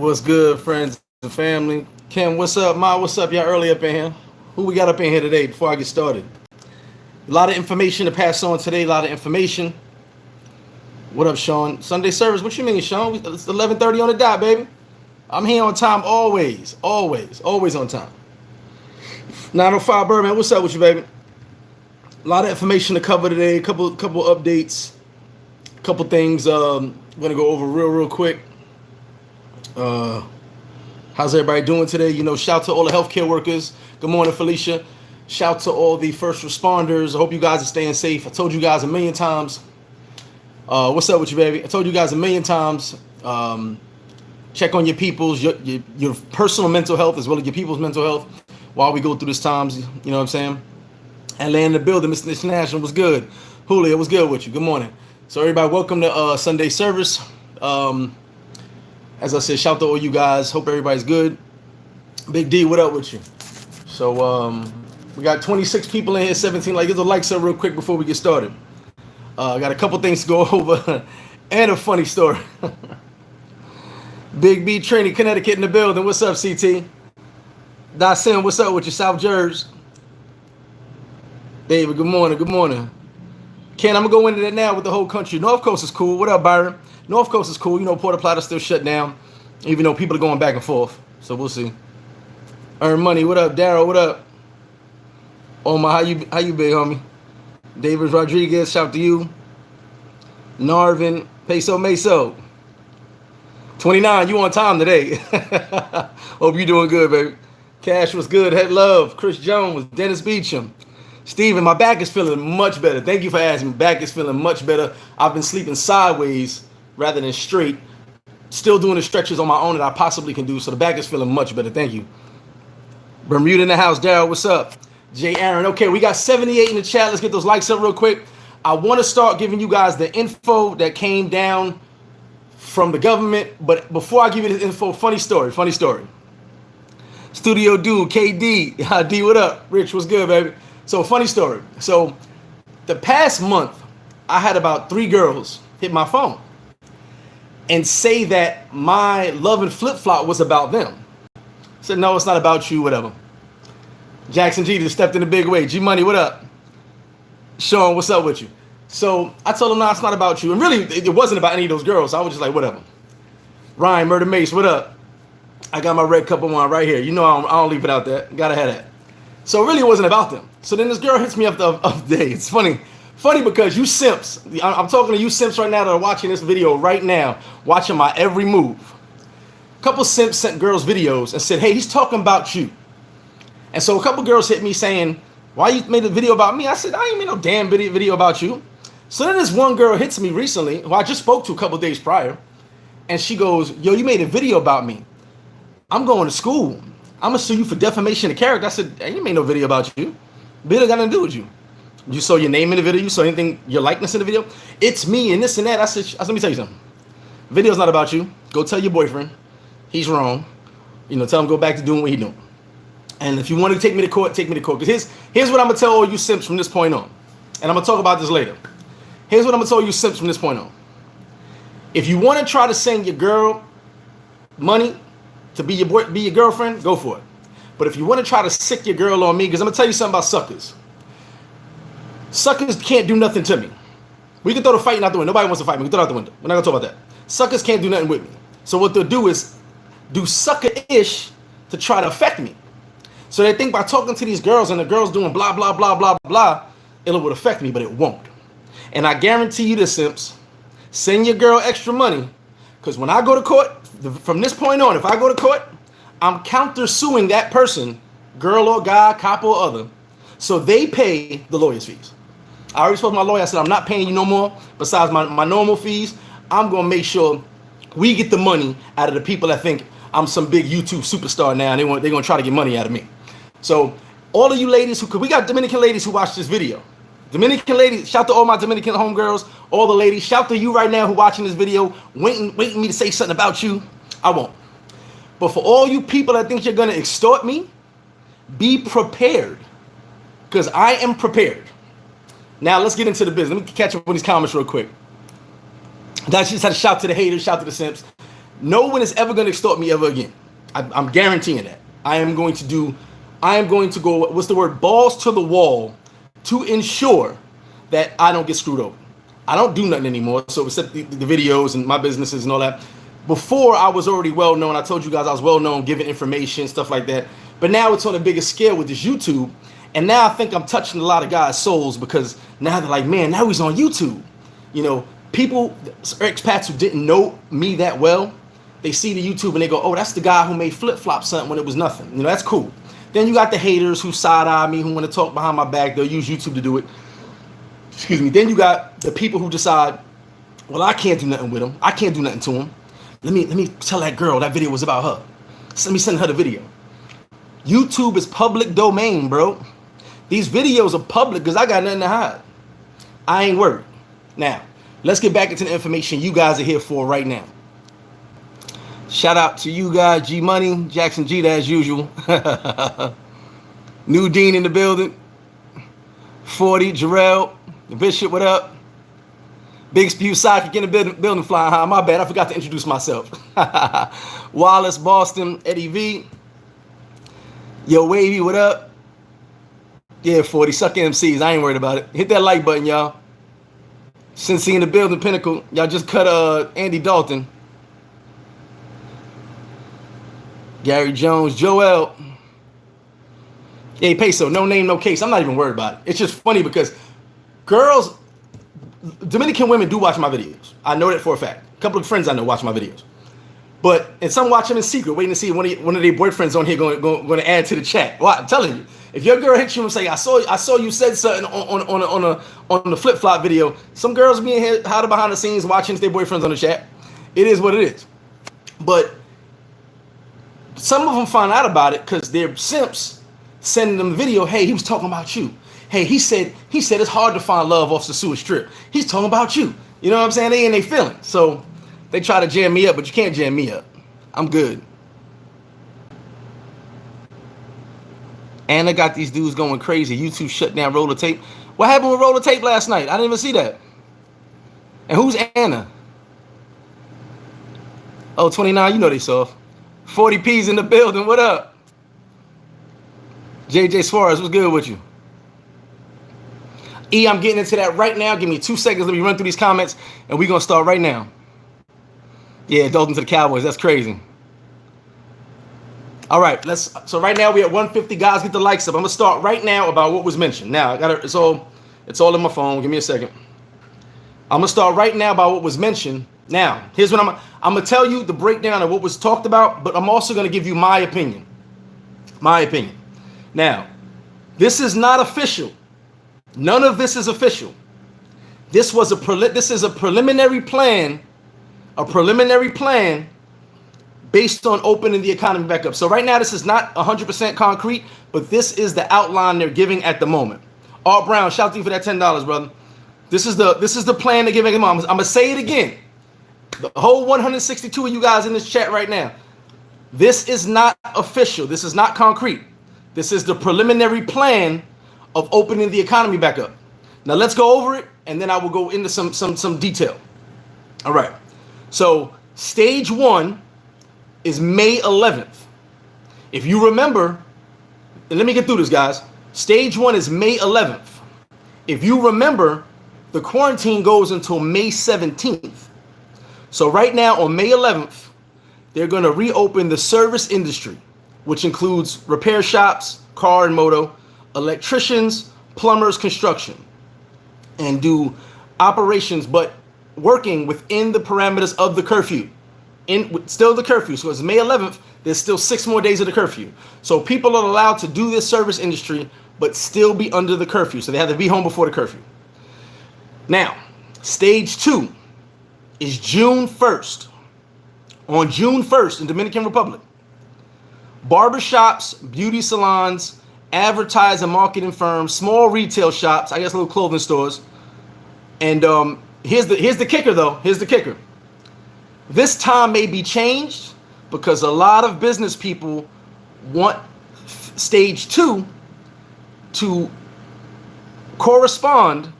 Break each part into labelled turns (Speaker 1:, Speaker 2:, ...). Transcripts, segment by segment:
Speaker 1: What's good, friends and family? Kim, what's up? Ma, what's up? Y'all early up in here. Who we got up in here today before I get started? A lot of information to pass on today. A lot of information. What up, Sean? Sunday service. What you mean, Sean? It's 11:30 on the dot, baby. I'm here on time always. Always on time. 905 Birdman, what's up with you, baby? A lot of information to cover today. Couple updates. Couple things I'm gonna go over real quick. How's everybody doing today? You know, shout to all the healthcare workers. Good morning, Felicia. Shout to all the first responders. I hope you guys are staying safe. I told you guys a million times. What's up with you, baby? I told you guys a million times. Check on your people's, your personal mental health as well as your people's mental health while we go through this times. You know what I'm saying? And land in the building, Mr. International was good. Julio, was good with you. Good morning. So everybody, welcome to Sunday service. As I said, shout to all you guys. Hope everybody's good. Big D, what up with you? So we got 26 people in here, 17. Get the likes up real quick before we get started. I got a couple things to go over and a funny story. Big B Training, Connecticut in the building. What's up, CT? Dasim, what's up with you, South Jersey? David, good morning. Good morning. Ken, I'm going to go into that now with the whole country. North Coast is cool. What up, Byron? North Coast is cool. You know, Puerto Plata's still shut down, even though people are going back and forth. So we'll see. Earn money. What up, Daryl? What up? Omar, how you big, homie? David Rodriguez, shout to you. Narvin, Peso Meso. 29, you on time today. Hope you doing good, baby. Cash was good. Head love. Chris Jones, Dennis Beecham. Steven, my back is feeling much better. Thank you for asking. Back is feeling much better. I've been sleeping sideways rather than straight. Still doing the stretches on my own that I possibly can do. So the back is feeling much better. Thank you. Bermuda in the house. Daryl, what's up? Jay Aaron. Okay, we got 78 in the chat. Let's get those likes up real quick. I want to start giving you guys the info that came down from the government. But before I give you the info, funny story. Studio Dude, KD. D, what up? Rich, what's good, baby? So, funny story. So, the past month, I had about 3 girls hit my phone and say that my love and flip-flop was about them. I said, no, it's not about you, whatever. Jackson G just stepped in a big way. G Money, what up? Sean, what's up with you? So, I told him, no, it's not about you. And really, it wasn't about any of those girls. I was just like, whatever. Ryan, Murder Mace, what up? I got my red cup of wine right here. You know I don't leave it out there. Gotta have that. So really, it wasn't about them. So then this girl hits me up the other day. It's funny because you simps. I'm talking to you simps right now that are watching this video right now, watching my every move. A couple simps sent girls videos and said, hey, he's talking about you. And so a couple girls hit me saying, why you made a video about me? I said, I ain't made no damn video about you. So then this one girl hits me recently, who I just spoke to a couple days prior, and she goes, yo, you made a video about me. I'm going to school. I'm going to sue you for defamation of character. I said, I ain't made no video about you. Video got nothing to do with you. You saw your name in the video. You saw anything, your likeness in the video. It's me and this and that. I said, let me tell you something. Video's not about you. Go tell your boyfriend. He's wrong. You know, tell him go back to doing what he's doing. And if you want to take me to court, take me to court. Because here's what I'm going to tell all you simps from this point on. And I'm going to talk about this later. Here's what I'm going to tell you simps from this point on. If you want to try to send your girl money to be your girlfriend, go for it. But if you want to try to sick your girl on me, because I'm going to tell you something about suckers. Suckers can't do nothing to me. We can throw the fighting out the window. Nobody wants to fight me. We can throw it out the window. We're not going to talk about that. Suckers can't do nothing with me. So what they'll do is do sucker-ish to try to affect me. So they think by talking to these girls and the girls doing blah, blah, blah, blah, blah, it would affect me, but it won't. And I guarantee you this, simps. Send your girl extra money, because when I go to court, from this point on, if I go to court, I'm counter-suing that person, girl or guy, cop or other, so they pay the lawyer's fees. I already spoke to my lawyer. I said, I'm not paying you no more. Besides my normal fees, I'm going to make sure we get the money out of the people that think I'm some big YouTube superstar now, and they're going to try to get money out of me. So all of you ladies because we got Dominican ladies who watch this video. Dominican ladies, shout to all my Dominican homegirls, all the ladies. Shout to you right now who watching this video, waiting me to say something about you. I won't. But for all you people that think you're going to extort me, be prepared, because I am prepared. Now let's get into the business. Let me catch up with these comments real quick. I just had to shout to the haters, shout to the simps. No one is ever going to extort me ever again. I'm guaranteeing that. I am going to go, what's the word, balls to the wall to ensure that I don't get screwed over. I don't do nothing anymore, so except the videos and my businesses and all that. Before, I was already well known. I told you guys I was well known, giving information, stuff like that. But now it's on a bigger scale with this YouTube. And now I think I'm touching a lot of guys' souls, because now they're like, man, now he's on YouTube. You know, people, expats who didn't know me that well, they see the YouTube and they go, oh, that's the guy who made flip-flop something when it was nothing. You know, that's cool. Then you got the haters who side-eye me, who want to talk behind my back. They'll use YouTube to do it. Excuse me. Then you got the people who decide, well, I can't do nothing with him. I can't do nothing to him. Let me tell that girl that video was about her. So let me send her the video. YouTube is public domain, bro. These videos are public because I got nothing to hide. I ain't worried. Now, let's get back into the information you guys are here for right now. Shout out to you guys, G Money, Jackson G, as usual. New Dean in the building. 40, Jarrell, Bishop, what up? Big Spew Psychic in the building flying high. My bad, I forgot to introduce myself. Wallace, Boston, Eddie V. Yo, Wavy, what up? Yeah, 40, suck MCs. I ain't worried about it. Hit that like button, y'all. Cincy in the building, Pinnacle. Y'all just cut Andy Dalton. Gary Jones, Joel. Hey, Peso, no name, no case. I'm not even worried about it. It's just funny because girls, Dominican women do watch my videos. I know that for a fact. A couple of friends I know watch my videos. And some watch them in secret, waiting to see one of their boyfriends on here going to add to the chat. Well, I'm telling you, if your girl hits you and say, I saw you said something on the flip-flop video, some girls be in here hiding behind the scenes watching their boyfriends on the chat. It is what it is. But some of them find out about it because they're simps sending them the video. Hey, he was talking about you. Hey, he said it's hard to find love off Sosua Strip. He's talking about you. You know what I'm saying? They in their feelings. So they try to jam me up, but you can't jam me up. I'm good. Anna got these dudes going crazy. YouTube shut down Roller Tape. What happened with Roller Tape last night? I didn't even see that. And who's Anna? Oh, 29, you know they soft. 40P's in the building. What up? JJ Suarez, what's good with you? E, I'm getting into that right now. Give me 2 seconds. Let me run through these comments, and we're going to start right now. Yeah, Dalton to the Cowboys. That's crazy. All right, so right now we're at 150. Guys, get the likes up. I'm going to start right now about what was mentioned. Now, it's all in my phone. Give me a second. I'm going to start right now about what was mentioned. Now, here's what I'm going to tell you the breakdown of what was talked about, but I'm also going to give you my opinion. My opinion. Now, this is not official. None of this is official. This is a preliminary plan. A preliminary plan based on opening the economy back up. So right now, this is not 100% concrete, but this is the outline they're giving at the moment. Art Brown, shout out to you for that $10, brother. This is the plan they're giving. I'm gonna say it again. The whole 162 of you guys in this chat right now. This is not official. This is not concrete. This is the preliminary plan of opening the economy back up. Now let's go over it, and then I will go into some detail. All right. So stage 1 is May 11th. If you remember, and let me get through this, guys. Stage 1 is May 11th. If you remember, the quarantine goes until May 17th. So right now on May 11th, they're going to reopen the service industry, which includes repair shops, car and moto, electricians, plumbers, construction, and do operations, but working within the parameters of the curfew. Still the curfew. So it's May 11th. There's still 6 more days of the curfew. So people are allowed to do this service industry, but still be under the curfew. So they have to be home before the curfew. Now, stage 2 is June 1st. On June 1st in Dominican Republic, barbershops, beauty salons, advertising marketing firms, small retail shops, I guess little clothing stores. And here's the kicker though. Here's the kicker. This time may be changed because a lot of business people want stage 2 to correspond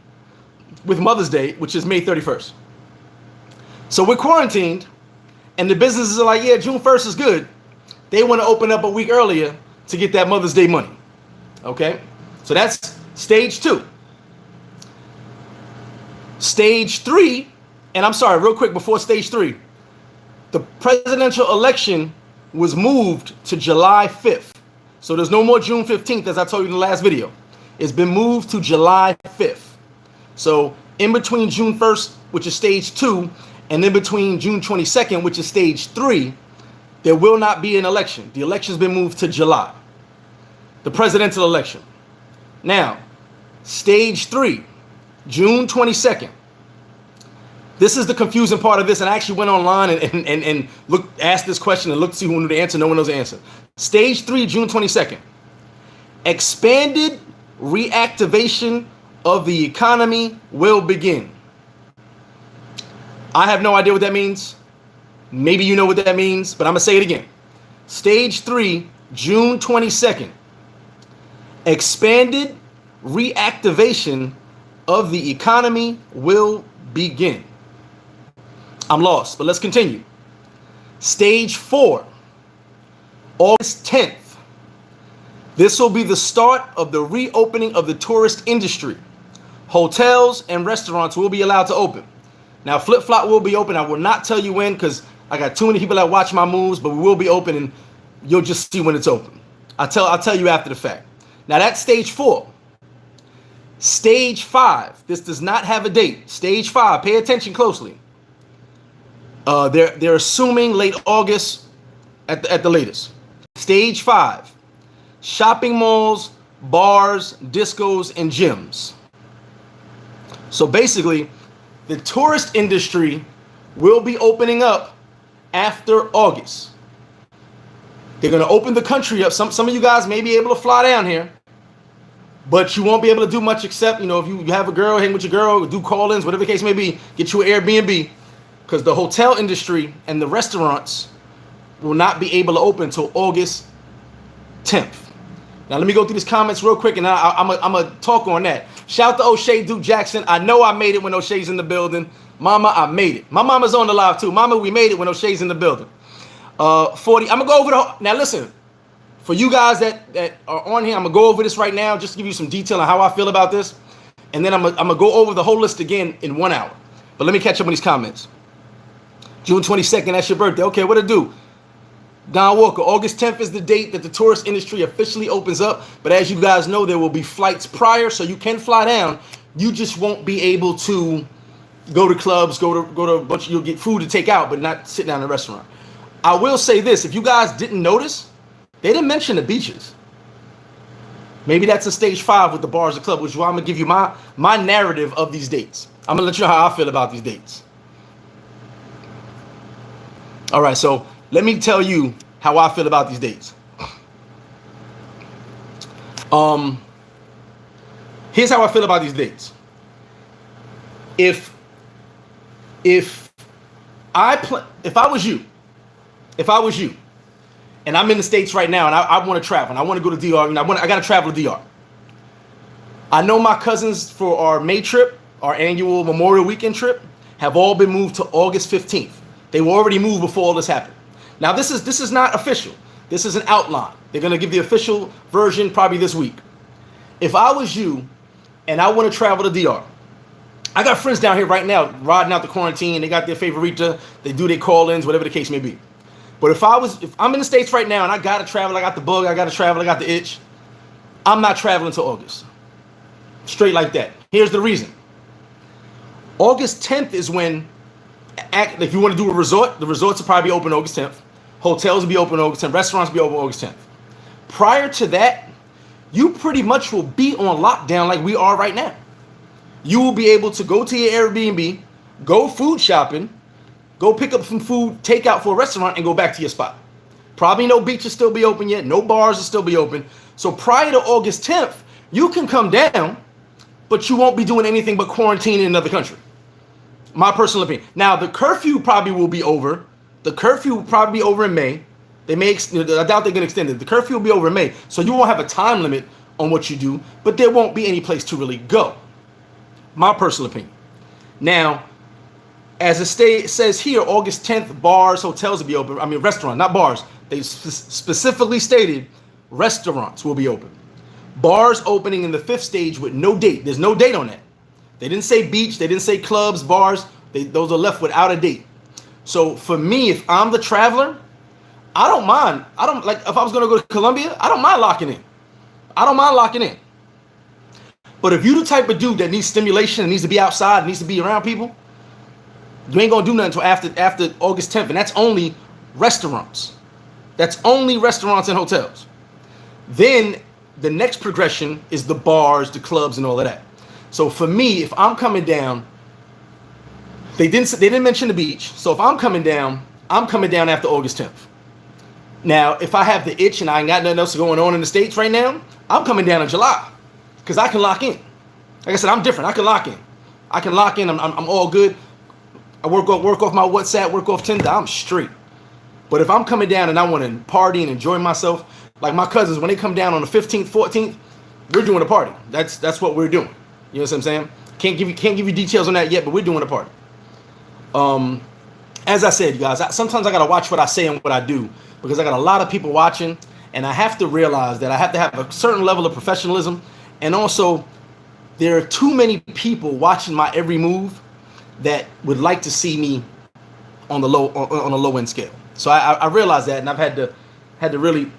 Speaker 1: with Mother's Day, which is May 31st. So we're quarantined, and the businesses are like, yeah, June 1st is good. They want to open up a week earlier to get that Mother's Day money. Okay? So that's stage 2. Stage 3, and I'm sorry, real quick before stage 3, the presidential election was moved to July 5th. So there's no more June 15th, as I told you in the last video. It's been moved to July 5th. So in between June 1st, which is stage 2, and in between June 22nd, which is stage 3, there will not be an election. The election's been moved to July. The presidential election. Now, stage 3, June 22nd. This is the confusing part of this, and I actually went online and asked this question and looked to see who knew the answer. No one knows the answer. Stage 3, June 22nd. Expanded reactivation of the economy will begin. I have no idea what that means. Maybe you know what that means, but I'm going to say it again. Stage 3, June 22nd. Expanded reactivation of the economy will begin. I'm lost, but let's continue. Stage 4, August 10th. This will be the start of the reopening of the tourist industry. Hotels and restaurants will be allowed to open. Now, Flip Flop will be open. I will not tell you when because I got too many people that watch my moves, but we will be open and you'll just see when it's open. I'll tell you after the fact. Now, that's stage 4. Stage 5. This does not have a date. Stage 5. Pay attention closely. They're assuming late August at the latest. Stage 5. Shopping malls, bars, discos, and gyms. So basically, the tourist industry will be opening up after August. They're going to open the country up. Some of you guys may be able to fly down here, but you won't be able to do much except, if you have a girl, hang with your girl, do call-ins, whatever the case may be, get you an Airbnb, because the hotel industry and the restaurants will not be able to open until August 10th. Now, let me go through these comments real quick, and I'm going to talk on that. Shout out to O'Shea Duke Jackson. I know I made it when O'Shea's in the building. Mama, I made it. My mama's on the live, too. Mama, we made it when O'Shea's in the building. 40. I'm going to go over the... Now, listen. For you guys that are on here, I'm going to go over this right now just to give you some detail on how I feel about this. And then I'm going to go over the whole list again in 1 hour. But let me catch up on these comments. June 22nd, that's your birthday. Okay, what to do? Don Walker, August 10th is the date that the tourist industry officially opens up. But as you guys know, there will be flights prior, so you can fly down. You just won't be able to go to clubs, go to a bunch. You'll get food to take out, but not sit down in a restaurant. I will say this: if you guys didn't notice, they didn't mention the beaches. Maybe that's a stage 5 with the bars and clubs, which is why I'm gonna give you my narrative of these dates. I'm gonna let you know how I feel about these dates. All right, so let me tell you how I feel about these dates. Here's how I feel about these dates. If I was you, and I'm in the States right now, and I want to travel, and I want to go to DR, and I got to travel to DR. I know my cousins for our May trip, our annual Memorial Weekend trip, have all been moved to August 15th. They were already moved before all this happened. Now, this is not official. This is an outline. They're going to give the official version probably this week. If I was you and I want to travel to DR, I got friends down here right now riding out the quarantine. They got their favorita. They do their call-ins, whatever the case may be. But if I'm in the States right now and I got to travel, I got the bug, I got to travel, I got the itch, I'm not traveling until August. Straight like that. Here's the reason. August 10th is when, if you want to do a resort, the resorts will probably be open August 10th. Hotels will be open August 10th. Restaurants will be open August 10th. Prior to that, you pretty much will be on lockdown like we are right now. You will be able to go to your Airbnb, go food shopping, go pick up some food, take out for a restaurant, and go back to your spot. Probably no beaches still be open yet. No bars will still be open. So prior to August 10th, you can come down, but you won't be doing anything but quarantining in another country. My personal opinion. Now, the curfew probably will be over. The curfew will probably be over in May. I doubt they're going to extend it. The curfew will be over in May. So you won't have a time limit on what you do, but there won't be any place to really go. My personal opinion. Now, As it says here, August 10th, bars, hotels will be open. I mean, restaurants, not bars. They specifically stated restaurants will be open. Bars opening in the 5th stage with no date. There's no date on that. They didn't say beach. They didn't say clubs, bars. Those are left without a date. So for me, if I'm the traveler, I don't mind. I don't like if I was going to go to Colombia, I don't mind locking in. I don't mind locking in. But if you the type of dude that needs stimulation and needs to be outside, needs to be around people, you ain't gonna do nothing until after August 10th, and that's only restaurants. That's only restaurants and hotels. Then the next progression is the bars, the clubs, and all of that. So for me, if I'm coming down, they didn't mention the beach. So if I'm coming down after August 10th. Now, if I have the itch and I ain't got nothing else going on in the States right now, I'm coming down in July because I can lock in. Like I said, I'm different. I can lock in. I'm all good. I work off my WhatsApp, work off Tinder. I'm straight. But if I'm coming down and I want to party and enjoy myself, like my cousins, when they come down on the 15th, 14th, we're doing a party. That's what we're doing. You know what I'm saying? Can't give you details on that yet, but we're doing a party. As I said, you guys, sometimes I gotta watch what I say and what I do because I got a lot of people watching, and I have to realize that I have to have a certain level of professionalism, and also there are too many people watching my every move that would like to see me on a low end scale. So I realize that, and I've had to really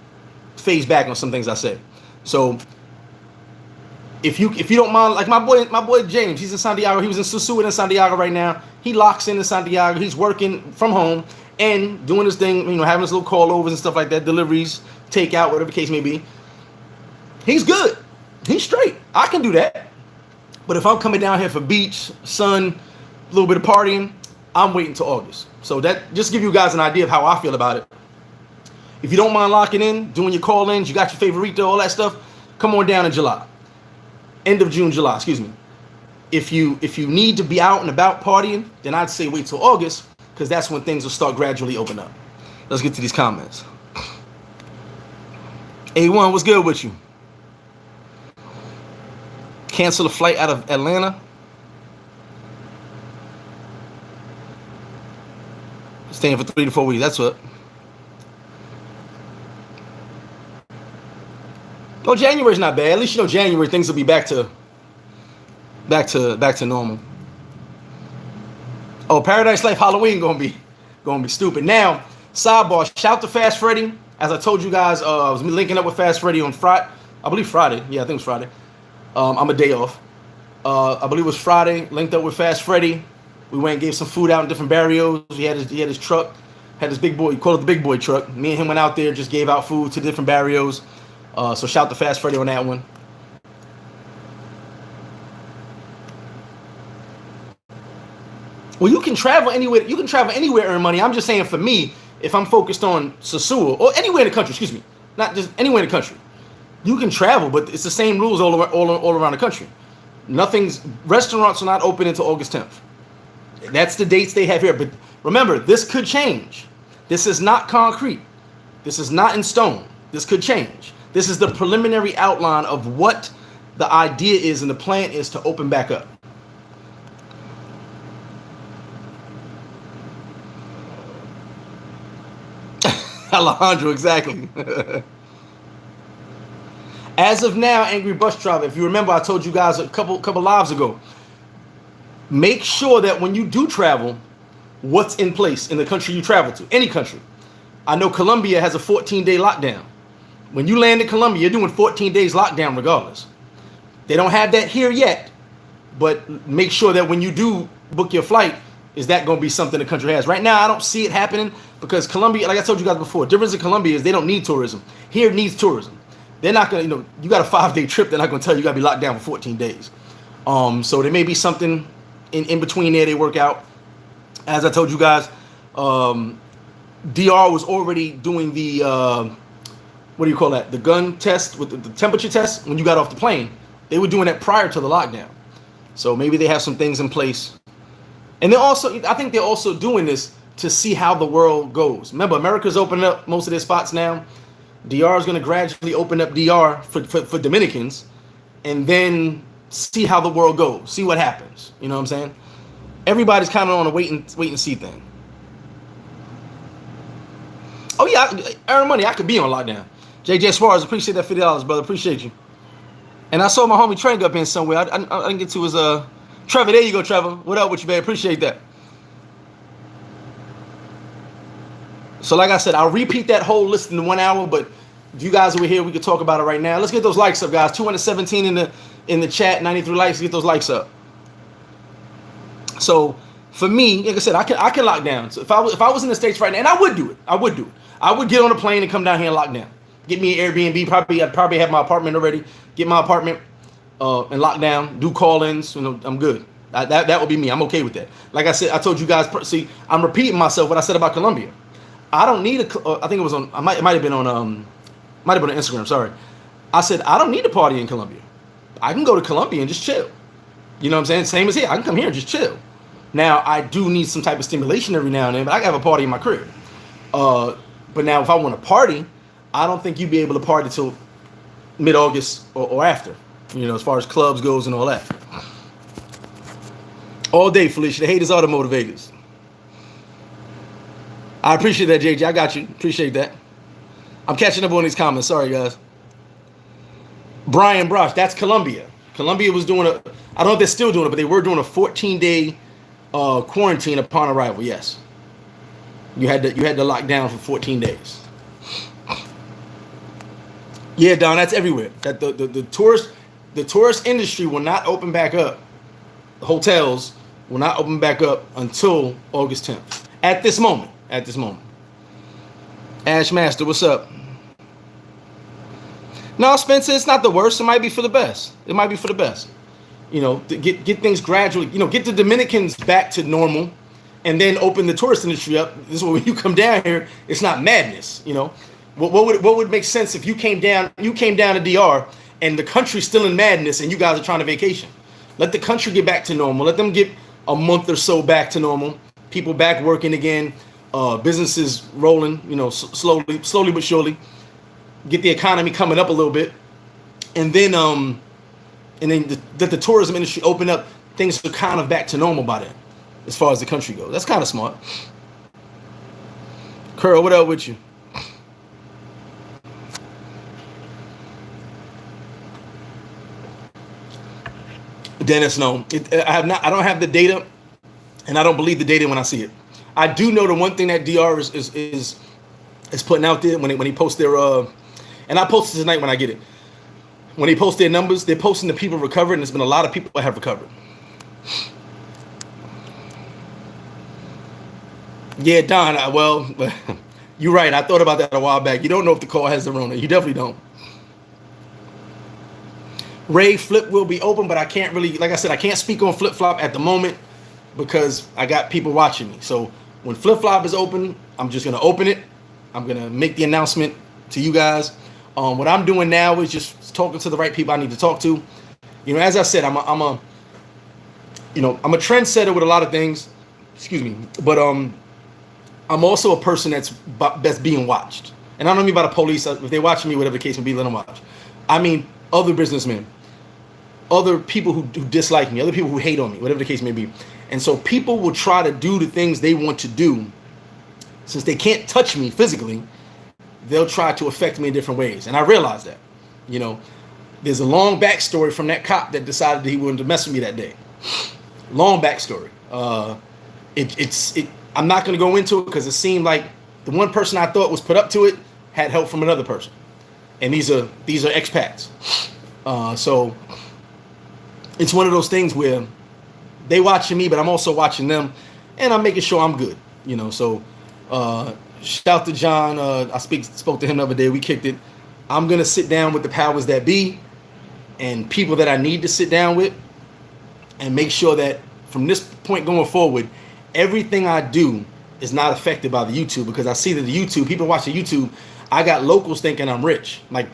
Speaker 1: phase back on some things I say. So if you don't mind, like my boy James, he's in Santiago. He was in Sosua in Santiago right now. He locks in Santiago. He's working from home and doing his thing, having his little call overs and stuff like that, deliveries, takeout, whatever the case may be. He's good. He's straight. I can do that. But if I'm coming down here for beach, sun, a little bit of partying, I'm waiting till August. So that just give you guys an idea of how I feel about it. If you don't mind locking in, doing your call-ins, you got your favorito, all that stuff, come on down in July. End of June, July, excuse me. If you need to be out and about partying, then I'd say wait till August, because that's when things will start gradually open up. Let's get to these comments. A1, what's good with you? Cancel a flight out of Atlanta. Staying for 3 to 4 weeks. That's what. Oh, January's not bad. At least January things will be back to normal. Oh, Paradise Life Halloween gonna be stupid. Now, sidebar. Shout to Fast Freddy. As I told you guys, I was linking up with Fast Freddy on Friday. I believe Friday. Yeah, I think it was Friday. I'm a day off. I believe it was Friday. Linked up with Fast Freddy. We went and gave some food out in different barrios. He had his truck. Had his big boy. He called it the big boy truck. Me and him went out there, just gave out food to different barrios. So shout to Fast Freddy on that one. Well, you can travel anywhere. You can travel anywhere, earn money. I'm just saying, for me, if I'm focused on Sosua or anywhere in the country, excuse me, not just anywhere in the country, you can travel, but it's the same rules all around the country. Restaurants are not open until August 10th. That's the dates they have here. But remember, this could change. This is not concrete. This is not in stone. This could change. This is the preliminary outline of what the idea is and the plan is to open back up. Alejandro, exactly. As of now, Angry Bus Driver, if you remember, I told you guys a couple lives ago, make sure that when you do travel, what's in place in the country you travel to, any country. I know Colombia has a 14-day lockdown. When you land in Colombia, you're doing 14 days lockdown regardless. They don't have that here yet, but make sure that when you do book your flight, is that going to be something the country has? Right now, I don't see it happening because Colombia, like I told you guys before, difference in Colombia is they don't need tourism. Here it needs tourism. They're not going to, you got a 5-day trip, they're not going to tell you you got to be locked down for 14 days. So there may be something in between there they work out. As I told you guys, DR was already doing the, what do you call that? The gun test with the temperature test when you got off the plane. They were doing that prior to the lockdown. So maybe they have some things in place. And I think they're also doing this to see how the world goes. Remember, America's opening up most of their spots now. DR is going to gradually open up DR for Dominicans and then see how the world goes. See what happens. You know what I'm saying? Everybody's kind of on a wait and see thing. Oh yeah, earn money. I could be on lockdown. JJ Suarez, appreciate that $50, brother. Appreciate you. And I saw my homie Trank up in somewhere. I didn't get to his Trevor. There you go, Trevor. What up with you, babe? Appreciate that. So like I said, I'll repeat that whole list in 1 hour, but if you guys are here, we can talk about it right now. Let's get those likes up, guys. 217 in the chat, 93 likes. Get those likes up. So for me, like I said, I can lock down. So if I was in the States right now, and I would do it. I would get on a plane and come down here and lock down. Get me an Airbnb. I'd probably have my apartment already. Get my apartment and lock down. Do call-ins. You know, I'm good. That would be me. I'm okay with that. Like I said, I told you guys. See, I'm repeating myself what I said about Colombia. I don't need I think it was on. It might have been on Instagram. Sorry. I said I don't need a party in Colombia. I can go to Colombia and just chill. You know what I'm saying? Same as here. I can come here and just chill. Now I do need some type of stimulation every now and then, but I can have a party in my crib. But now if I want to party, I don't think you'd be able to party till mid-August or after. You know, as far as clubs goes and all that. All day, Felicia. The haters are the motivators. I appreciate that, JJ. I got you. Appreciate that. I'm catching up on these comments. Sorry, guys. Brian Brosh, that's Colombia. Colombia was doing I don't know if they're still doing it, but they were doing a 14-day quarantine upon arrival. Yes. You had to lock down for 14 days. Yeah, Don, that's everywhere. That the tourist industry will not open back up. The hotels will not open back up until August 10th. At this moment. Ash Master, what's up? No, Spencer, it's not the worst. It might be for the best. You know, to get things gradually, you know, get the Dominicans back to normal and then open the tourist industry up. This is where when you come down here, it's not madness, you know. What would make sense if you came down to DR and the country's still in madness and you guys are trying to vacation? Let the country get back to normal. Let them get a month or so back to normal. People back working again. Businesses rolling, you know, slowly but surely. Get the economy coming up a little bit, and then the tourism industry open up. Things are kind of back to normal by then, as far as the country goes. That's kind of smart. Curl, what up with you? Dennis, no, I don't have the data, and I don't believe the data when I see it. I do know the one thing that DR is putting out there when he posts their and I post it tonight when I get it. When they post their numbers, they're posting the people recovered, and there's been a lot of people that have recovered. Yeah, Don. Well, you're right. I thought about that a while back. You don't know if the car has the Rona. You definitely don't. Ray, Flip will be open, but I can't really, like I said, I can't speak on Flip Flop at the moment because I got people watching me. So when Flip Flop is open, I'm just going to open it. I'm going to make the announcement to you guys. What I'm doing now is just talking to the right people I need to talk to. You know, as I said, I'm a trendsetter with a lot of things. Excuse me, but I'm also a person that's being watched. And I don't mean by the police. If they're watching me, whatever the case may be, let them watch. I mean other businessmen, other people who dislike me, other people who hate on me, whatever the case may be. And so people will try to do the things they want to do. Since they can't touch me physically, they'll try to affect me in different ways. And I realize that. You know, there's a long backstory from that cop that decided that he wanted to mess with me that day. Long backstory. I'm not going to go into it because it seemed like the one person I thought was put up to it had help from another person. And these are expats. So it's one of those things where they watching me, but I'm also watching them, and I'm making sure I'm good. You know, so shout to John. I spoke to him the other day. We kicked it. I'm gonna sit down with the powers that be and people that I need to sit down with, and make sure that from this point going forward, everything I do is not affected by the YouTube, because I see that the YouTube people watching YouTube. I got locals thinking I'm rich. Like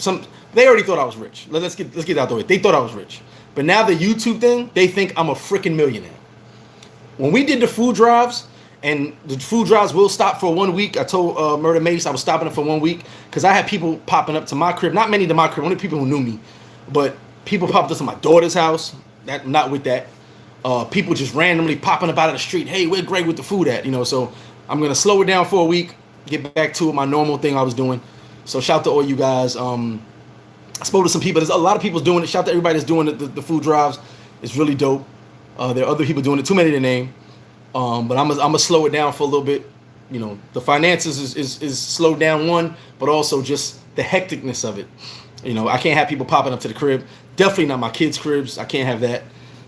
Speaker 1: they already thought I was rich. Let's get that out the way. They thought I was rich, but now the YouTube thing, they think I'm a freaking millionaire. When we did the food drives, and the food drives will stop for 1 week. I told Murder Mace I was stopping it for 1 week because I had people popping up to my crib. Not many to my crib, only people who knew me, but people popped up to my daughter's house. Not with that. People just randomly popping up out of the street. Hey, where Greg with the food at? So I'm gonna slow it down for a week, get back to my normal thing I was doing. So shout out to all you guys. I spoke to some people. There's a lot of people doing it. Shout out to everybody that's doing the food drives. It's really dope. There are other people doing it. Too many to name. But I'm gonna slow it down for a little bit. The finances is slowed down one, but also just the hecticness of it. I can't have people popping up to the crib. Definitely not my kids' cribs. I can't have that.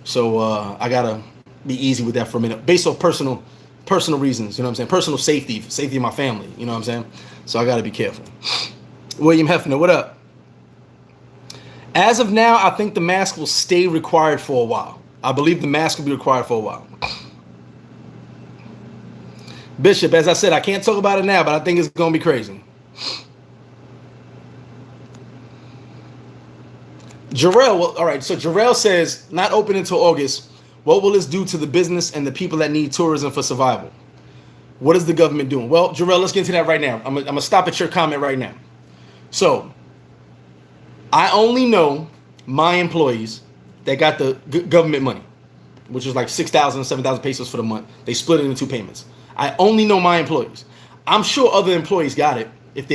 Speaker 1: So I gotta be easy with that for a minute, based off personal reasons. You know what I'm saying? Personal safety of my family. You know what I'm saying? So I gotta be careful. William Hefner, what up? As of now, I think the mask will stay required for a while. I believe the mask will be required for a while. Bishop, as I said, I can't talk about it now, but I think it's going to be crazy. Jarrell, well, all right, so Jarrell says, not open until August. What will this do to the business and the people that need tourism for survival? What is the government doing? Well, Jarrell, let's get into that right now. I'm going to stop at your comment right now. So, I only know my employees that got the government money, which is like 6,000, 7,000 pesos for the month. They split it into 2 payments. I only know my employees. I'm sure other employees got it if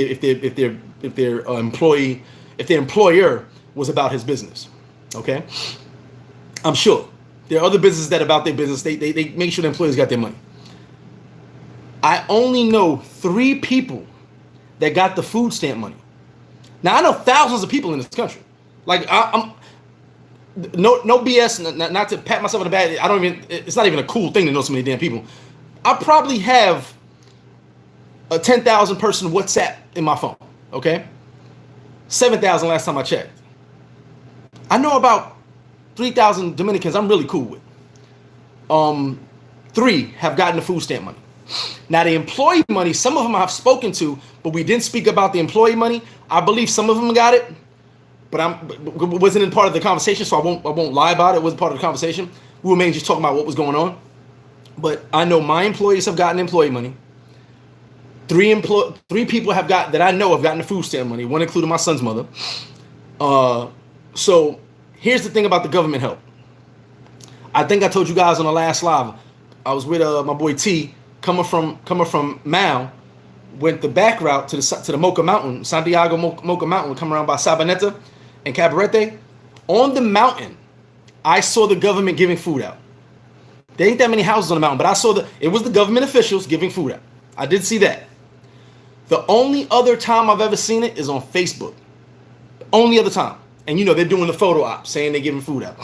Speaker 1: their employer was about his business. Okay, I'm sure there are other businesses that about their business. They make sure the employees got their money. I only know 3 people that got the food stamp money. Now I know thousands of people in this country. Like I'm no BS. Not to pat myself on the back. It's not even a cool thing to know so many damn people. I probably have a 10,000 person WhatsApp in my phone. Okay, 7,000 last time I checked. I know about 3,000 Dominicans I'm really cool with. 3 have gotten the food stamp money. Now the employee money, some of them I've spoken to, but we didn't speak about the employee money. I believe some of them got it, but it wasn't in part of the conversation, so I won't lie about it. It wasn't part of the conversation. We were mainly just talking about what was going on. But I know my employees have gotten employee money. 3 people that I know have gotten the food stamp money, one including my son's mother. So here's the thing about the government help. I think I told you guys on the last live. I was with my boy T, coming from Mao, went the back route to the Mocha Mountain, Santiago Mocha Mountain, come around by Sabaneta and Cabarete. On the mountain, I saw the government giving food out. There ain't that many houses on the mountain, but I saw it was the government officials giving food out. I did see that. The only other time I've ever seen it is on Facebook. The only other time. And they're doing the photo op saying they're giving food out.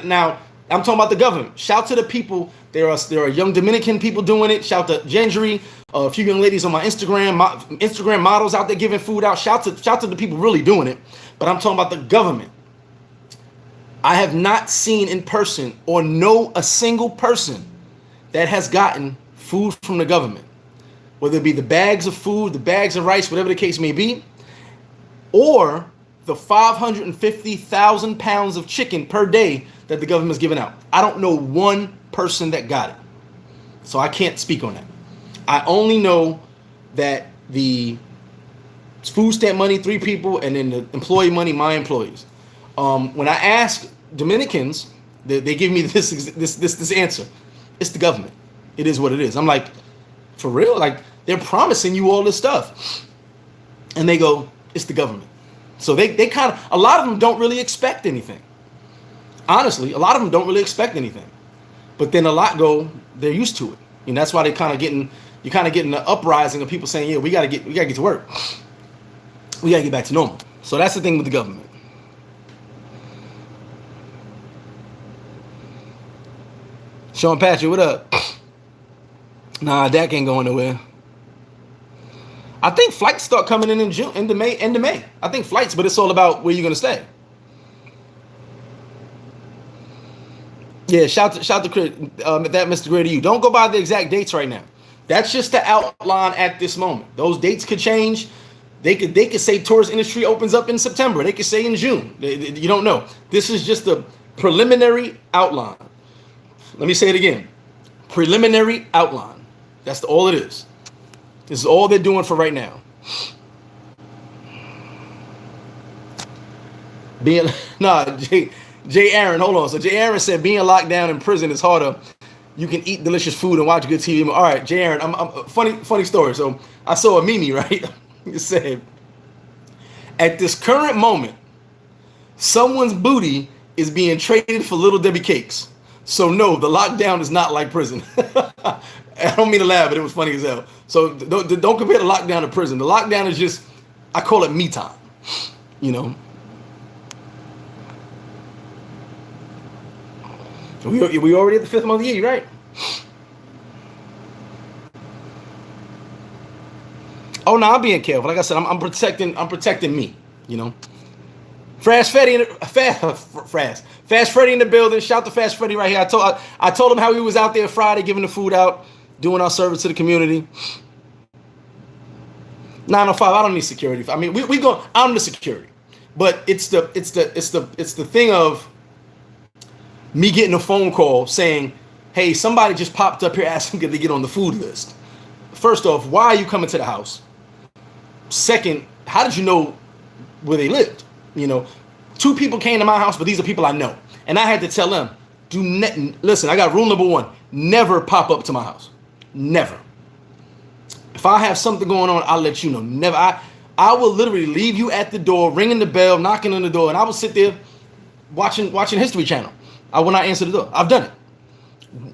Speaker 1: Now, I'm talking about the government. Shout to the people. There are young Dominican people doing it. Shout to Gendry, a few young ladies on my Instagram models out there giving food out. Shout to the people really doing it. But I'm talking about the government. I have not seen in person or know a single person that has gotten food from the government, whether it be the bags of food, the bags of rice, whatever the case may be, or the 550,000 pounds of chicken per day that the government is giving out. I don't know one person that got it. So I can't speak on that. I only know that the food stamp money, 3 people, and then the employee money, my employees. When I ask Dominicans, they give me this answer. It's the government. It is what it is. I'm like, for real? Like, they're promising you all this stuff. And they go, it's the government. So they kind of, a lot of them don't really expect anything. Honestly, a lot of them don't really expect anything. But then a lot go, they're used to it. And that's why you're kind of getting the uprising of people saying, yeah, we gotta get to work. We gotta get back to normal. So that's the thing with the government. Sean Patrick, what up? Nah, Dak ain't going nowhere. I think flights start coming in June, end of May. I think flights, but it's all about where you're gonna stay. Yeah, shout to Chris, that Mr. Gray to you. Don't go by the exact dates right now. That's just the outline at this moment. Those dates could change. They could say tourist industry opens up in September. They could say in June. You don't know. This is just the preliminary outline. Let me say it again. Preliminary outline. That's all it is. This is all they're doing for right now. Jay Aaron, hold on. So Jay Aaron said being locked down in prison is harder. You can eat delicious food and watch good TV. All right, Jay Aaron, I'm funny story. So I saw a meme, right? It said, at this current moment, someone's booty is being traded for Little Debbie cakes. So no, the lockdown is not like prison. I don't mean to laugh, but it was funny as hell. So don't compare the lockdown to prison. The lockdown is just, I call it me time. You know. We already at the 5th month of the year, right? Oh no, I'm being careful. Like I said, I'm protecting me. You know. Fast Freddy in the building. Shout to Fast Freddy right here. I told him how he was out there Friday giving the food out, doing our service to the community. 905. I don't need security. I mean, we go. I'm the security, but it's the thing of me getting a phone call saying, "Hey, somebody just popped up here asking if they get on the food list." First off, why are you coming to the house? Second, how did you know where they lived? You know, 2 people came to my house, but these are people I know, and I had to tell them, listen. I got rule number 1: never pop up to my house. Never. If I have something going on, I'll let you know. Never. I will literally leave you at the door, ringing the bell, knocking on the door, and I will sit there watching History Channel. I will not answer the door. I've done it.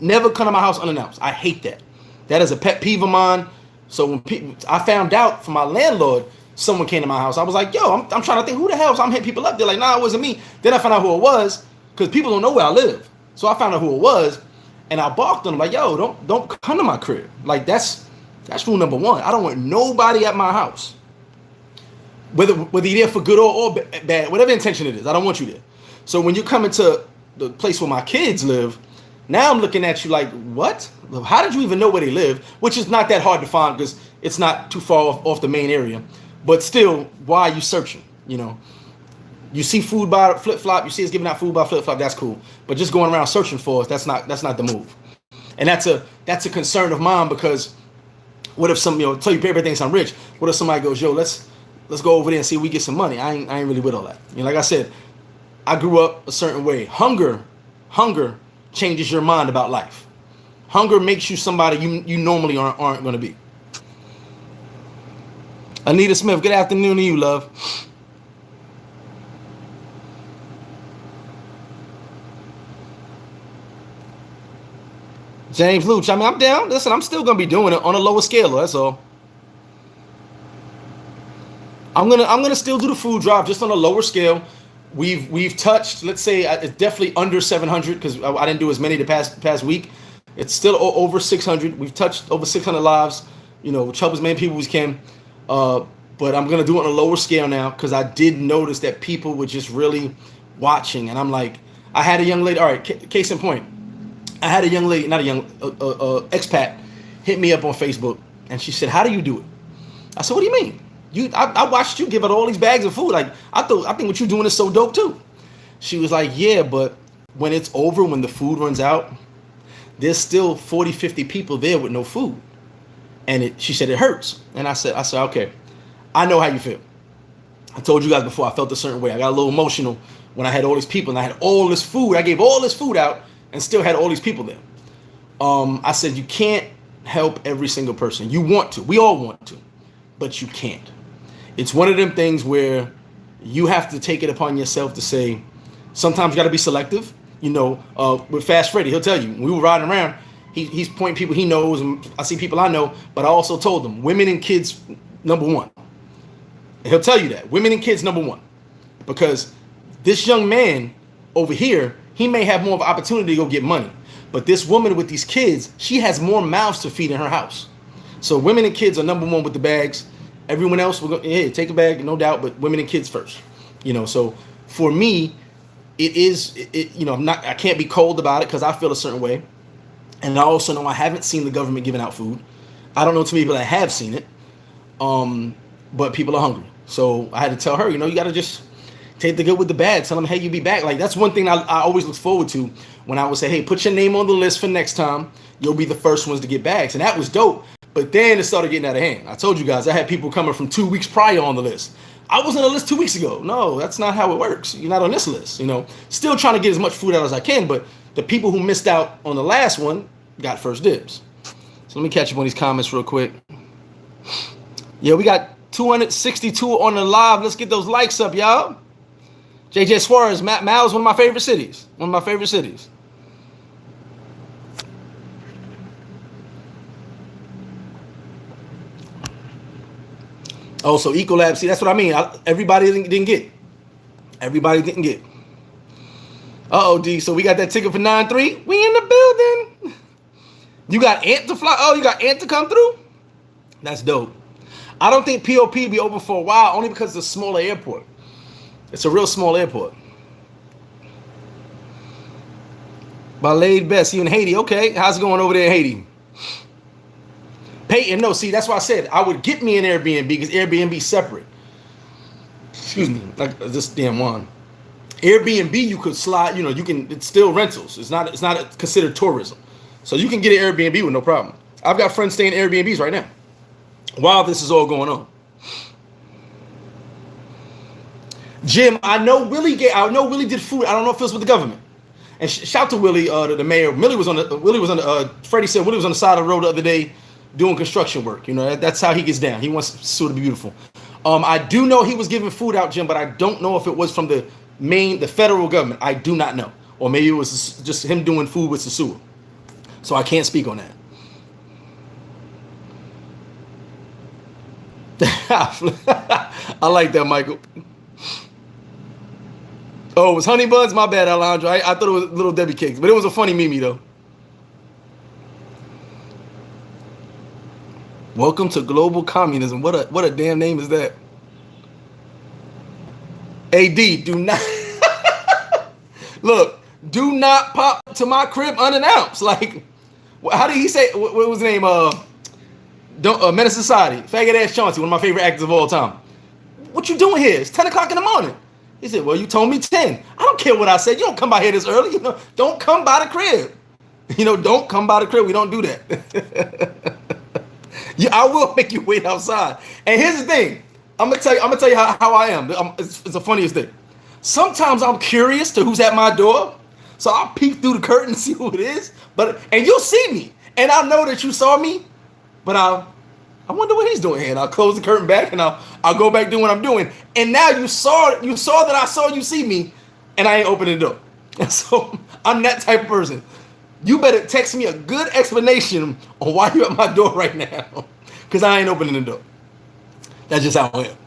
Speaker 1: Never come to my house unannounced. I hate that. That is a pet peeve of mine. So when I found out from my landlord, someone came to my house, I was like, yo, I'm trying to think who the hell. So I'm hitting people up. They're like, nah, it wasn't me. Then I found out who it was, because people don't know where I live. So I found out who it was, and I balked on them like, yo, don't come to my crib. Like that's rule number 1. I don't want nobody at my house. Whether you're there for good or bad, whatever intention it is, I don't want you there. So when you come into the place where my kids live, now I'm looking at you like, what? How did you even know where they live? Which is not that hard to find because it's not too far off the main area. But still, why are you searching? You know, you see food by flip-flop, you see us giving out food by flip-flop, that's cool. But just going around searching for us, that's not the move. And that's a concern of mine, because what if tell you everything sound rich? What if somebody goes, yo, let's go over there and see if we get some money? I ain't really with all that. You know, like I said, I grew up a certain way. Hunger changes your mind about life. Hunger makes you somebody you normally aren't going to be. Anita Smith, good afternoon to you, love. James Luch, I mean, I'm down. Listen, I'm still going to be doing it on a lower scale, that's all. I'm gonna still do the food drive, just on a lower scale. We've touched, let's say, it's definitely under 700, because I didn't do as many the past week. It's still over 600. We've touched over 600 lives. You know, which help as many people as we can. But I'm gonna do it on a lower scale now, because I did notice that people were just really watching, and I'm like, I had a young lady. All right, case in point, I had a young lady, not a young expat, hit me up on Facebook, and she said, "How do you do it?" I said, "What do you mean? I watched you give out all these bags of food. Like, I think what you're doing is so dope too." She was like, "Yeah, but when it's over, when the food runs out, there's still 40, 50 people there with no food." And she said, "It hurts." And I said, "Okay, I know how you feel. I told you guys before, I felt a certain way. I got a little emotional when I had all these people and I had all this food. I gave all this food out and still had all these people there." I said, you can't help every single person. You want to. We all want to. But you can't. It's one of them things where you have to take it upon yourself to say, sometimes you got to be selective. You know, with Fast Freddy, he'll tell you, when we were riding around, he's pointing people he knows, and I see people I know, but I also told them, women and kids, number 1. He'll tell you that. Women and kids, number 1. Because this young man over here, he may have more of an opportunity to go get money. But this woman with these kids, she has more mouths to feed in her house. So women and kids are number 1 with the bags. Everyone else, we're going take a bag, no doubt, but women and kids first. You know, so for me, you know, I can't be cold about it because I feel a certain way. And I also know I haven't seen the government giving out food. I don't know too many people that have seen it. But people are hungry. So I had to tell her, you know, you got to just take the good with the bad. Tell them, hey, you be back. Like, that's one thing I always look forward to when I would say, hey, put your name on the list for next time. You'll be the first ones to get bags. And that was dope But then it started getting out of hand. I told you guys I had people coming from 2 weeks prior on the list. I was on the list 2 weeks ago. No, that's not how it works. You're not on this list. Still trying to get as much food out as I can, but the people who missed out on the last one got first dibs. So let me catch up on these comments real quick. Yeah, we got 262 on the live. Let's get those likes up, y'all. JJ Suarez, Mal is one of my favorite cities. One of my favorite cities. Oh, so Ecolab. See, that's what I mean. Everybody didn't get. Everybody didn't get. D. So we got that ticket for 9-3. We in the building. You got Ant to fly. Oh, you got Ant to come through? That's dope. I don't think POP be open for a while, only because it's a smaller airport. It's a real small airport. By Laid Best, you in Haiti. Okay, how's it going over there in Haiti? Peyton, no, see, that's why I said I would get me an Airbnb because Airbnb separate. Excuse me, like this damn one. Airbnb, you could slide, it's still rentals. It's not considered tourism. So you can get an Airbnb with no problem. I've got friends staying in Airbnbs right now while this is all going on. Jim, I know Willie did food. I don't know if it was with the government. And shout to Willie, the mayor. Freddie said Willie was on the side of the road the other day doing construction work. That's how he gets down. He wants Sosua to be beautiful. I do know he was giving food out, Jim, but I don't know if it was from the federal government. I do not know. Or maybe it was just him doing food with Sosua. So I can't speak on that. I like that, Michael. Oh, it was Honey Buns? My bad, Alondra. I thought it was Little Debbie Cakes, but it was a funny meme, though. Welcome to global communism. What a damn name is that? AD, do not look. Do not pop to my crib unannounced. Like, how did he say? What was his name? Menace Society. Faggot ass Chauncey, one of my favorite actors of all time. What you doing here? It's 10 o'clock in the morning. He said, well, you told me 10. I don't care what I said. You don't come by here this early. Don't come by the crib. Don't come by the crib. We don't do that. Yeah, I will make you wait outside. And here's the thing. I'm gonna tell you how I am. It's the funniest thing. Sometimes I'm curious to who's at my door. So I'll peek through the curtain and see who it is. And you'll see me. And I know that you saw me. But I wonder what he's doing here. And I'll close the curtain back and I'll go back doing what I'm doing. And now you saw that I saw you see me, and I ain't opening the door. And so I'm that type of person. You better text me a good explanation on why you're at my door right now, because I ain't opening the door. That's just how I am.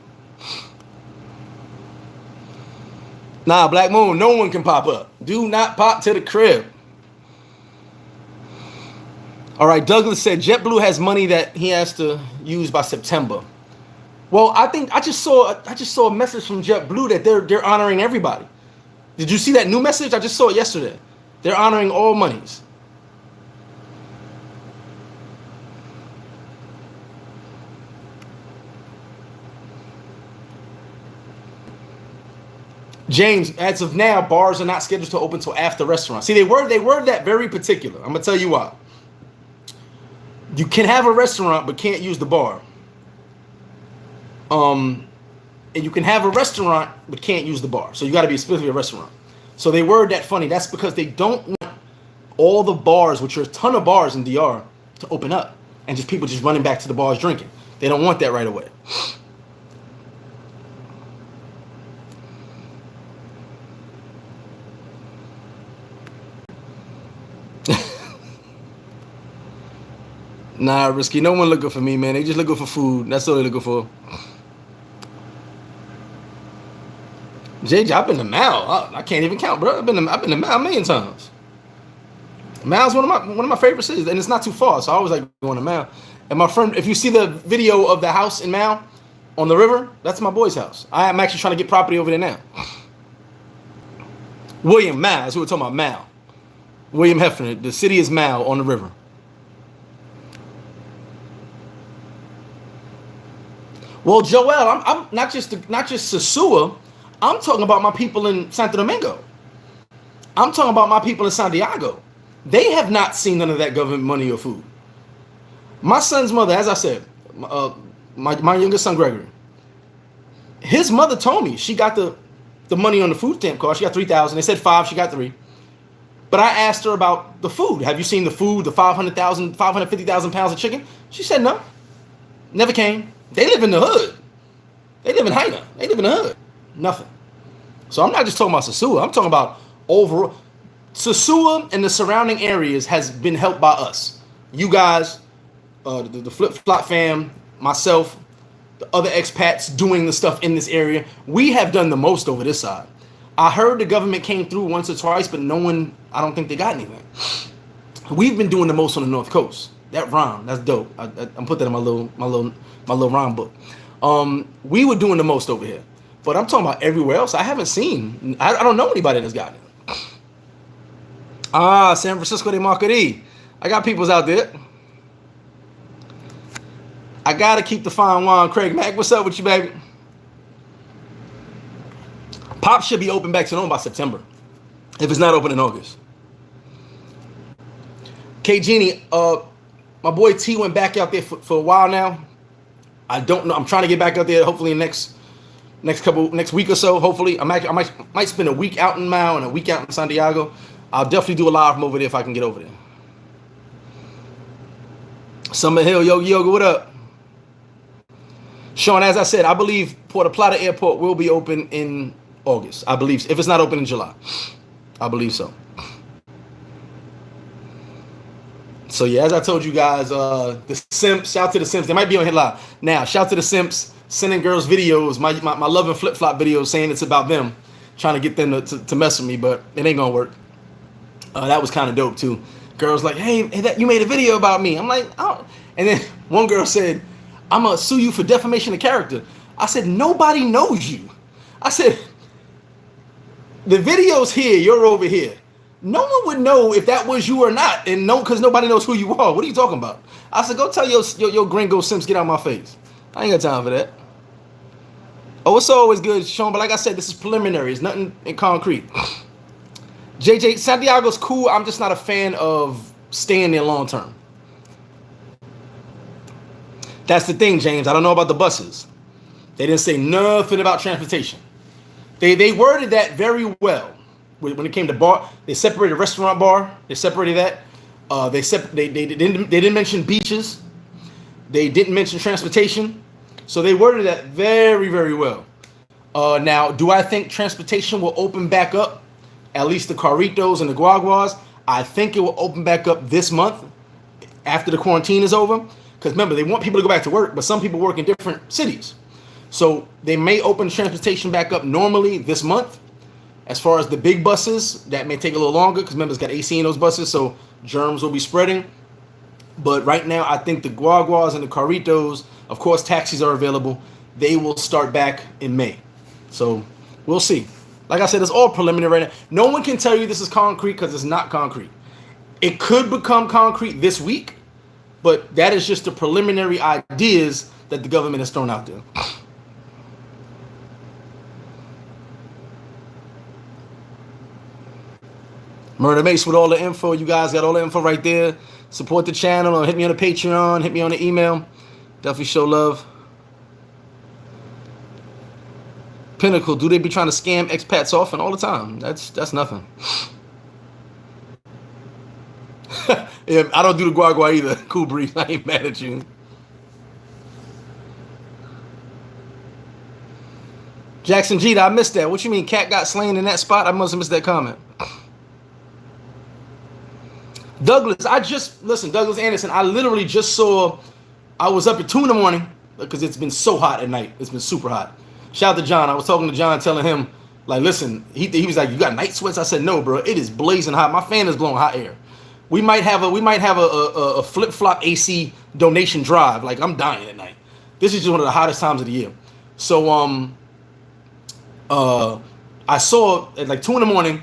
Speaker 1: Nah, Black Moon, no one can pop up. Do not pop to the crib. All right, Douglas said JetBlue has money that he has to use by September. Well, I think I just saw a message from JetBlue that they're honoring everybody. Did you see that new message? I just saw it yesterday. They're honoring all monies. James, as of now, bars are not scheduled to open until after restaurants. See, they were that very particular. I'm gonna tell you why. You can have a restaurant but can't use the bar. And you can have a restaurant but can't use the bar. So you got to be specifically a restaurant. So they were that funny. That's because they don't want all the bars, which are a ton of bars in DR, to open up and just people just running back to the bars drinking. They don't want that right away. Nah, Risky. No one looking for me, man. They just looking for food. That's all they're looking for. JJ, I've been to Mal. I can't even count, bro. I've been to Mal a million times. Mal's one of my favorite cities, and it's not too far, so I always like going to Mal. And my friend, if you see the video of the house in Mal on the river, that's my boy's house. I am actually trying to get property over there now. William Mal, that's who we're talking about. Mal. William Hefner. The city is Mal on the river. Well, Joel, I'm not just Sosua. I'm talking about my people in Santo Domingo. I'm talking about my people in Santiago. They have not seen none of that government money or food. My son's mother, as I said, my youngest son Gregory, his mother told me she got the money on the food stamp card. She got 3,000. They said 5. She got 3. But I asked her about the food. Have you seen the food? The 550,000 pounds of chicken? She said no. Never came. They live in the hood. They live in Haina. They live in the hood. Nothing. So I'm not just talking about Sosua. I'm talking about overall. Sosua and the surrounding areas has been helped by us. You guys, the Flip Flop fam, myself, the other expats doing the stuff in this area. We have done the most over this side. I heard the government came through once or twice, but no one, I don't think they got anything. We've been doing the most on the North Coast. That rhyme, that's dope. I'm put that in my little rhyme book. We were doing the most over here, but I'm talking about everywhere else. I haven't seen. I don't know anybody that's gotten it. San Francisco de Marquette. I got peoples out there. I gotta keep the fine wine. Craig Mack, what's up with you, baby? Pop should be open back to normal by September, if it's not open in August. K Genie, my boy T went back out there for a while now. I don't know. I'm trying to get back out there. Hopefully in next week or so. Hopefully, I might spend a week out in Mao and a week out in Santiago. I'll definitely do a live from over there if I can get over there. Summer Hill, Yogi Yoga, what up? Sean, as I said, I believe Puerto Plata Airport will be open in August. I believe, if it's not open in July. I believe so. So yeah, as I told you guys, the Simps, shout to the Simps. They might be on here live. Now, shout to the Simps, sending girls videos, my love and flip-flop videos saying it's about them, trying to get them to mess with me, but it ain't gonna work. That was kind of dope too. Girls like, hey, you made a video about me. I'm like, oh. And then one girl said, I'm gonna sue you for defamation of character. I said, nobody knows you. I said, the video's here, you're over here. No one would know if that was you or not, and no, because nobody knows who you are. What are you talking about? I said, go tell your gringo Simps, get out of my face. I ain't got time for that. Oh, it's always good, Sean, but like I said, this is preliminary. It's nothing in concrete. JJ, Santiago's cool. I'm just not a fan of staying there long term. That's the thing, James. I don't know about the buses. They didn't say nothing about transportation. They worded that very well. When it came to bar, they separated restaurant bar. They separated that. They didn't mention beaches. They didn't mention transportation. So they worded that very, very well. Now, do I think transportation will open back up? At least the carritos and the guaguas. I think it will open back up this month after the quarantine is over. Because remember, they want people to go back to work, but some people work in different cities. So they may open transportation back up normally this month. As far as the big buses, that may take a little longer because remember, it's got AC in those buses, so germs will be spreading. But right now, I think the guaguas and the carritos, of course, taxis are available. They will start back in May. So we'll see. Like I said, it's all preliminary right now. No one can tell you this is concrete because it's not concrete. It could become concrete this week, but that is just the preliminary ideas that the government has thrown out there. Murder Mace with all the info. You guys got all the info right there. Support the channel or hit me on the Patreon. Hit me on the email. Definitely show love. Pinnacle, do they be trying to scam expats off and all the time? That's nothing. Yeah, I don't do the guagua either. Cool breeze. I ain't mad at you. Jackson Jeter, I missed that. What you mean, Cat got slain in that spot? I must have missed that comment. Douglas, Douglas Anderson, I literally just saw, I was up at 2 in the morning because it's been so hot at night. It's been super hot. Shout out to John. I was talking to John, telling him, like, listen, he was like, you got night sweats? I said, no, bro, it is blazing hot. My fan is blowing hot air. We might have a flip-flop AC donation drive. Like, I'm dying at night. This is just one of the hottest times of the year. So, I saw at like 2 in the morning,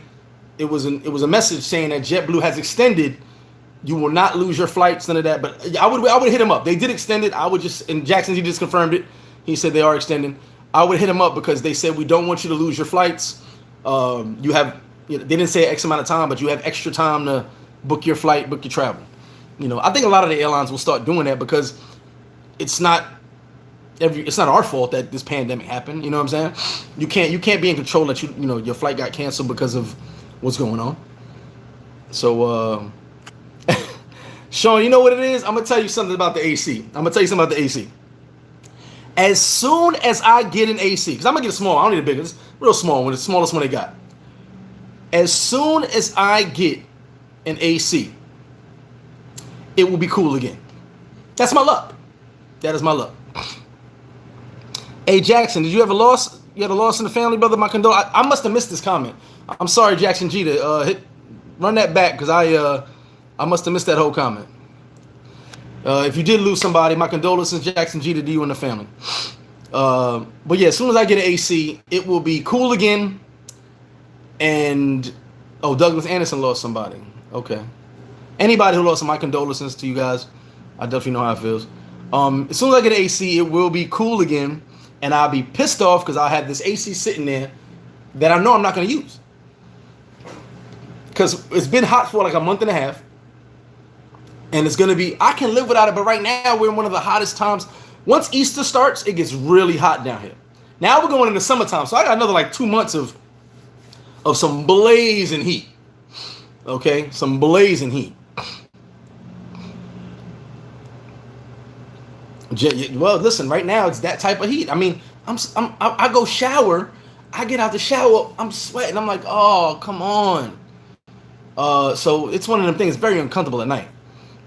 Speaker 1: it was a message saying that JetBlue has extended. You will not lose your flights, none of that. But I would hit him up. They did extend it. And Jackson, he just confirmed it. He said they are extending. I would hit him up because they said we don't want you to lose your flights. They didn't say X amount of time, but you have extra time to book your flight, book your travel. I think a lot of the airlines will start doing that because it's not it's not our fault that this pandemic happened. You know what I'm saying? You can't be in control that your flight got canceled because of what's going on. So Sean, you know what it is? I'm gonna tell you something about the AC. As soon as I get an AC, because I'm gonna get a small, I don't need a big, it's real small one, it's the smallest one they got. As soon as I get an AC, it will be cool again. That's my luck. That is my luck. Hey Jackson, did you have a loss? You had a loss in the family, brother? My condolences. I must have missed this comment. I'm sorry, Jackson G. To run that back because I must have missed that whole comment. If you did lose somebody, my condolences, Jackson G, to you and the family. But yeah, as soon as I get an AC, it will be cool again. And Douglas Anderson lost somebody. Okay. Anybody who lost, my condolences to you guys. I definitely know how it feels. As soon as I get an AC, it will be cool again, and I'll be pissed off because I have this AC sitting there that I know I'm not going to use. Because it's been hot for like a month and a half. And it's going to be, I can live without it, but right now we're in one of the hottest times. Once Easter starts, it gets really hot down here. Now we're going into summertime, so I got another like 2 months of some blazing heat. Okay, some blazing heat. Well, listen, right now it's that type of heat. I mean, I go shower, I get out the shower, I'm sweating. I'm like, oh, come on. So it's one of them things, very uncomfortable at night.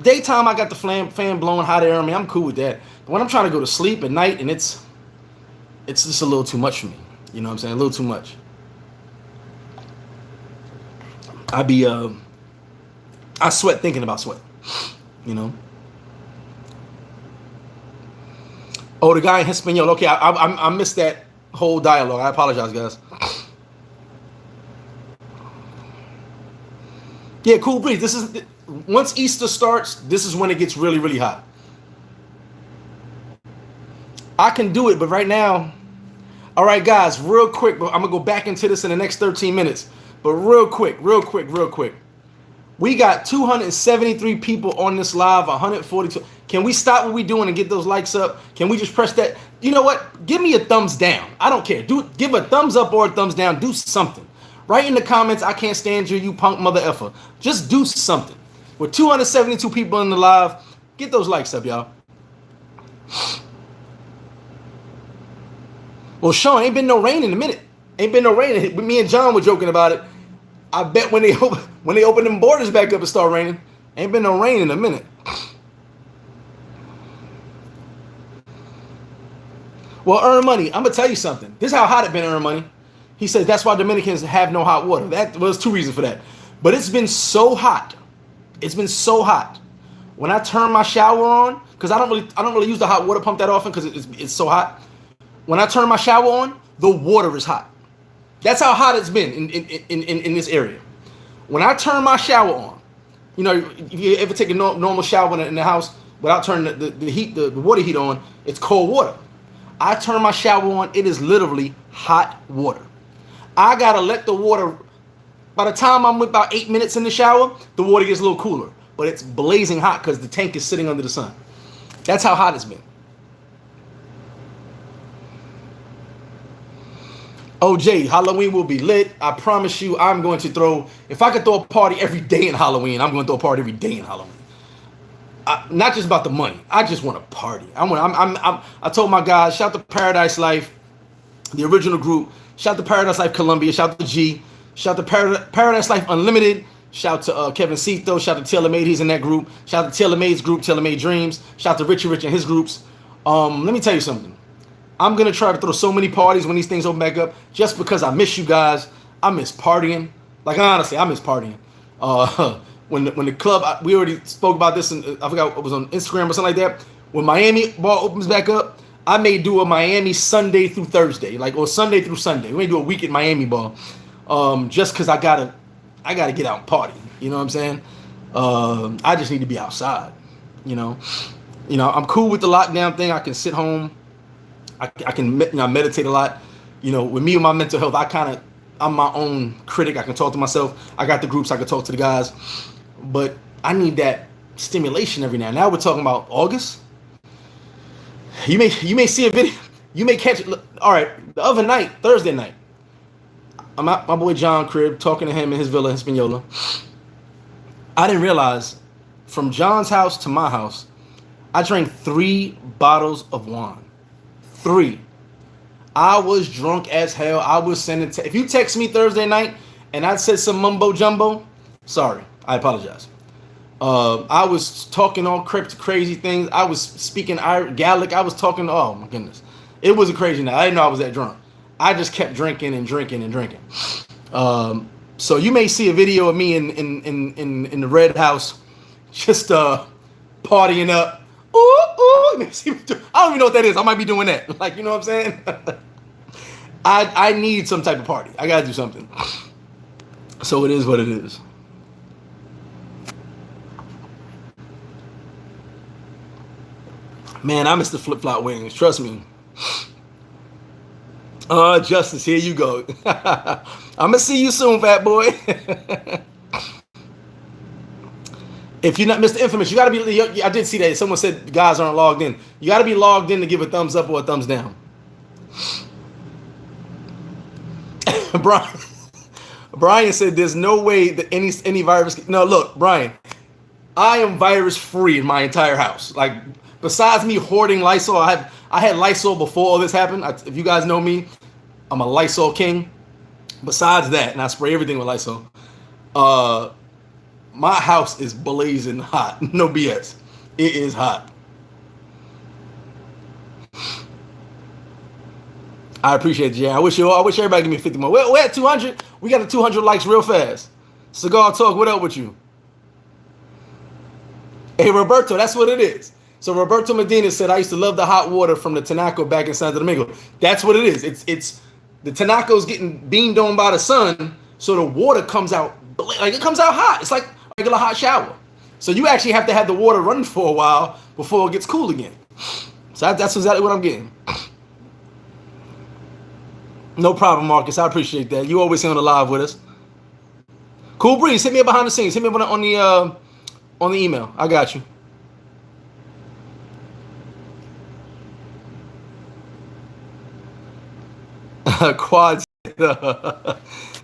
Speaker 1: Daytime, I got the fan blowing hot air on me. I'm cool with that. But when I'm trying to go to sleep at night, and it's just a little too much for me. You know what I'm saying? A little too much. I sweat thinking about sweat. You know. Oh, the guy in Hispaniola. Okay, I missed that whole dialogue. I apologize, guys. Yeah, cool breeze. This is once Easter starts. This is when it gets really, really hot. I can do it, but right now, all right, guys, real quick. I'm gonna go back into this in the next 13 minutes. But real quick. We got 273 people on this live, 142. Can we stop what we're doing and get those likes up? Can we just press that? You know what? Give me a thumbs down. I don't care. Give a thumbs up or a thumbs down. Do something. Write in the comments, I can't stand you, you punk mother effer. Just do something. With 272 people in the live, get those likes up, y'all. Well, Sean, ain't been no rain in a minute. Ain't been no rain. Me and John were joking about it. I bet when they open them borders back up and start raining, ain't been no rain in a minute. Well, Earn Money, I'm gonna tell you something. This is how hot it been, Earn Money. He says that's why Dominicans have no hot water. That was 2 reasons for that. But it's been so hot. It's been so hot. When I turn my shower on, because I don't really use the hot water pump that often because it's so hot. When I turn my shower on, the water is hot. That's how hot it's been in this area. When I turn my shower on, if you ever take a normal shower in the house without turning the water heat on, it's cold water. I turn my shower on, it is literally hot water. I gotta let the water, by the time I'm about 8 minutes in the shower, the water gets a little cooler. But it's blazing hot because the tank is sitting under the sun. That's how hot it's been. OJ, Halloween will be lit. I promise you, I'm going to throw, if I could throw a party every day in Halloween, I'm going to throw a party every day in Halloween. Not just about the money. I just want to party. I told my guys, shout to Paradise Life, the original group. Shout to Paradise Life Columbia. Shout to G. Shout to Paradise Life Unlimited. Shout to Kevin Cito. Shout to Taylor Made. He's in that group. Shout to Taylor Made's group, Taylor Made Dreams. Shout to Richie Rich and his groups. Let me tell you something. I'm going to try to throw so many parties when these things open back up just because I miss you guys. I miss partying. Like, honestly, I miss partying. When the club, we already spoke about this, and I forgot it was on Instagram or something like that. When Miami ball opens back up, I may do a Miami Sunday through Thursday, or Sunday through Sunday. We may do a week at Miami ball, just because I gotta get out and party. You know what I'm saying? I just need to be outside. I'm cool with the lockdown thing. I can sit home. I can meditate a lot. With me and my mental health, I'm my own critic. I can talk to myself. I got the groups. I can talk to the guys. But I need that stimulation every now. Now we're talking about August. You may see a video. You may catch it. Look, all right, the other night, Thursday night, I'm at my boy John crib talking to him in his villa in Hispaniola. I didn't realize from John's house to my house, I drank 3 bottles of wine. 3. I was drunk as hell. I was sending. If you text me Thursday night and I said some mumbo jumbo, sorry, I apologize. I was talking all crazy things. I was speaking Gaelic. I was talking. Oh my goodness, it was a crazy night. I didn't know I was that drunk. I just kept drinking and drinking and drinking. So you may see a video of me in the Red House, just partying up. Ooh, ooh. I don't even know what that is. I might be doing that. Like, you know what I'm saying? I need some type of party. I gotta do something. So it is what it is. Man, I miss the flip-flop wings. Trust me. Justice, here you go. I'm gonna see you soon, fat boy. If you're not Mr. Infamous, you gotta be. I did see that someone said guys aren't logged in. You gotta be logged in to give a thumbs up or a thumbs down. Brian said there's no way that any virus. No, look, Brian, I am virus free in my entire house. Like, besides me hoarding Lysol, I had Lysol before all this happened. If you guys know me, I'm a Lysol king. Besides that, and I spray everything with Lysol. My house is blazing hot. No BS. It is hot. I appreciate you. I wish everybody give me 50 more. We're at 200. We got the 200 likes real fast. Cigar Talk, what up with you? Hey, Roberto, that's what it is. So Roberto Medina said, I used to love the hot water from the Tinaco back in Santo Domingo. That's what it is. It's the Tinaco's getting beamed on by the sun, so the water comes out, like it comes out hot. It's like a regular hot shower. So you actually have to have the water running for a while before it gets cool again. So that's exactly what I'm getting. No problem, Marcus. I appreciate that. You always on the live with us. Cool Breeze, hit me up behind the scenes. Hit me up on the email. I got you. Quads.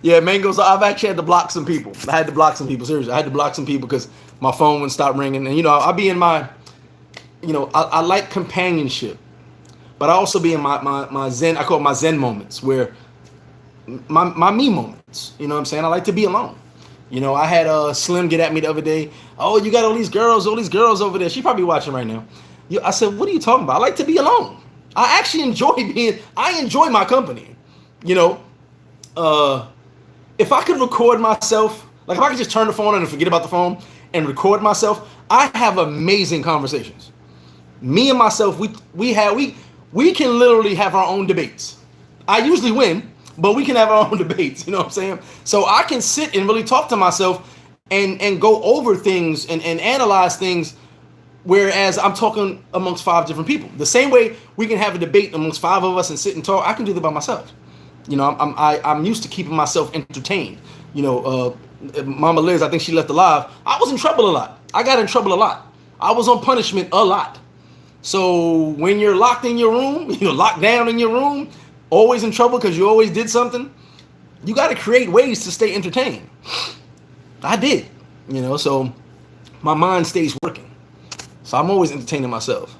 Speaker 1: Yeah, Mangoes. I've actually had to block some people. Seriously, I had to block some people because my phone wouldn't stop ringing. And I'll be in my, I like companionship, but I also be in my Zen. I call it my Zen moments, where my me moments. You know what I'm saying? I like to be alone. I had Slim get at me the other day. Oh, you got all these girls over there. She probably watching right now. I said, what are you talking about? I like to be alone. I actually enjoy my company. If I could record myself, like if I could just turn the phone on and forget about the phone and record myself, I have amazing conversations. Me and myself, we can literally have our own debates. I usually win, but we can have our own debates. You know what I'm saying? So I can sit and really talk to myself and go over things and analyze things. Whereas I'm talking amongst 5 different people. The same way we can have a debate amongst 5 of us and sit and talk, I can do that by myself. I'm used to keeping myself entertained. Mama Liz, I think she left alive. I was in trouble a lot. I got in trouble a lot. I was on punishment a lot. So when you're locked in your room, you're locked down in your room, always in trouble because you always did something, you got to create ways to stay entertained. I did, so my mind stays working. So I'm always entertaining myself.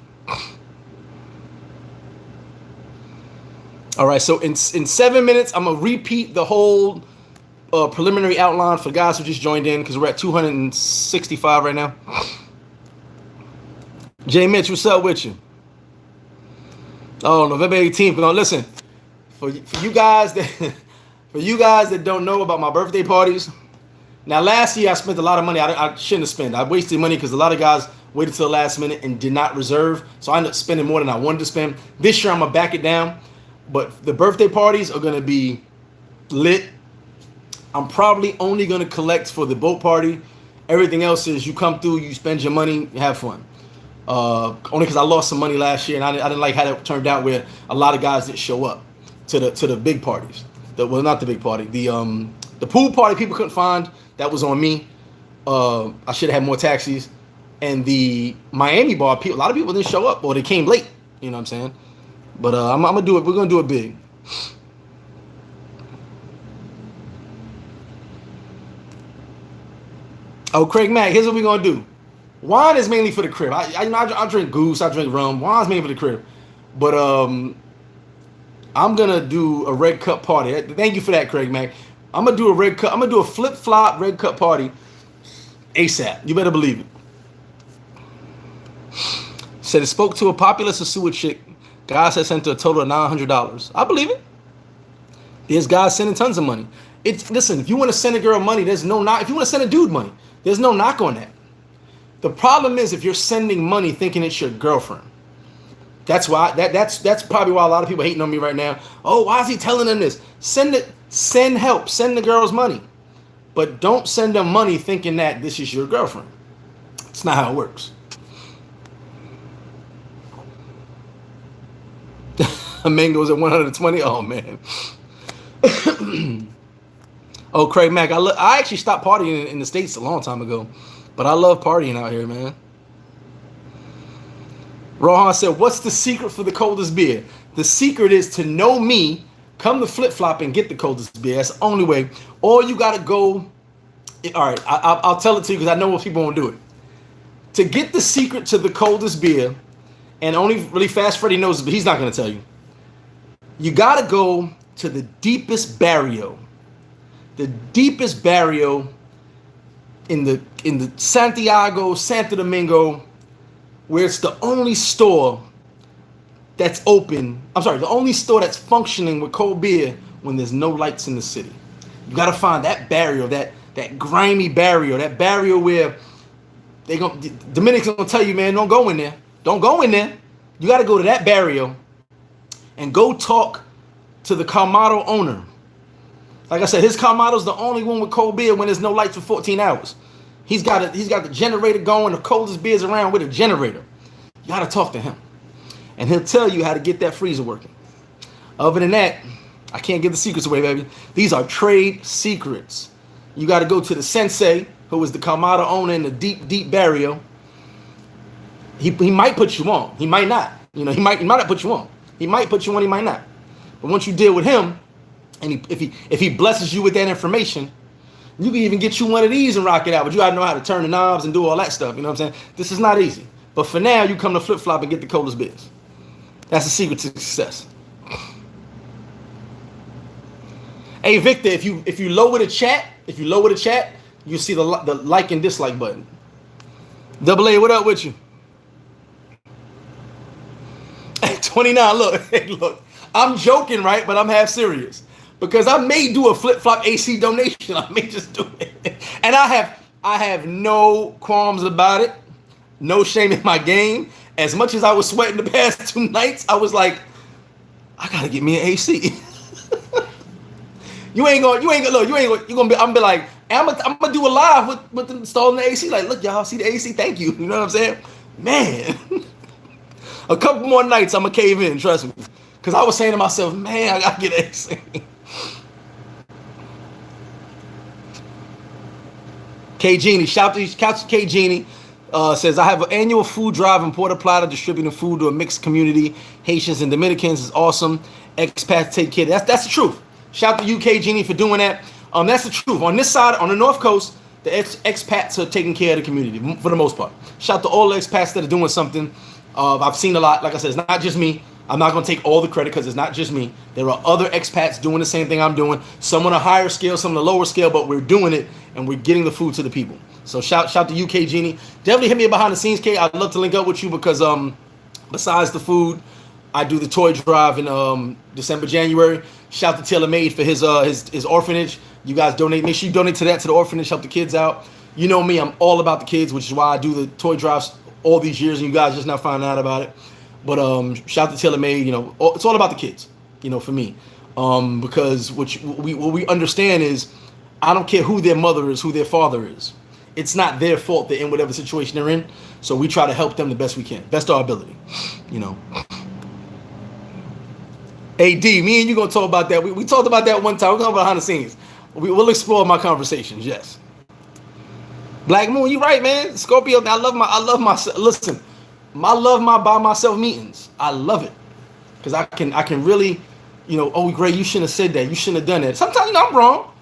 Speaker 1: All right, so in 7 minutes, I'm going to repeat the whole preliminary outline for guys who just joined in because we're at 265 right now. Jay Mitch, what's up with you? Oh, November 18th. No, listen, for you guys that don't know about my birthday parties, now last year I spent a lot of money I shouldn't have spent. I wasted money because a lot of guys waited till the last minute and did not reserve. So I ended up spending more than I wanted to spend. This year I'm going to back it down. But the birthday parties are going to be lit. I'm probably only going to collect for the boat party. Everything else is you come through, you spend your money, you have fun. Only because I lost some money last year and I didn't like how that turned out where a lot of guys didn't show up to the big parties. Well, not the big party. The pool party people couldn't find. That was on me. I should have had more taxis. And the Miami bar, a lot of people didn't show up or they came late. You know what I'm saying? But I'm gonna do it. We're gonna do it big. Oh, Craig Mack, here's what we're gonna do. Wine is mainly for the crib. I drink goose, I drink rum. Wine's mainly for the crib. But I'm gonna do a red cup party. Thank you for that, Craig Mack. I'm gonna do a red cup. I'm gonna do a flip flop red cup party ASAP. You better believe it. Said it spoke to a popular Sosua chick. Guys had sent her a total of $900. I believe it. There's guys sending tons of money. Listen, if you want to send a girl money, there's no knock. If you want to send a dude money, there's no knock on that. The problem is if you're sending money thinking it's your girlfriend. That's why that's probably why a lot of people hating on me right now. Oh, why is he telling them this? Send help, send the girls money. But don't send them money thinking that this is your girlfriend. It's not how it works. Mango's at 120. Oh man. Oh, Craig Mack. I actually stopped partying in the States a long time ago, but I love partying out here, man. Rohan said, "What's the secret for the coldest beer?" The secret is to know me, come to Flip Flop and get the coldest beer. That's the only way. Or you gotta go. All right, I'll tell it to you because I know what people won't do it. To get the secret to the coldest beer, and only really Fast Freddy knows it, but he's not gonna tell you. You gotta go to the deepest barrio. The deepest barrio in the Santiago, Santo Domingo, where it's the only store that's open. I'm sorry, the only store that's functioning with cold beer when there's no lights in the city. You gotta find that barrio, that grimy barrio, that barrio where Dominicans gonna tell you, man, don't go in there. Don't go in there. You gotta go to that barrio and go talk to the Kamado owner. Like I said, his Kamado's the only one with cold beer when there's no lights for 14 hours. He's got the generator going, the coldest beers around with a generator. You gotta talk to him. And he'll tell you how to get that freezer working. Other than that, I can't give the secrets away, baby. These are trade secrets. You gotta go to the sensei, who is the Kamado owner in the deep barrio. He might put you on. He might not. You know, he might not put you on. He might put you on, he might not. But once you deal with him, and if he blesses you with that information, you can even get you one of these and rock it out. But you gotta know how to turn the knobs and do all that stuff. You know what I'm saying? This is not easy. But for now, you come to Flip Flop and get the coldest beers. That's the secret to success. Hey Victor, if you lower the chat, you see the like and dislike button. Double A, what up with you? 29. Look. I'm joking, right? But I'm half serious because I may do a Flip Flop AC donation. I may just do it, and I have no qualms about it. No shame in my game. As much as I was sweating the past 2 nights, I was like, I gotta get me an AC. I'm gonna be like, I'm gonna do a live with installing the AC. Like, look, y'all see the AC? Thank you. You know what I'm saying? Man, a couple more nights, I'm gonna cave in. Trust me, because I was saying to myself, man, I gotta get an AC. K Genie, shout to K Genie. Says, I have an annual food drive in Puerto Plata distributing food to a mixed community. Haitians and Dominicans is awesome. Expats take care. That's the truth. Shout out to UK Genie for doing that. That's the truth. On this side, on the North Coast, the expats are taking care of the community for the most part. Shout out to all the expats that are doing something. I've seen a lot. Like I said, it's not just me. I'm not going to take all the credit because it's not just me. There are other expats doing the same thing I'm doing. Some on a higher scale, some on a lower scale, but we're doing it and we're getting the food to the people. So shout to UK Genie. Definitely hit me behind the scenes, K. I'd love to link up with you because besides the food, I do the toy drive in December, January. Shout to Taylor Made for his orphanage. You guys donate. Make sure you donate to that, to the orphanage, help the kids out. You know me, I'm all about the kids, which is why I do the toy drives all these years, and you guys just now finding out about it. But shout to Taylor Made. You know, it's all about the kids. You know, for me, because what we understand is, I don't care who their mother is, who their father is. It's not their fault they're in whatever situation they're in. So we try to help them the best we can, best our ability. You know. AD, me and you gonna talk about that. We talked about that one time. We're talking about behind the scenes. We'll explore my conversations. Yes. Black Moon, you right, man. Scorpio, I love my listen. I love my by myself meetings. I love it because I can really, oh Gray, you shouldn't have said that. You shouldn't have done that. Sometimes I'm wrong.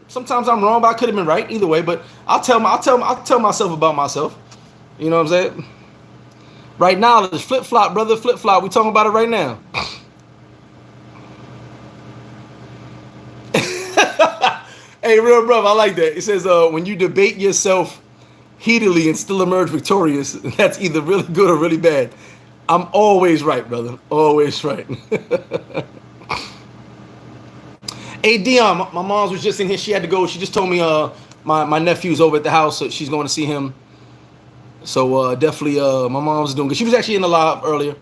Speaker 1: Sometimes I'm wrong, but I could have been right either way. But I'll tell myself about myself. You know what I'm saying? Right now, it's flip flop, brother. Flip flop. We talking about it right now. Hey, real brother, I like that. It says, when you debate yourself heatedly and still emerge victorious, that's either really good or really bad. I'm always right, brother. Always right. Hey, Dion, my mom was just in here. She had to go. She just told me my nephew's over at the house, so she's going to see him. So definitely my mom's doing good. She was actually in the live earlier.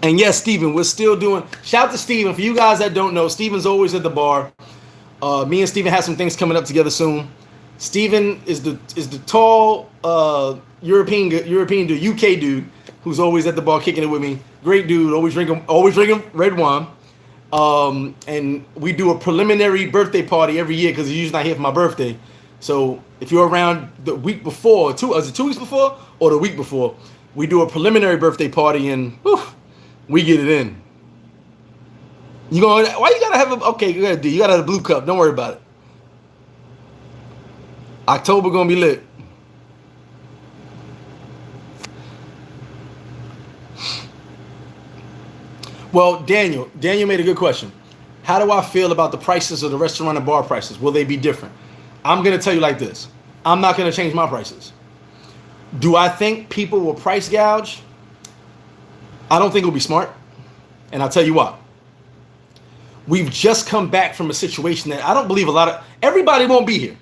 Speaker 1: And yes, Steven, we're still doing. Shout out to Steven. For you guys that don't know, Steven's always at the bar. Me and Steven have some things coming up together soon. Steven is the tall European dude, UK dude, who's always at the bar kicking it with me. Great dude, always drinking red wine. And we do a preliminary birthday party every year because he's usually not here for my birthday. So if you're around the week before, is it 2 weeks before or the week before, we do a preliminary birthday party and we get it in. Why you gotta have okay, good, you gotta have a blue cup. Don't worry about it. October gonna be lit. Well, Daniel made a good question. How do I feel about the prices of the restaurant and bar prices? Will they be different? I'm going to tell you like this. I'm not going to change my prices. Do I think people will price gouge? I don't think it'll be smart. And I'll tell you why. We've just come back from a situation that I don't believe everybody won't be here.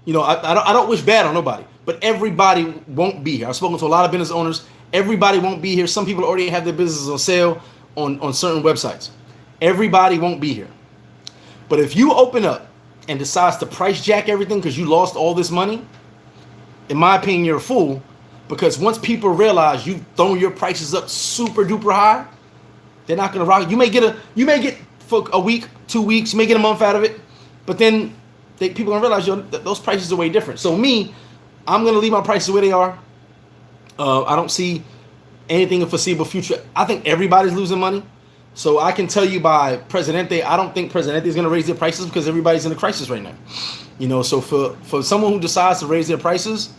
Speaker 1: I don't wish bad on nobody, but everybody won't be here. I've spoken to a lot of business owners. Everybody won't be here. Some people already have their businesses on sale on certain websites. Everybody won't be here. But if you open up and decides to price jack everything because you lost all this money, in my opinion, you're a fool. Because once people realize you've thrown your prices up super duper high, they're not gonna rock. You may get for a week, 2 weeks, you may get a month out of it, but then people gonna realize those prices are way different. So I'm gonna leave my prices where they are. I don't see anything in foreseeable future. I think everybody's losing money. So I can tell you by Presidente, I don't think Presidente is going to raise their prices because everybody's in a crisis right now. So for someone who decides to raise their prices,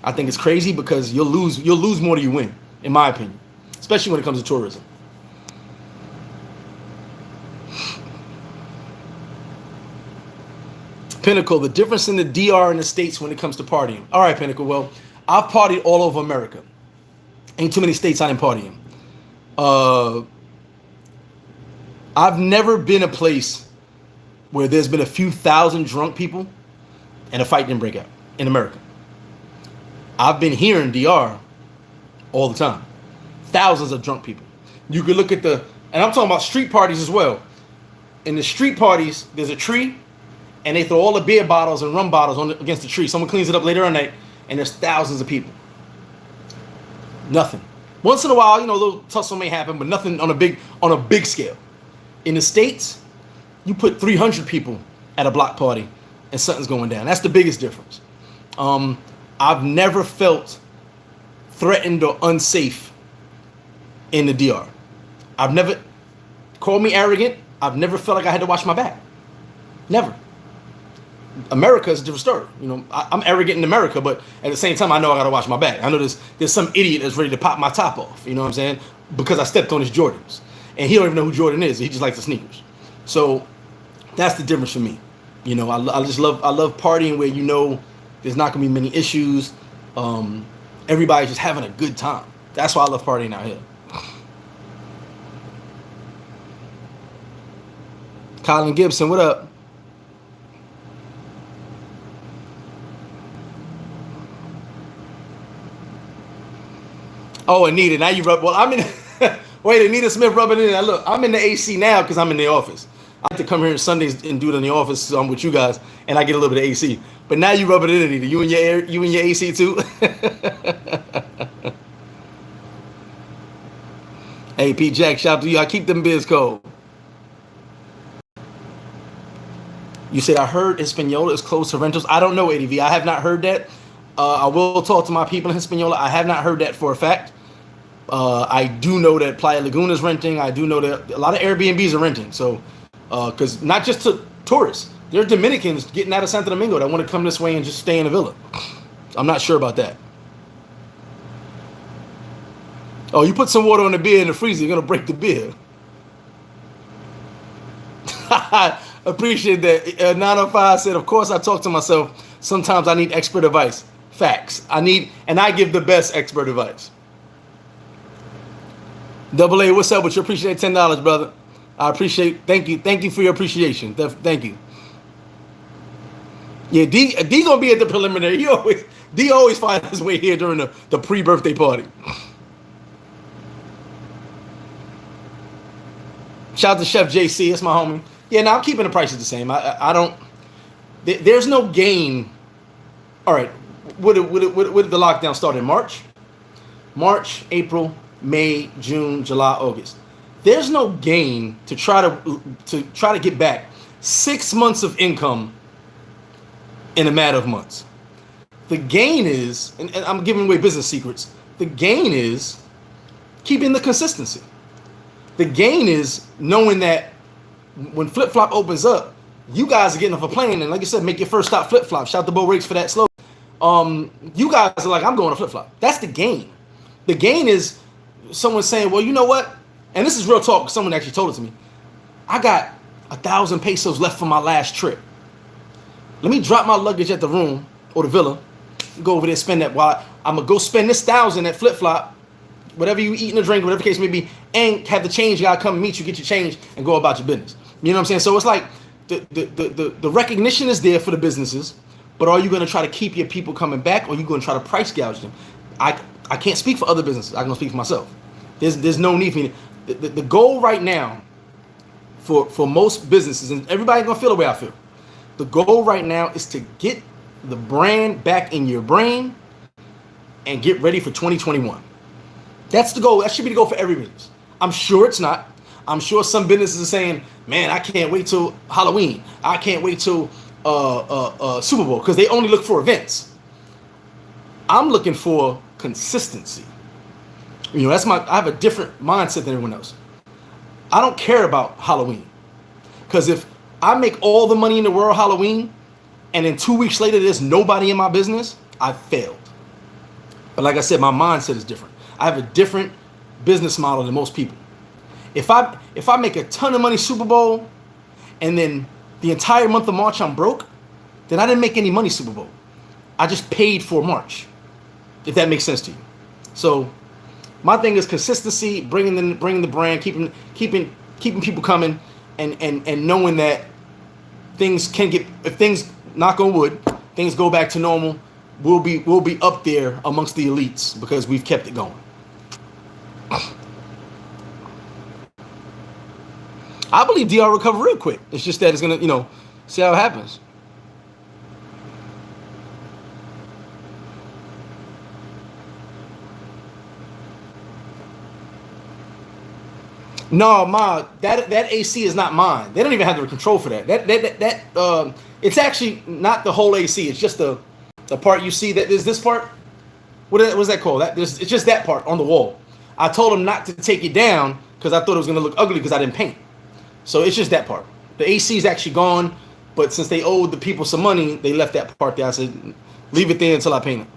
Speaker 1: I think it's crazy because you'll lose more than you win, in my opinion, especially when it comes to tourism. Pinnacle, the difference in the DR and the States when it comes to partying. All right, Pinnacle. Well, I've partied all over America. Ain't too many states I didn't party in. I've never been a place where there's been a few thousand drunk people and a fight didn't break out in America. I've been here in DR all the time. Thousands of drunk people. You could look at and I'm talking about street parties as well. In the street parties, there's a tree and they throw all the beer bottles and rum bottles against the tree. Someone cleans it up later at night and there's thousands of people. Nothing. Once in a while, a little tussle may happen, but nothing on a big scale. In the States, you put 300 people at a block party and something's going down. That's the biggest difference. I've never felt threatened or unsafe in the DR. I've never, call me arrogant, I've never felt like I had to watch my back. Never. America is a different story. I'm arrogant in America, but at the same time, I know I got to watch my back. I know there's some idiot that's ready to pop my top off. You know what I'm saying? Because I stepped on his Jordans. And he don't even know who Jordan is. He just likes the sneakers. So that's the difference for me. I love partying where there's not gonna be many issues. Everybody's just having a good time. That's why I love partying out here. Colin Gibson, what up? Oh, Anita, now you rub. Well, I'm in. Wait, Anita Smith rubbing it in. Look, I'm in the AC now because I'm in the office. I have to come here on Sundays and do it in the office with you guys, and I get a little bit of AC. But now you rubbing it in, Anita. You and your AC too. Hey, Pete Jack, shout out to you. I keep them biz cold. You said, I heard Hispaniola is closed to rentals. I don't know, ADV. I have not heard that. I will talk to my people in Hispaniola. I have not heard that for a fact. I do know that Playa Laguna is renting. I do know that a lot of Airbnbs are renting. So, because not just to tourists, there are Dominicans getting out of Santo Domingo that want to come this way and just stay in a villa. I'm not sure about that. Oh, you put some water on the beer in the freezer, you're going to break the beer. Appreciate that. 905 said, of course I talk to myself. Sometimes I need expert advice. Facts. I give the best expert advice. Double A, what's up with you? Appreciate $10, brother. I appreciate, thank you for your appreciation. Thank you. Yeah, D gonna be at the preliminary. D always finds his way here during the pre-birthday party. Shout out to Chef JC, it's my homie. Yeah, now I'm keeping the prices the same. I don't. There's no gain. All right, would the lockdown start in March? March, April, May, June, July, August. There's no gain to try to get back 6 months of income in a matter of months. The gain is, and I'm giving away business secrets. The gain is keeping the consistency. The gain is knowing that when Flip Flop opens up, you guys are getting off a plane, and like you said, make your first stop Flip Flop. Shout out to Bo Riggs for that slogan. You guys are like, I'm going to Flip Flop. That's the gain. The gain is someone saying, well, you know what? And this is real talk. Someone actually told it to me. I got 1,000 pesos left for my last trip. Let me drop my luggage at the room or the villa. Go over there, spend that. While I'm gonna go spend this 1,000 at Flip Flop, whatever you eat and drink, whatever the case may be, and have the change guy come meet you, get your change, and go about your business. You know what I'm saying? So it's like the recognition is there for the businesses, but are you going to try to keep your people coming back, or are you going to try to price gouge them? I can't speak for other businesses. I can speak for myself. There's no need for me. The goal right now for most businesses, and everybody's going to feel the way I feel, the goal right now is to get the brand back in your brain and get ready for 2021. That's the goal. That should be the goal for every business. I'm sure it's not. I'm sure some businesses are saying, man, I can't wait till Halloween. I can't wait till Super Bowl, because they only look for events. I'm looking for consistency. You know, I have a different mindset than everyone else. I don't care about Halloween, because if I make all the money in the world Halloween, and then 2 weeks later there's nobody in my business, I failed. But like I said, my mindset is different. I have a different business model than most people. If I make a ton of money Super Bowl, and then the entire month of March I'm broke, then I didn't make any money Super Bowl. I just paid for March, if that makes sense to you. So my thing is consistency, bringing the brand, keeping people coming, and knowing that things can get, if things, knock on wood, things go back to normal, we'll be up there amongst the elites because we've kept it going. I believe DR will recover real quick. It's just that it's gonna, see how it happens. No, that AC is not mine. They don't even have the control for that. That it's actually not the whole AC. It's just the part you see. That is this part. What's that called? It's just that part on the wall. I told them not to take it down because I thought it was gonna look ugly because I didn't paint. So it's just that part. The AC is actually gone, but since they owed the people some money, they left that part there. I said, leave it there until I paint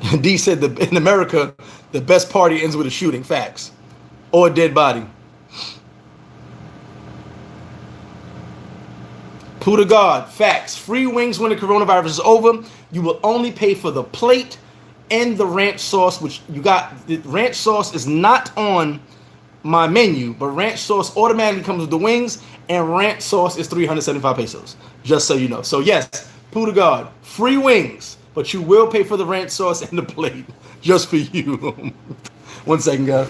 Speaker 1: it. D said, in America, the best party ends with a shooting. Facts. Or a dead body. Poo to God. Facts. Free wings when the coronavirus is over. You will only pay for the plate and the ranch sauce, which you got. The ranch sauce is not on my menu, but ranch sauce automatically comes with the wings, and ranch sauce is 375 pesos. Just so you know. So yes, poo to God. Free wings. But you will pay for the ranch sauce and the plate, just for you. 1 second, guys.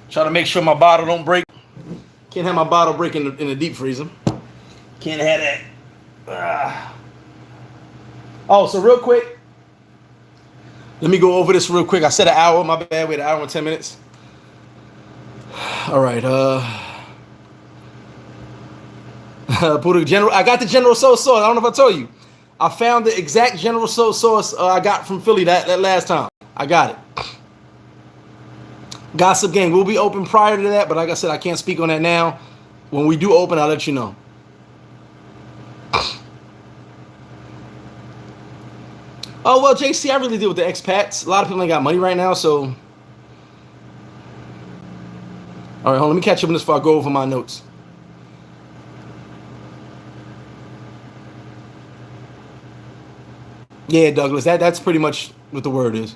Speaker 1: Trying to make sure my bottle don't break. Can't have my bottle break in the deep freezer. Can't have that. Oh, so real quick. Let me go over this real quick. I said an hour. My bad. Wait, an hour and 10 minutes. All right. Put a general. I got the General Soul sauce. I don't know if I told you. I found the exact General Soul sauce I got from Philly that last time. I got it. Gossip Gang will be open prior to that, but like I said, I can't speak on that now. When we do open, I'll let you know. Oh, well, JC, I really deal with the expats. A lot of people ain't got money right now, so. All right, hold on. Let me catch up on this before I go over my notes. Yeah, Douglas, that's pretty much what the word is.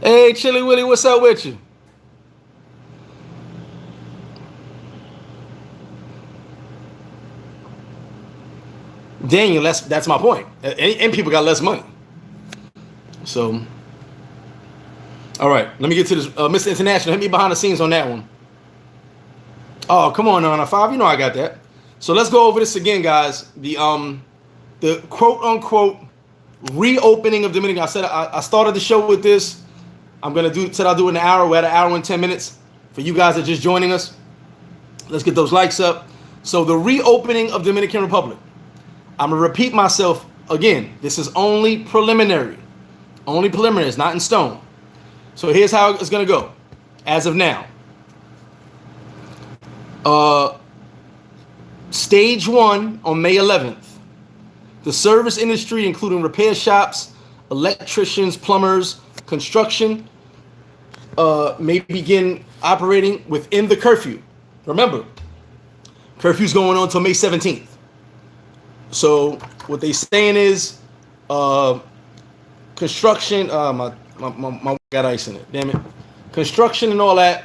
Speaker 1: Hey, Chili Willy, what's up with you? Daniel, that's my point. And people got less money. So, all right, let me get to this. Mr. International, hit me behind the scenes on that one. Oh, come on, Nana 5. You know I got that. So let's go over this again, guys. The quote unquote reopening of Dominican. I said I started the show with this. I'm gonna said I'll do it in an hour. We're at an hour and 10 minutes. For you guys that are just joining us, let's get those likes up. So the reopening of Dominican Republic. I'm gonna repeat myself again. This is only preliminary. Only preliminary. It's not in stone. So here's how it's gonna go. As of now. Stage 1 on May 11th. The service industry, including repair shops, electricians, plumbers, construction, may begin operating within the curfew. Remember, curfew's going on until May 17th. So what they saying is, construction. My got ice in it. Damn it. Construction and all that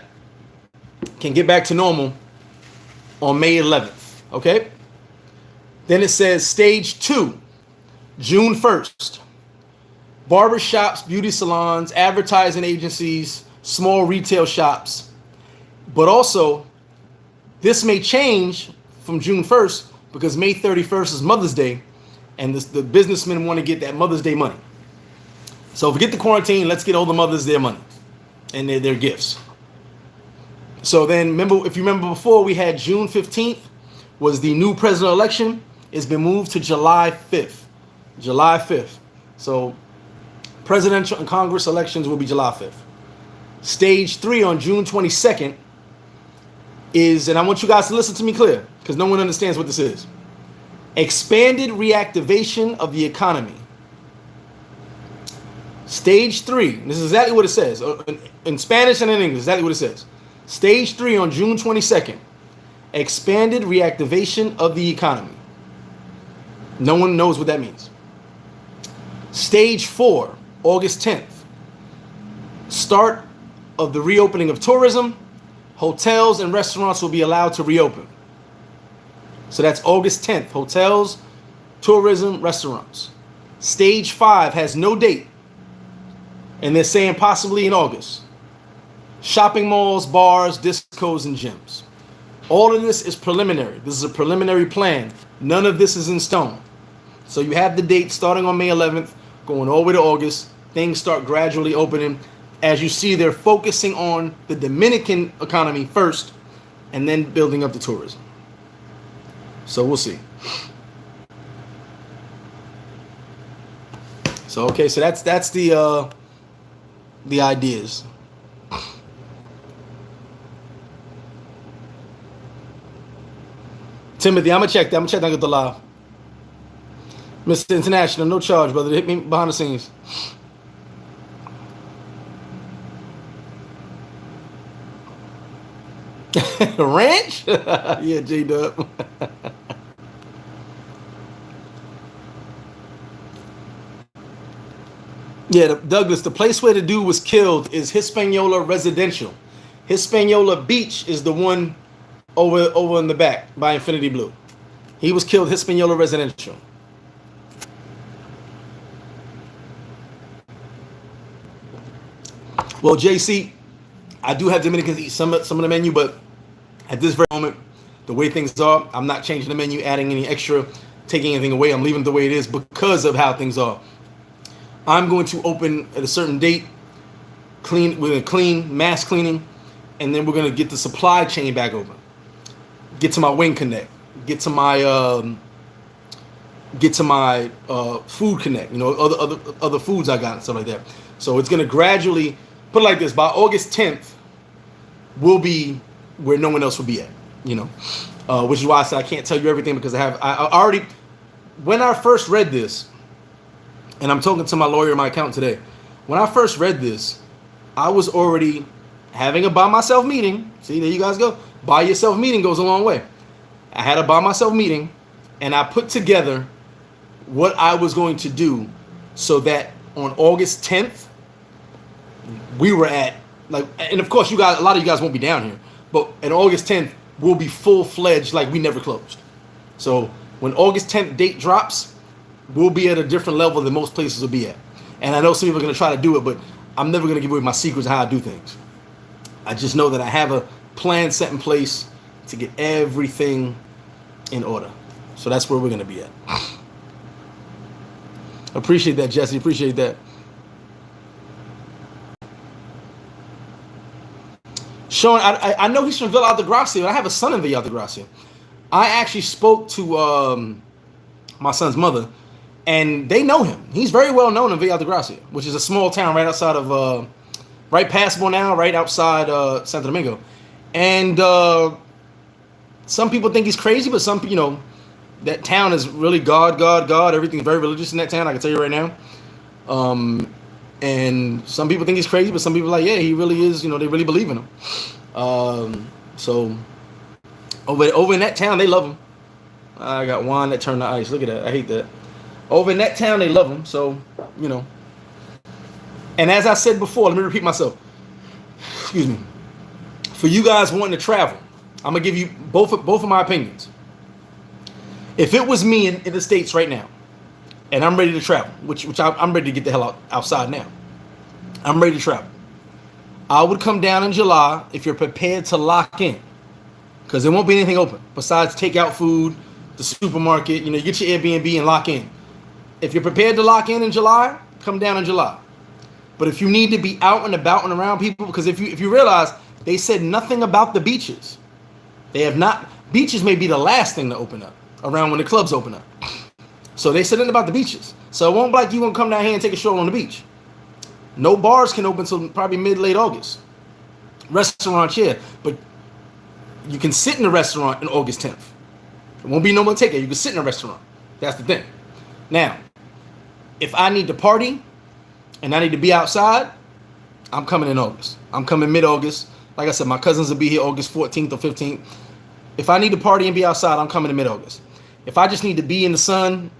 Speaker 1: can get back to normal on May 11th. Okay. Then it says stage 2, June 1st. Barbershops, beauty salons, advertising agencies, small retail shops. But also, this may change from June 1st because May 31st is Mother's Day, and the businessmen want to get that Mother's Day money. So forget the quarantine. Let's get all the mothers their money and their gifts. So then, if you remember before, we had June 15th was the new presidential election. It's been moved to July 5th. July 5th. So presidential and Congress elections will be July 5th. Stage 3 on June 22nd is, and I want you guys to listen to me clear because no one understands what this is. Expanded reactivation of the economy. Stage 3, this is exactly what it says. In Spanish and in English, exactly what it says. Stage 3 on June 22nd. Expanded reactivation of the economy. No one knows what that means. Stage 4, August 10th. Start of the reopening of tourism. Hotels and restaurants will be allowed to reopen. So that's August 10th. Hotels, tourism, restaurants. Stage 5 has no date. And they're saying possibly in August. Shopping malls, bars, discos, and gyms. All of this is preliminary. This is a preliminary plan. None of this is in stone. So you have the date starting on May 11th, going all the way to August. Things start gradually opening. As you see, they're focusing on the Dominican economy first, and then building up the tourism. So we'll see. So okay, so that's the ideas. Timothy, I'm gonna check that. I'm gonna check that with the live. Mr. International, no charge, brother. Hit me behind the scenes. Ranch? Yeah, J-Dub. Yeah, Douglas, the place where the dude was killed is Hispaniola Residential. Hispaniola Beach is the one over in the back by Infinity Blue. He was killed Hispaniola Residential. Well, JC, I do have Dominicans eat some of the menu, but at this very moment, the way things are, I'm not changing the menu, adding any extra taking anything away. I'm leaving it the way it is because of how things are. I'm going to open at a certain date. We're gonna clean, mass cleaning, and then we're gonna get the supply chain back open. Get to my wing connect. Get to my food connect. You know, other foods I got and stuff like that. So it's gonna gradually put it like this. By August 10th, we'll be where no one else will be at. You know, which is why I said I can't tell you everything because I already. When I first read this, and I'm talking to my lawyer and my accountant today. When I first read this, I was already having a by myself meeting. See, there you guys go. By yourself meeting goes a long way. I had a by myself meeting, and I put together what I was going to do so that on August 10th, we were at, like, and of course, you guys, a lot of you guys won't be down here, but on August 10th, we'll be full-fledged like we never closed. So when August 10th date drops, we'll be at a different level than most places will be at. And I know some people are going to try to do it, but I'm never going to give away my secrets of how I do things. I just know that I have a plan set in place to get everything in order. So that's where we're going to be at. Appreciate that, Jesse. Appreciate that. Sean, I know he's from Villa Altagracia. I have a son in Villa Altagracia. I actually spoke to my son's mother, and they know him. He's very well known in Villa Altagracia, which is a small town right outside of, right past Bonao, right outside Santo Domingo. And some people think he's crazy, but some, you know, that town is really God. Everything's very religious in that town, I can tell you right now. And some people think he's crazy, but some people are like, yeah, he really is, you know, they really believe in him. So over in that town, they love him. I got wine that turned to ice. Look at that. I hate that. Over in that town, they love him. So, you know. And as I said before, let me repeat myself. Excuse me. For you guys wanting to travel, I'm going to give you both of my opinions. If it was me in the States right now, and I'm ready to travel, which I'm ready to get the hell outside now. I'm ready to travel. I would come down in July if you're prepared to lock in. Because there won't be anything open besides takeout food, the supermarket. You know, you get your Airbnb and lock in. If you're prepared to lock in July, come down in July. But if you need to be out and about and around people, because if you realize they said nothing about the beaches. They have not. Beaches may be the last thing to open up around when the clubs open up. So they said nothing about the beaches. So it won't be like you gonna come down here and take a stroll on the beach. No bars can open until probably late August. Restaurants, yeah, but you can sit in the restaurant on August 10th. It won't be no more takeout. You can sit in a restaurant. That's the thing. Now, if I need to party and I need to be outside, I'm coming in August. I'm coming mid-August. Like I said, my cousins will be here August 14th or 15th. If I need to party and be outside, I'm coming in mid-August. If I just need to be in the sun,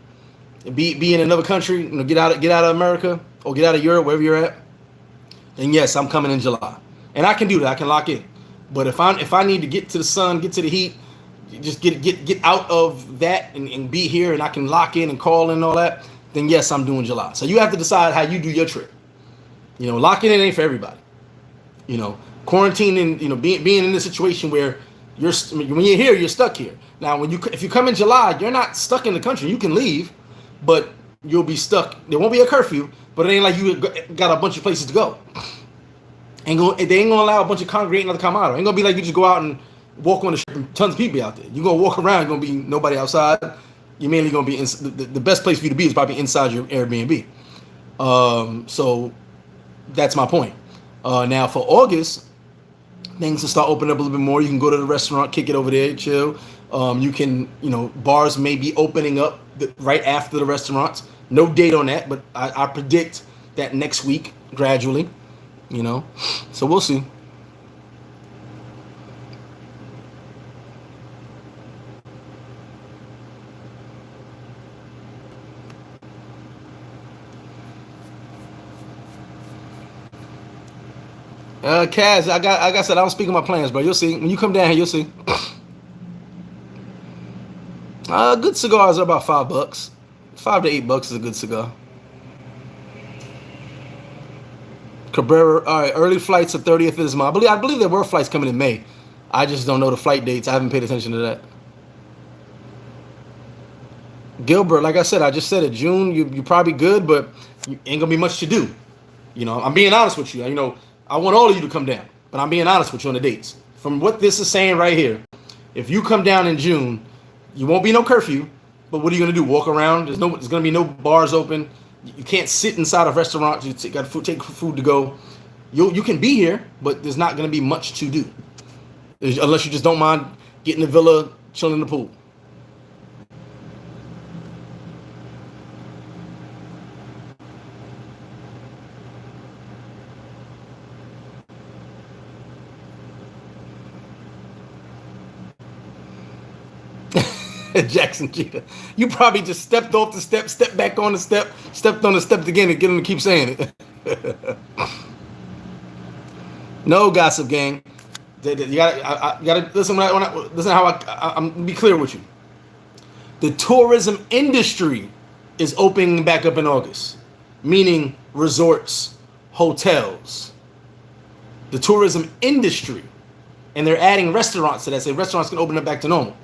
Speaker 1: and be in another country, you know, get out of America or get out of Europe, wherever you're at, then yes, I'm coming in July. And I can do that. I can lock in. But if I need to get to the sun, get to the heat, just get out of that and be here, and I can lock in and call in and all that, then yes, I'm doing July. So you have to decide how you do your trip. You know, locking in ain't for everybody. You know, quarantining, you know, being in this situation where when you're here, you're stuck here. Now, if you come in July, you're not stuck in the country. You can leave, but you'll be stuck. There won't be a curfew, but it ain't like you got a bunch of places to go. They ain't gonna allow a bunch of congregating to come out. Ain't gonna be like you just go out and walk on the street and tons of people out there. You're gonna walk around, gonna be nobody outside. You're mainly gonna be the best place for you to be is probably inside your Airbnb. So that's my point. Now for August, things will start opening up a little bit more. You can go to the restaurant, kick it over there, chill. You can, you know, bars may be opening up right after the restaurants. No date on that, but I predict that next week gradually. You know, so we'll see. Kaz, like I said, I don't speak of my plans, bro. You'll see when you come down here. You'll see. Good cigars are about $5. $5 to $8 is a good cigar. Cabrera, all right, early flights the 30th of this month. I believe there were flights coming in May. I just don't know the flight dates. I haven't paid attention to that. Gilbert, like I said, I just said it. June, you probably good, but you ain't gonna be much to do. I'm being honest with you. I want all of you to come down, but I'm being honest with you on the dates. From what this is saying right here, if you come down in June, you won't be no curfew. But what are you gonna do? Walk around? There's gonna be no bars open. You can't sit inside of restaurants. You got food, take food to go. You can be here, but there's not gonna be much to do, unless you just don't mind getting the villa, chilling in the pool. Jackson Jeter. You probably just stepped off the step, stepped back on the step, stepped on the step again, and get him to keep saying it. No gossip, gang. You gotta listen. Listen how I'm be clear with you. The tourism industry is opening back up in August, meaning resorts, hotels. The tourism industry, and they're adding restaurants to that. Say restaurants can open up back to normal.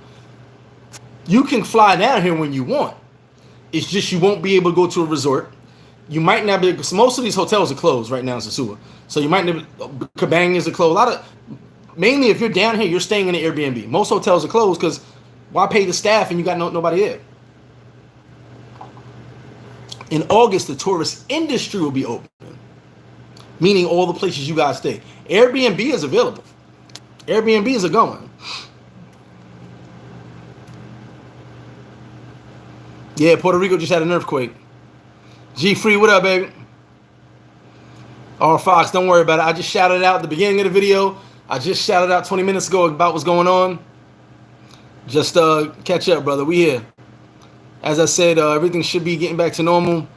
Speaker 1: You can fly down here when you want. It's just you won't be able to go to a resort. You might not be, because most of these hotels are closed right now in Sosua. So you might never, Cabangas are closed. Mainly if you're down here, you're staying in an Airbnb. Most hotels are closed because why pay the staff and you got nobody there? In August, the tourist industry will be open, meaning all the places you guys stay. Airbnb is available. Airbnbs are going. Yeah, Puerto Rico just had an earthquake. G Free, what up, baby? R Fox, don't worry about it. I just shouted out at the beginning of the video. I just shouted out 20 minutes ago about what's going on. Just catch up, brother. We here. As I said, everything should be getting back to normal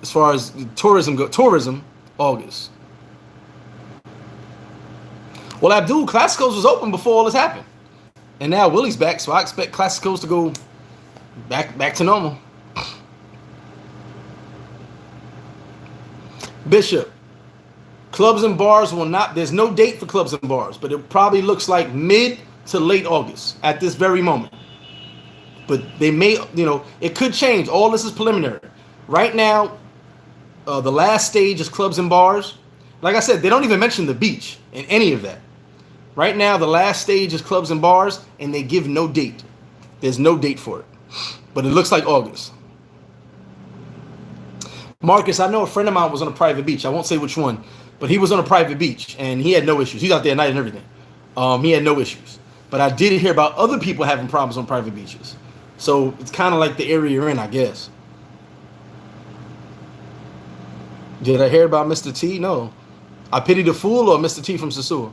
Speaker 1: as far as tourism go. Tourism, August. Well, Abdul, Classicos was open before all this happened, and now Willie's back, so I expect Classicos to go back to normal. Bishop, clubs and bars will not. There's no date for clubs and bars, but it probably looks like mid to late August at this very moment. But they may, it could change. All this is preliminary. Right now, the last stage is clubs and bars. Like I said, they don't even mention the beach in any of that. Right now, the last stage is clubs and bars, and they give no date. There's no date for it. But it looks like August. Marcus, I know a friend of mine was on a private beach. I won't say which one, but he was on a private beach, and he had no issues. He's out there at night and everything. He had no issues. But I did hear about other people having problems on private beaches. So it's kind of like the area you're in, I guess. Did I hear about Mr. T? No. I pity the fool or Mr. T from Sosua?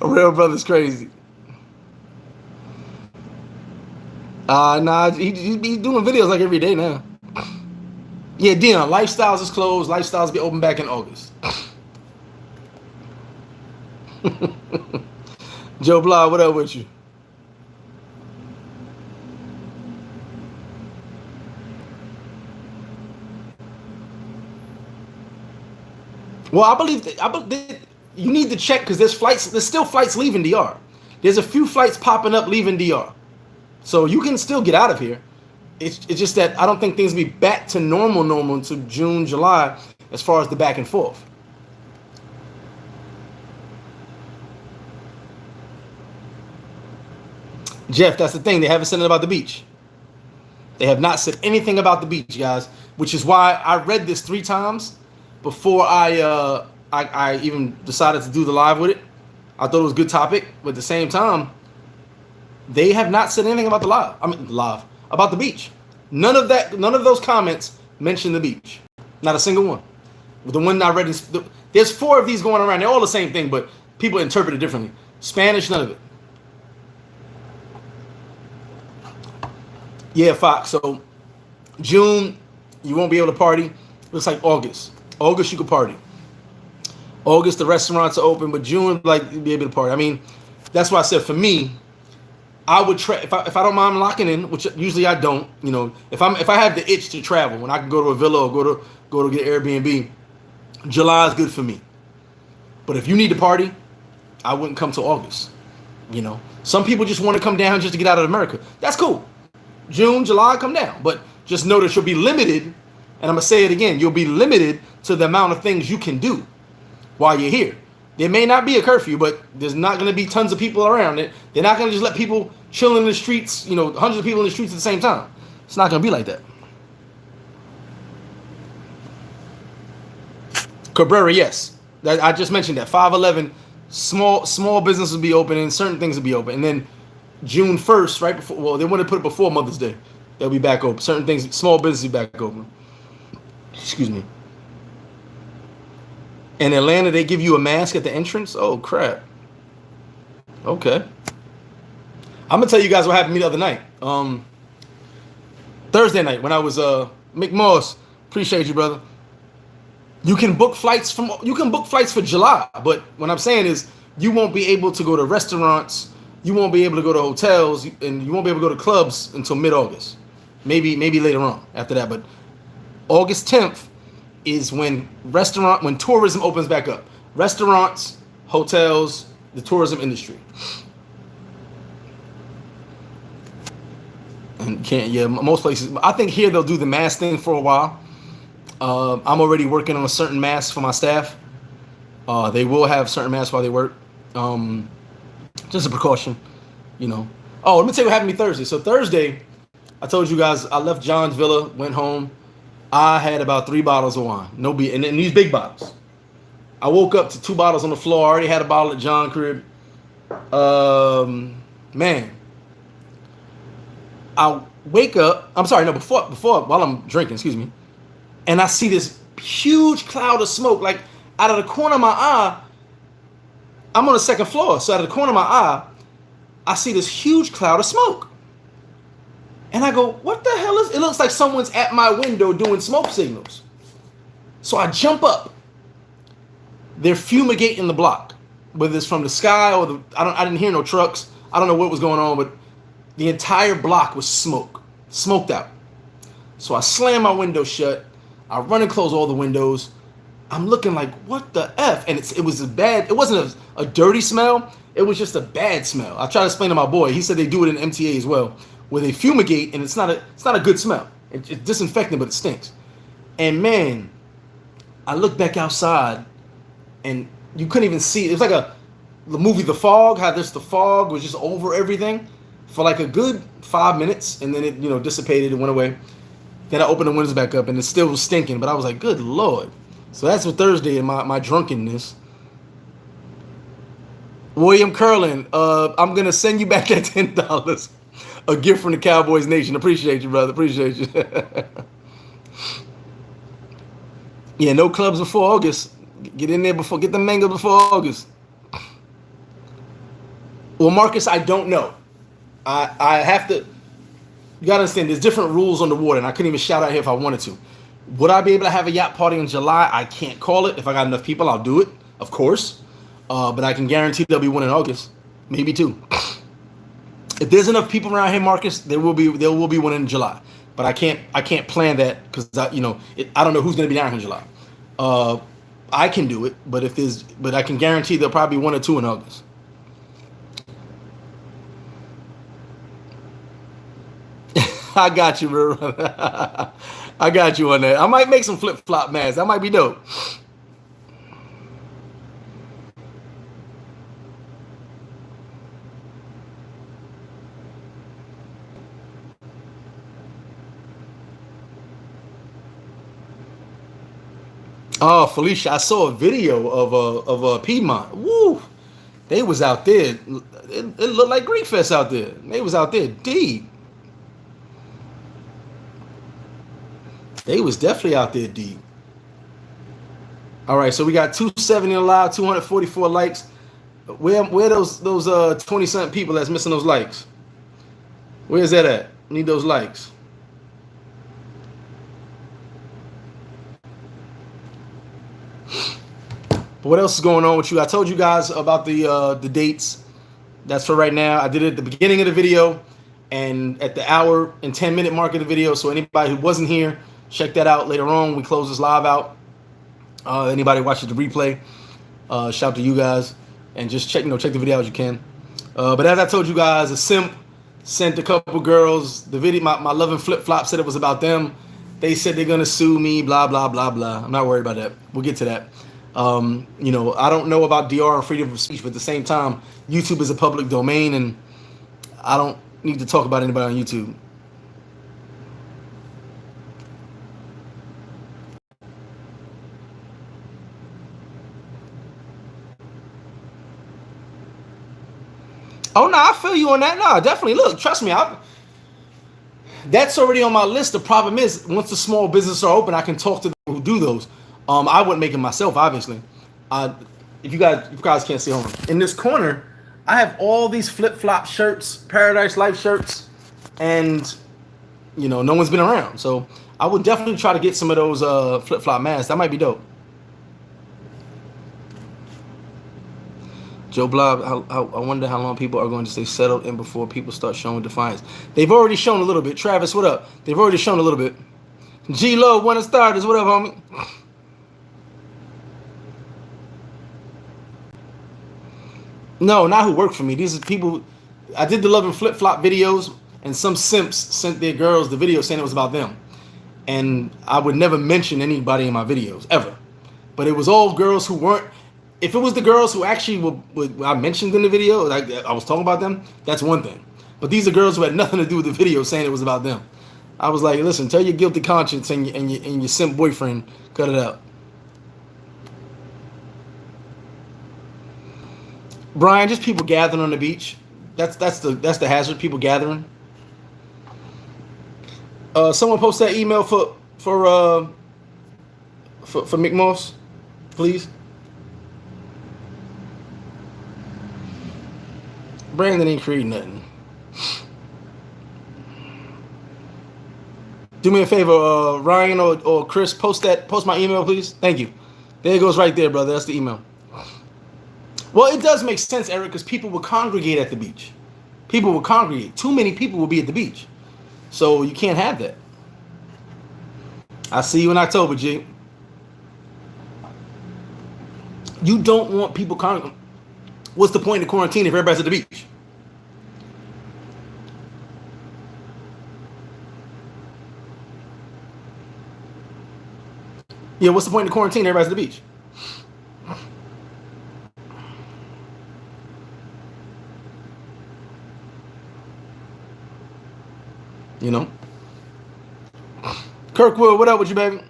Speaker 1: A real brother's crazy. Nah, he's doing videos like every day now. Yeah, Dion, Lifestyles is closed. Lifestyles be open back in August. Joe Blah, what up with you? Well, I believe you need to check because there's still flights leaving DR. There's a few flights popping up leaving DR. So you can still get out of here. It's just that I don't think things will be back to normal until June, July, as far as the back and forth. Jeff, that's the thing. They haven't said it about the beach. They have not said anything about the beach, guys, which is why I read this 3 times before I even decided to do the live with it. I thought it was a good topic, but at the same time, they have not said anything about the live about the beach. None of those comments mention the beach. Not a single one. The one I read there's 4 of these going around. They're all the same thing, but people interpret it differently. Spanish, none of it. Yeah, Fox. So June, you won't be able to party. Looks like August. August, you could party. August, the restaurants are open, but June, like, you'll be able to party. I mean, that's why I said for me, I would if I don't mind locking in, which usually I don't. You know, if I have the itch to travel, when I can go to a villa or go to get Airbnb, July is good for me. But if you need to party, I wouldn't come till August. You know, some people just want to come down just to get out of America. That's cool. June, July, come down. But just know that you'll be limited, and I'm gonna say it again, you'll be limited to the amount of things you can do while you're here. There may not be a curfew, but there's not going to be tons of people around it. They're not going to just let people chill in the streets, you know, hundreds of people in the streets at the same time. It's not going to be like that. Cabrera, yes. I just mentioned that. 5/11, small businesses will be open and certain things will be open. And then June 1st, right before, well, they want to put it before Mother's Day. They'll be back open. Certain things, small businesses will be back open. Excuse me. In Atlanta, they give you a mask at the entrance? Oh, crap. Okay. I'm going to tell you guys what happened to me the other night. Thursday night when I was, Mick Moss, appreciate you, brother. You can book flights for July, but what I'm saying is you won't be able to go to restaurants, you won't be able to go to hotels, and you won't be able to go to clubs until mid-August. Maybe later on after that, but August 10th is when tourism opens back up. Restaurants, hotels, the tourism industry. And most places. I think here they'll do the mask thing for a while. I'm already working on a certain mask for my staff. They will have certain masks while they work. Just a precaution, you know. Oh, let me tell you what happened to me Thursday. So Thursday, I told you guys I left John's villa, went home. I had about 3 bottles of wine. No beer. And these big bottles. I woke up to 2 bottles on the floor. I already had a bottle at John's crib. Man. I wake up. I'm sorry, no, before while I'm drinking, excuse me. And I see this huge cloud of smoke. Like out of the corner of my eye. I'm on the 2nd floor. So out of the corner of my eye, I see this huge cloud of smoke. And I go, what the hell is it? It looks like someone's at my window doing smoke signals. So I jump up. They're fumigating the block, whether it's from the sky or I didn't hear no trucks. I don't know what was going on, but the entire block was smoked out. So I slam my window shut. I run and close all the windows. I'm looking like, what the F? And it was bad. It wasn't a dirty smell. It was just a bad smell. I tried to explain to my boy. He said they do it in MTA as well, where they fumigate, and it's not a good smell. It's disinfecting, but it stinks. And man, I looked back outside, and you couldn't even see. It was like the movie The Fog. How the fog was just over everything for like a good 5 minutes, and then it dissipated and went away. Then I opened the windows back up, and it still was stinking. But I was like, good Lord. So that's what Thursday in my drunkenness. William Curlin, I'm gonna send you back that $10. A gift from the Cowboys Nation. Appreciate you, brother. Appreciate you. Yeah, no clubs before August. Get in there get the mango before August. Well, Marcus, I don't know. I have to. You gotta understand, there's different rules on the water, and I couldn't even shout out here if I wanted to. Would I be able to have a yacht party in July? I can't call it. If I got enough people, I'll do it, of course. But I can guarantee there'll be one in August, maybe 2. If there's enough people around here, Marcus, there will be one in July. But I can't plan that because I don't know who's gonna be down here in July. I can do it, but I can guarantee there'll probably be 1 or 2 in August. I got you, bro. I got you on that. I might make some flip-flop masks. That might be dope. Oh, Felicia, I saw a video of Piedmont. Woo! They was out there. It looked like Greek Fest out there. They was out there deep. They was definitely out there deep. All right, so we got 270 live, 244 likes. Where those 20-something people that's missing those likes? Where's that at? Need those likes. But what else is going on with you? I told you guys about the dates. That's for right now. I did it at the beginning of the video and at the hour and 10-minute mark of the video. So anybody who wasn't here, check that out later on. We close this live out. Anybody watching the replay, shout to you guys, and just check the video as you can. But as I told you guys, a simp sent a couple girls the video. My love and flip flop said it was about them. They said they're gonna sue me. Blah blah blah blah. I'm not worried about that. We'll get to that. I don't know about DR and freedom of speech, but at the same time, YouTube is a public domain, and I don't need to talk about anybody on YouTube. Oh no, I feel you on that. No, definitely. Look, trust me, that's already on my list. The problem is, once the small businesses are open, I can talk to them who do those. I wouldn't make it myself, obviously. If you guys can't see, hold on. In this corner, I have all these flip-flop shirts, Paradise Life shirts, and no one's been around. So I would definitely try to get some of those flip-flop masks. That might be dope. Joe Blob, I wonder how long people are going to stay settled in before people start showing defiance. They've already shown a little bit. Travis, what up? They've already shown a little bit. G-Lo, one of starters. What up, homie? No, not who work for me. These are people. I did the love and flip flop videos, and some simps sent their girls the video saying it was about them. And I would never mention anybody in my videos ever. But it was all girls who weren't. If it was the girls who actually I mentioned in the video, like I was talking about them, that's one thing. But these are girls who had nothing to do with the video saying it was about them. I was like, listen, tell your guilty conscience and your simp boyfriend, cut it out. Brian, just people gathering on the beach. That's the hazard. People gathering. Someone post that email for McMoss, please. Brandon ain't creating nothing. Do me a favor, Ryan or Chris, post my email, please. Thank you. There it goes right there, brother. That's the email. Well, it does make sense, Eric, because people will congregate at the beach. People will congregate. Too many people will be at the beach. So you can't have that. I'll see you in October, G. You don't want people congregating. What's the point of quarantine if everybody's at the beach? Yeah, what's the point of quarantine if everybody's at the beach? Kirkwood, what up with you, baby?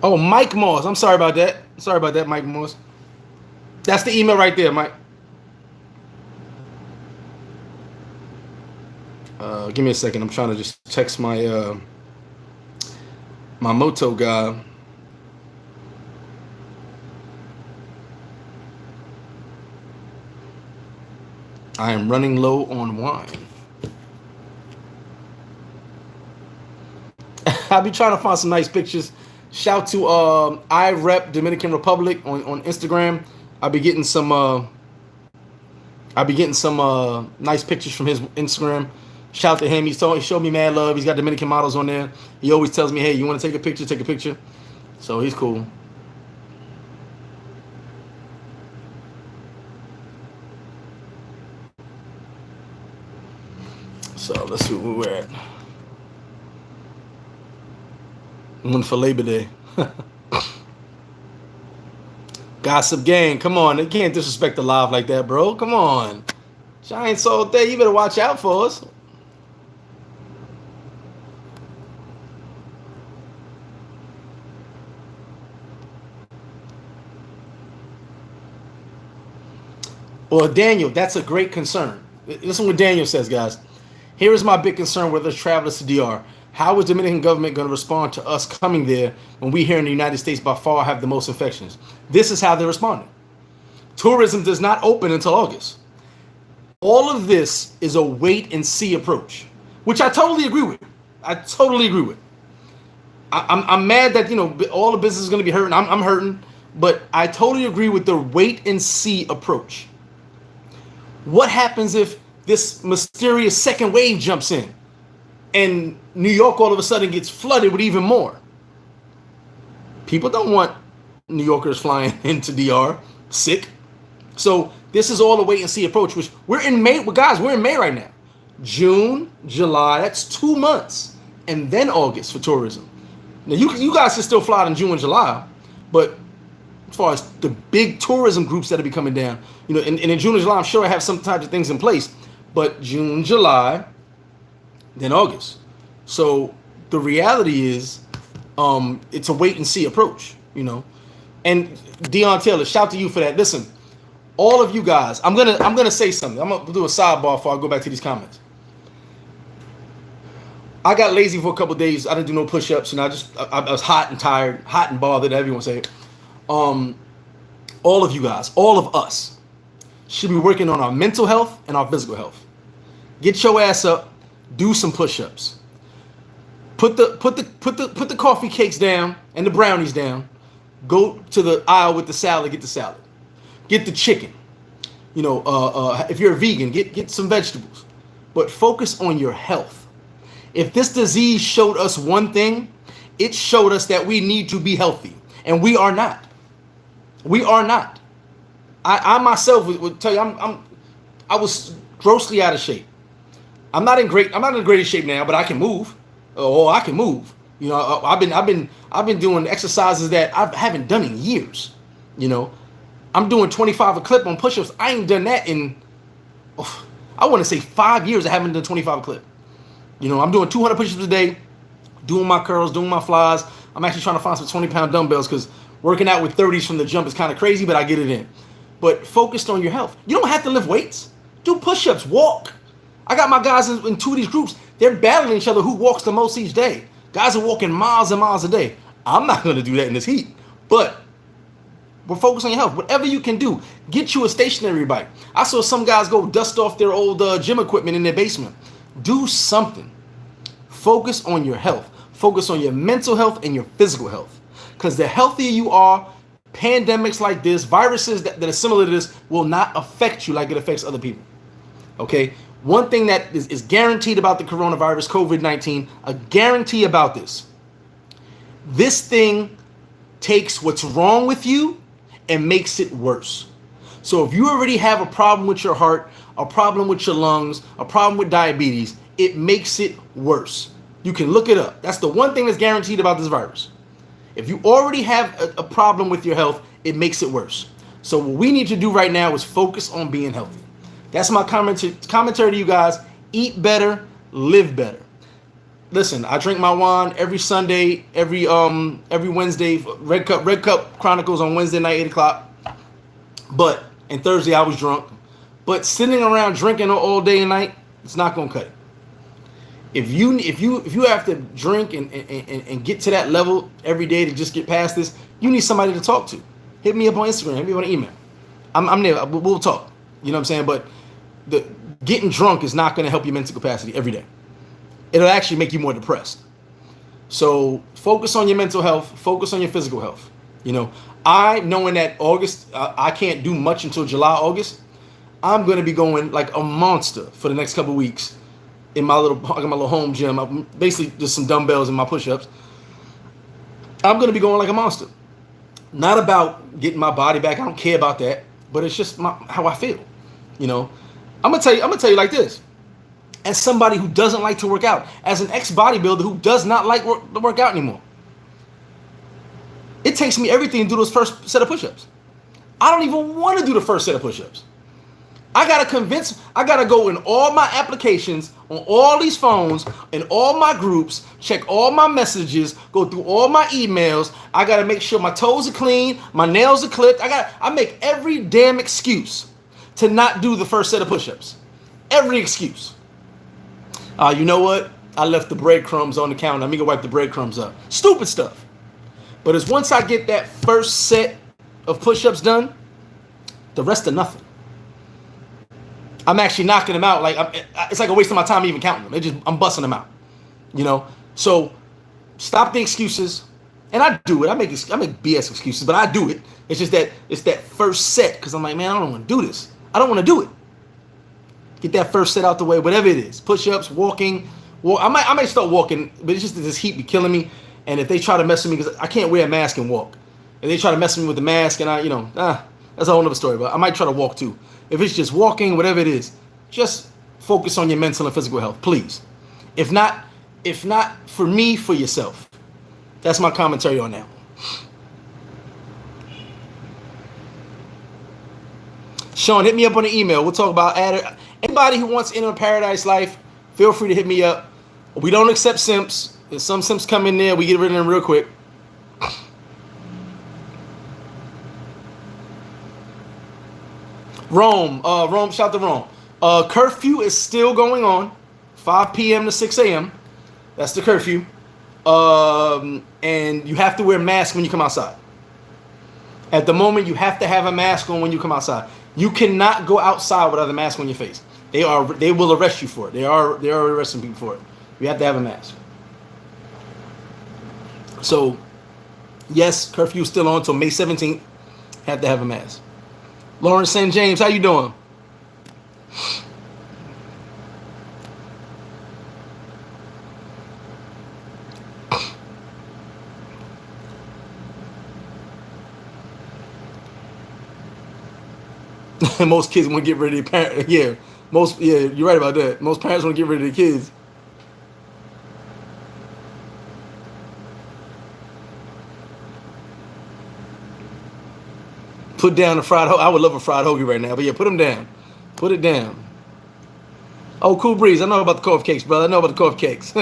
Speaker 1: Oh, Mike Moss. I'm sorry about that. Sorry about that, Mike Moss. That's the email right there, Mike. Give me a second. I'm trying to just text my my Moto guy. I am running low on wine. I'll be trying to find some nice pictures. Shout to I Rep Dominican Republic on Instagram. I'll be getting some nice pictures from his Instagram. Shout to him. He showed me mad love. He's got Dominican models on there. He always tells me, hey, you want to take a picture? Take a picture. So he's cool. So let's see where we're at. One for Labor Day. Gossip gang, come on. They can't disrespect the live like that, bro. Come on. Giants all day. You better watch out for us. Well, Daniel, that's a great concern. Listen what Daniel says, guys. Here is my big concern with us travelers to DR. How is the Dominican government going to respond to us coming there when we here in the United States by far have the most infections? This is how they're responding. Tourism does not open until August. All of this is a wait and see approach, which I totally agree with. I'm mad that all the business is going to be hurting. I'm hurting. But I totally agree with the wait and see approach. What happens if this mysterious second wave jumps in and New York all of a sudden gets flooded with even more? People don't want New Yorkers flying into DR sick. So this is all a wait and see approach, which we're in May. Well, guys, we're in May right now. June, July, that's 2 months. And then August for tourism. Now, you guys can still fly in June and July, but as far as the big tourism groups that will be coming down, and in June and July, I'm sure I have some types of things in place, but June, July, then August. So the reality is, it's a wait and see approach, And Dion Taylor, shout to you for that. Listen, all of you guys, I'm gonna say something. I'm gonna do a sidebar before I go back to these comments. I got lazy for a couple of days. I didn't do no push-ups, and I was hot and tired, hot and bothered. Everyone say it. All of you guys, all of us, should be working on our mental health and our physical health. Get your ass up, do some push-ups. Put the coffee cakes down and the brownies down. Go to the aisle with the salad. Get the salad. Get the chicken. If you're a vegan, get some vegetables. But focus on your health. If this disease showed us one thing, it showed us that we need to be healthy, and we are not. We are not. I myself would tell you I was grossly out of shape. I'm not in the greatest shape now, but I can move. I can move. I've been doing exercises that I haven't done in years. I'm doing 25 a clip on push-ups. I ain't done that in I want to say 5 years. I haven't done 25 a clip. I'm doing 200 push-ups a day, doing my curls, doing my flies. I'm actually trying to find some 20-pound dumbbells because working out with 30s from the jump is kind of crazy, but I get it in. But focused on your health. You don't have to lift weights. Do push-ups, walk. I got my guys in two of these groups. They're battling each other who walks the most each day. Guys are walking miles and miles a day. I'm not going to do that in this heat. But we're focused on your health. Whatever you can do, get you a stationary bike. I saw some guys go dust off their old gym equipment in their basement. Do something. Focus on your health. Focus on your mental health and your physical health. Because the healthier you are, pandemics like this, viruses that are similar to this will not affect you like it affects other people. Okay? One thing that is guaranteed about the coronavirus, COVID-19, a guarantee about this. This thing takes what's wrong with you and makes it worse. So if you already have a problem with your heart, a problem with your lungs, a problem with diabetes, it makes it worse. You can look it up. That's the one thing that's guaranteed about this virus. If you already have a problem with your health, it makes it worse. So what we need to do right now is focus on being healthy. That's my commentary to you guys. Eat better, live better. Listen, I drink my wine every Sunday, every Wednesday. Red Cup Chronicles on Wednesday night, 8 o'clock. And Thursday I was drunk. But sitting around drinking all day and night, it's not gonna cut it. If you have to drink and get to that level every day to just get past this, you need somebody to talk to. Hit me up on Instagram, hit me up on email. I'm there. We'll talk. You know what I'm saying? But getting drunk is not gonna help your mental capacity every day. It'll actually make you more depressed. So focus on your mental health, focus on your physical health. Knowing that August, I can't do much until July, August, I'm going to be going like a monster for the next couple of weeks in my little home gym. I'm basically just some dumbbells and my push-ups. I'm going to be going like a monster. Not about getting my body back. I don't care about that, but it's just how I feel. I'm going to tell you like this. As somebody who doesn't like to work out, as an ex-bodybuilder who does not like to work out anymore, it takes me everything to do those first set of push-ups. I don't even want to do the first set of push-ups. I got to go in all my applications on all these phones, in all my groups, check all my messages, go through all my emails. I got to make sure my toes are clean, my nails are clipped. I make every damn excuse to not do the first set of push-ups. Every excuse. You know what? I left the breadcrumbs on the counter. Let me go wipe the breadcrumbs up. Stupid stuff. But it's once I get that first set of push-ups done, the rest are nothing. I'm actually knocking them out. It's like a waste of my time even counting them. I'm busting them out. So stop the excuses. And I do it. I make BS excuses, but I do it. It's just that it's that first set because I'm like, man, I don't want to do this. I don't want to do it. Get that first set out the way, whatever it is. Push-ups, walking. I might start walking, but it's just that this heat be killing me. And if they try to mess with me, because I can't wear a mask and walk. If they try to mess with me with the mask, and that's a whole other story. But I might try to walk too. If it's just walking, whatever it is, just focus on your mental and physical health, please. If not for me, for yourself. That's my commentary on that. Sean, hit me up on the email. We'll talk about anybody who wants to enter a paradise life. Feel free to hit me up. We don't accept simps. If some simps come in there, we get rid of them real quick. Rome, shout to Rome. Curfew is still going on, 5 p.m. to 6 a.m. That's the curfew. And you have to wear a mask when you come outside. At the moment, you have to have a mask on when you come outside. You cannot go outside without a mask on your face. They will arrest you for it. They are arresting people for it. You have to have a mask. So, yes, curfew is still on until May 17th. Have to have a mask. Lawrence St. James, how you doing? Most kids want to get rid of their parents. Yeah, you're right about that. Most parents want to get rid of their kids. Put down the fried hoagie. I would love a fried hoagie right now, but yeah, put them down. Put it down. Oh, Cool Breeze. I know about the cough cakes, brother. I know about the cough cakes.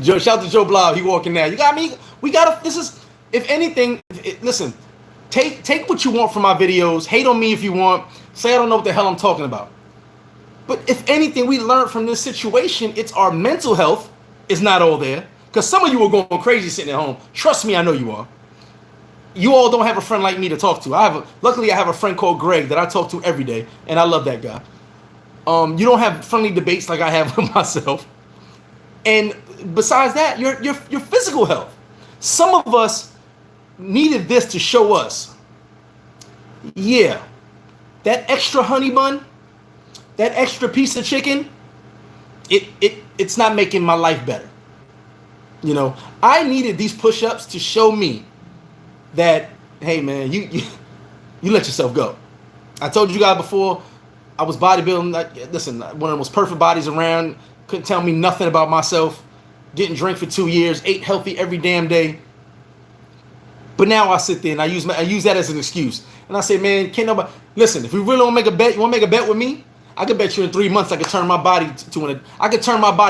Speaker 1: Joe, shout out to Joe Blob. He walking now. You got me. We gotta. This is, if anything. Listen. Take what you want from my videos. Hate on me if you want. Say I don't know what the hell I'm talking about. But if anything we learned from this situation, it's our mental health is not all there. Because some of you are going crazy sitting at home. Trust me, I know you are. You all don't have a friend like me to talk to. Luckily I have a friend called Greg that I talk to every day, and I love that guy. You don't have friendly debates like I have with myself. And besides that, your physical health. Some of us needed this to show us, yeah, that extra honey bun, that extra piece of chicken, it's not making my life better. You know, I needed these push-ups to show me that, hey man, you let yourself go. I told you guys before, I was bodybuilding. Listen, one of the most perfect bodies around. Couldn't tell me nothing about myself. Didn't drink for 2 years. Ate healthy every damn day. But now I sit there and I use that as an excuse. And I say, man, can't nobody listen. If we really want to make a bet, you want to make a bet with me? I could bet you in 3 months I could turn my body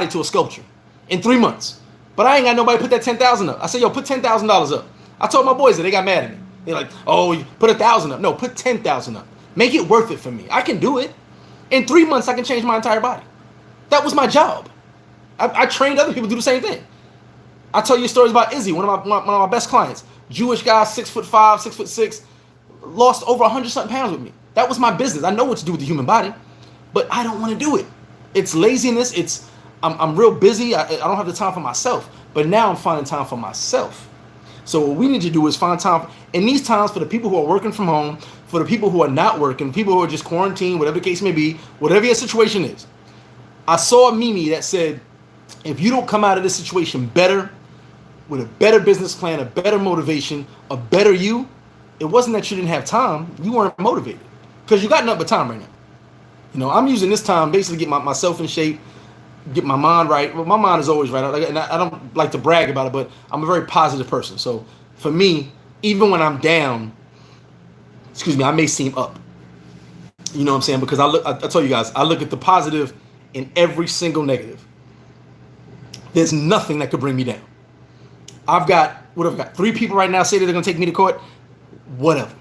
Speaker 1: to a sculpture in 3 months. But I ain't got nobody put that 10,000 up. I said, yo, put $10,000 up. I told my boys that. They got mad at me. They're like, oh, you put 1,000 up. No, put 10,000 up. Make it worth it for me. I can do it. In 3 months, I can change my entire body. That was my job. I trained other people to do the same thing. I tell you stories about Izzy, one of my best clients. Jewish guy, 6'5", 6'6", lost over 100-something pounds with me. That was my business. I know what to do with the human body, but I don't want to do it. It's laziness. I'm real busy. I don't have the time for myself. But now I'm finding time for myself. So what we need to do is find time in these times for the people who are working from home, for the people who are not working, people who are just quarantined, whatever the case may be, whatever your situation is. I saw a meme that said, if you don't come out of this situation better, with a better business plan, a better motivation, a better you, it wasn't that you didn't have time. You weren't motivated because you got nothing but time right now. You know, I'm using this time basically to get myself in shape, get my mind right. Well, my mind is always right. And I don't like to brag about it, but I'm a very positive person. So for me, even when I'm down, I may seem up. You know what I'm saying? Because I tell you guys, I look at the positive in every single negative. There's nothing that could bring me down. I've got 3 people right now say that they're gonna take me to court. Whatever.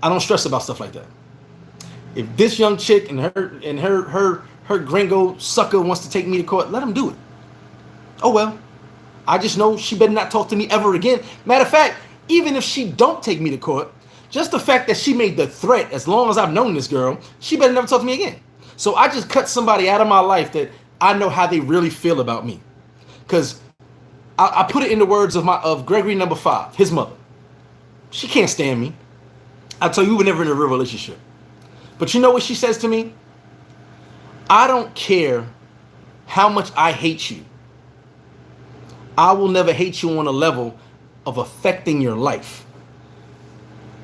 Speaker 1: I don't stress about stuff like that. If this young chick and her gringo sucker wants to take me to court, let them do it. Oh well. I just know she better not talk to me ever again. Matter of fact, even if she don't take me to court, just the fact that she made the threat, as long as I've known this girl, she better never talk to me again. So I just cut somebody out of my life that I know how they really feel about me. Because I put it in the words of Gregory number 5, his mother. She can't stand me. I tell you, we were never in a real relationship. But you know what she says to me? I don't care how much I hate you. I will never hate you on a level of affecting your life.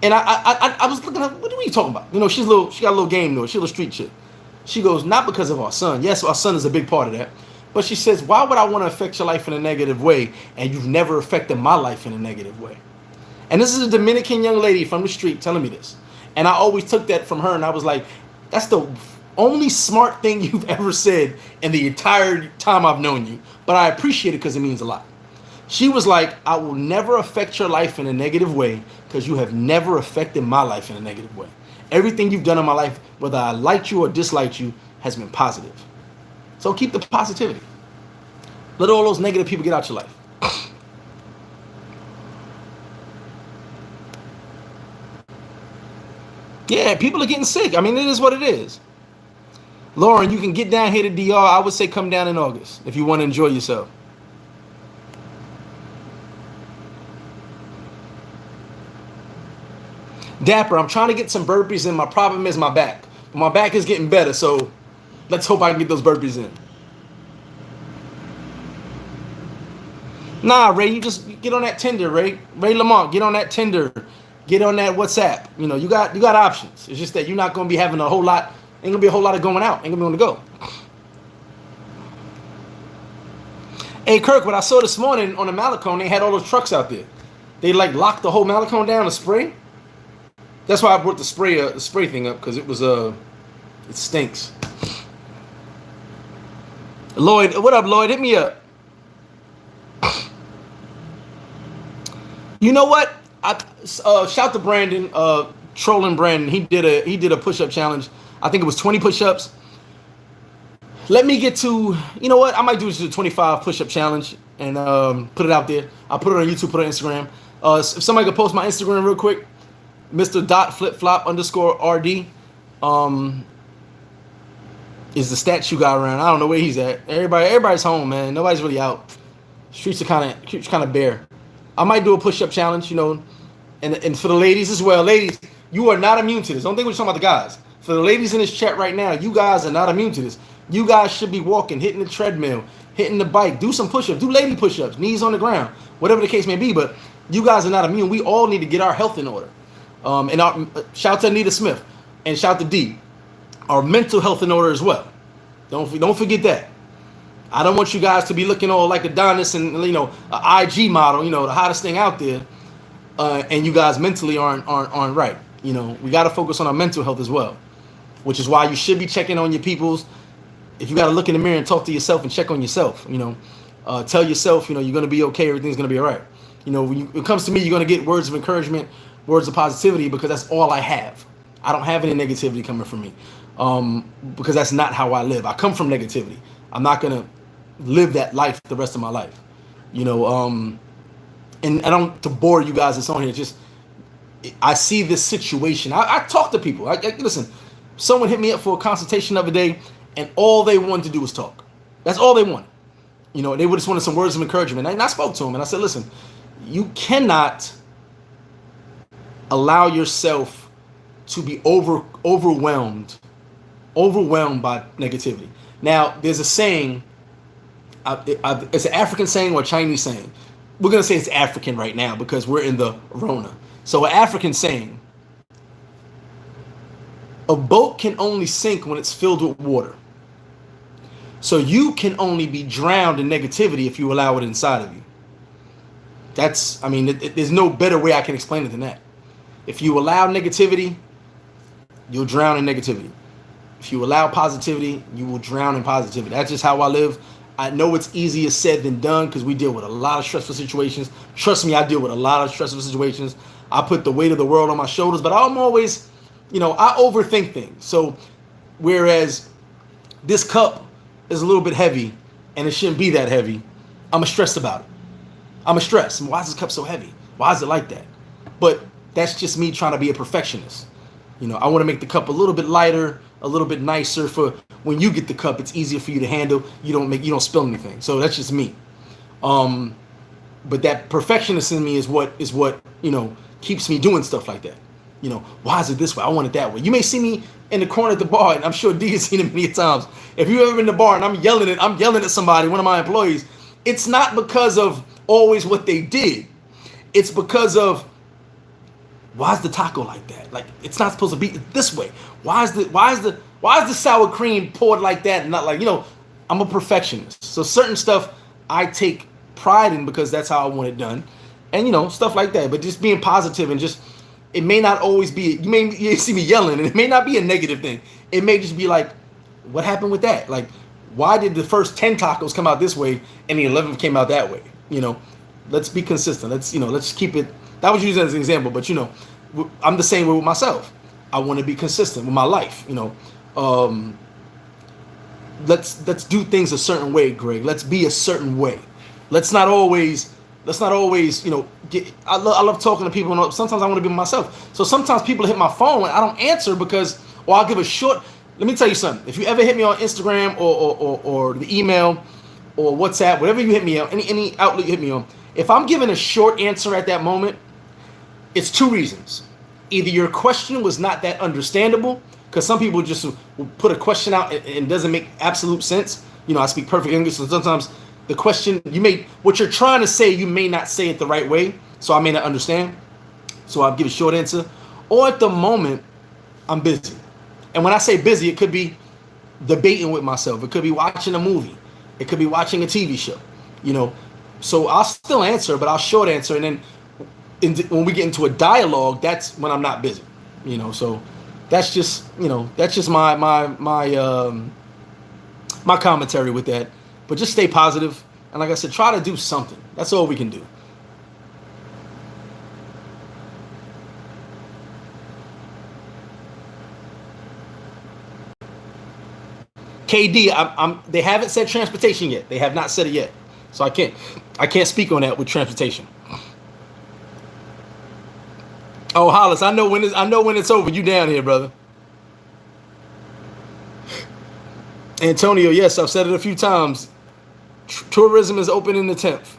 Speaker 1: And I was looking at, what are you talking about? You know, she got a little game to her. She's a little street chick. She goes, not because of our son. Yes, our son is a big part of that. But she says, why would I want to affect your life in a negative way and you've never affected my life in a negative way? And this is a Dominican young lady from the street telling me this. And I always took that from her and I was like, that's the only smart thing you've ever said in the entire time I've known you. But I appreciate it because it means a lot. She was like, I will never affect your life in a negative way because you have never affected my life in a negative way. Everything you've done in my life, whether I liked you or disliked you, has been positive. So keep the positivity. Let all those negative people get out your life. Yeah, people are getting sick. I mean, it is what it is. Lauren, you can get down here to DR. I would say come down in August if you want to enjoy yourself. Dapper, I'm trying to get some burpees in. My problem is my back. My back is getting better, so let's hope I can get those burpees in. Nah, Ray, you just get on that Tinder, Ray. Ray Lamont, get on that Tinder. Get on that WhatsApp. You know, you got options. It's just that you're not going to be having a whole lot. Ain't going to be a whole lot of going out. Ain't going to be able to go. Hey, Kirk, what I saw this morning on the Malecon, they had all those trucks out there. They like locked the whole Malecon down to spray. That's why I brought the spray thing up because it was it stinks. Lloyd, what up, Lloyd? Hit me up. You know what? Shout to Brandon, trolling Brandon. He did a push-up challenge. I think it was 20 push-ups. Let me get to, you know what? I might do just a 25 push-up challenge and put it out there. I'll put it on YouTube, put it on Instagram. If somebody could post my Instagram real quick, Mr. .flipflop_RD is the stats you got around. I don't know where he's at. Everybody's home, man. Nobody's really out. Streets are kind of bare. I might do a push-up challenge, you know, and for the ladies as well. Ladies, you are not immune to this. Don't think we're talking about the guys. For the ladies in this chat right now, you guys are not immune to this. You guys should be walking, hitting the treadmill, hitting the bike, do some push-ups, do lady push-ups, knees on the ground, whatever the case may be. But you guys are not immune. We all need to get our health in order. Shout to Anita Smith and shout to D. Our mental health in order as well. Don't forget that. I don't want you guys to be looking all like Adonis and, you know, an IG model, you know, the hottest thing out there, and you guys mentally aren't right. You know, we got to focus on our mental health as well, which is why you should be checking on your peoples. If you got to look in the mirror and talk to yourself and check on yourself, you know, tell yourself, you know, you're going to be okay. Everything's going to be all right. You know, when it comes to me, you're going to get words of encouragement, words of positivity, because that's all I have. I don't have any negativity coming from me, because that's not how I live. I come from negativity. I'm not going to live that life the rest of my life, you know. And I don't, to bore you guys that's on here, just I see this situation. I talk to people. Listen, someone hit me up for a consultation the other day, and all they wanted to do was talk. That's all they wanted. You know, they just wanted some words of encouragement. And I spoke to him and I said, listen, you cannot allow yourself to be overwhelmed by negativity. Now, there's a saying, it's an African saying or a Chinese saying. We're going to say it's African right now because we're in the Rona. So an African saying, a boat can only sink when it's filled with water. So you can only be drowned in negativity if you allow it inside of you. That's, I mean, there's no better way I can explain it than that. If you allow negativity, you'll drown in negativity. If you allow positivity, you will drown in positivity. That's just how I live. I know it's easier said than done because we deal with a lot of stressful situations. Trust me, I deal with a lot of stressful situations. I put the weight of the world on my shoulders, but I'm always, you know, I overthink things. So whereas this cup is a little bit heavy and it shouldn't be that heavy, I'm stressed about it. I'm stressed. Why is this cup so heavy? Why is it like that? But that's just me trying to be a perfectionist. You know, I want to make the cup a little bit lighter, a little bit nicer for when you get the cup, it's easier for you to handle. You don't spill anything. So that's just me. But that perfectionist in me is what keeps me doing stuff like that. Why is it this way? I want it that way. You may see me in the corner at the bar, and I'm sure D has seen it many times. If you've ever been in the bar and I'm yelling at somebody, one of my employees, it's not because of always what they did. It's because of, why is the taco like that? Like, it's not supposed to be this way. Why is the sour cream poured like that and not like, I'm a perfectionist. So certain stuff I take pride in because that's how I want it done. And stuff like that. But just being positive and just, it may not always be, you see me yelling, and it may not be a negative thing. It may just be like, what happened with that? Like, why did the first 10 tacos come out this way and the 11th came out that way? Let's be consistent. Let's keep it. That was used as an example, but I'm the same way with myself. I want to be consistent with my life. Let's do things a certain way, Greg. Let's be a certain way. Let's not always get. I love talking to people. And sometimes I want to be myself. So sometimes people hit my phone and I don't answer or I'll give a short. Let me tell you something. If you ever hit me on Instagram or the email or WhatsApp, whatever you hit me on, any outlet you hit me on, if I'm giving a short answer at that moment, it's two reasons. Either your question was not that understandable, because some people just will put a question out and it doesn't make absolute sense. I speak perfect English, so sometimes the question what you're trying to say, you may not say it the right way, so I may not understand. So I'll give a short answer. Or at the moment, I'm busy. And when I say busy, it could be debating with myself. It could be watching a movie. It could be watching a TV show. So I'll still answer, but I'll short answer. And then when we get into a dialogue, that's when I'm not busy. So that's just my commentary with that. But just stay positive, and like I said, try to do something. That's all we can do. KD, they haven't said transportation yet. They have not said it yet, so I can't speak on that with transportation. Oh, Hollis, I know when it's over. You down here, brother? Antonio, yes, I've said it a few times. Tourism is open in the 10th.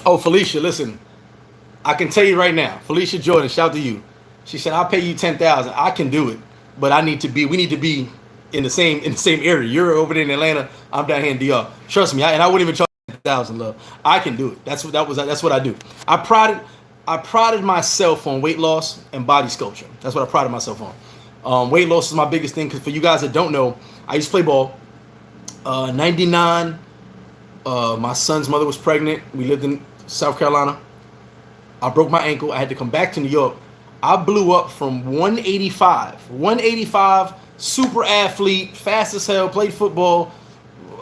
Speaker 1: Oh, Felicia, listen. I can tell you right now, Felicia Jordan, shout to you. She said, "I'll pay you 10,000. I can do it, but we need to be in the same area. You're over there in Atlanta. I'm down here in DR. Trust me, I wouldn't even charge 10,000, love. I can do it. That's what I do. I prided myself on weight loss and body sculpture. That's what I prided myself on. Weight loss is my biggest thing, because for you guys that don't know, I used to play ball. 99, my son's mother was pregnant. We lived in South Carolina. I broke my ankle. I had to come back to New York. I blew up from 185, super athlete, fast as hell, played football.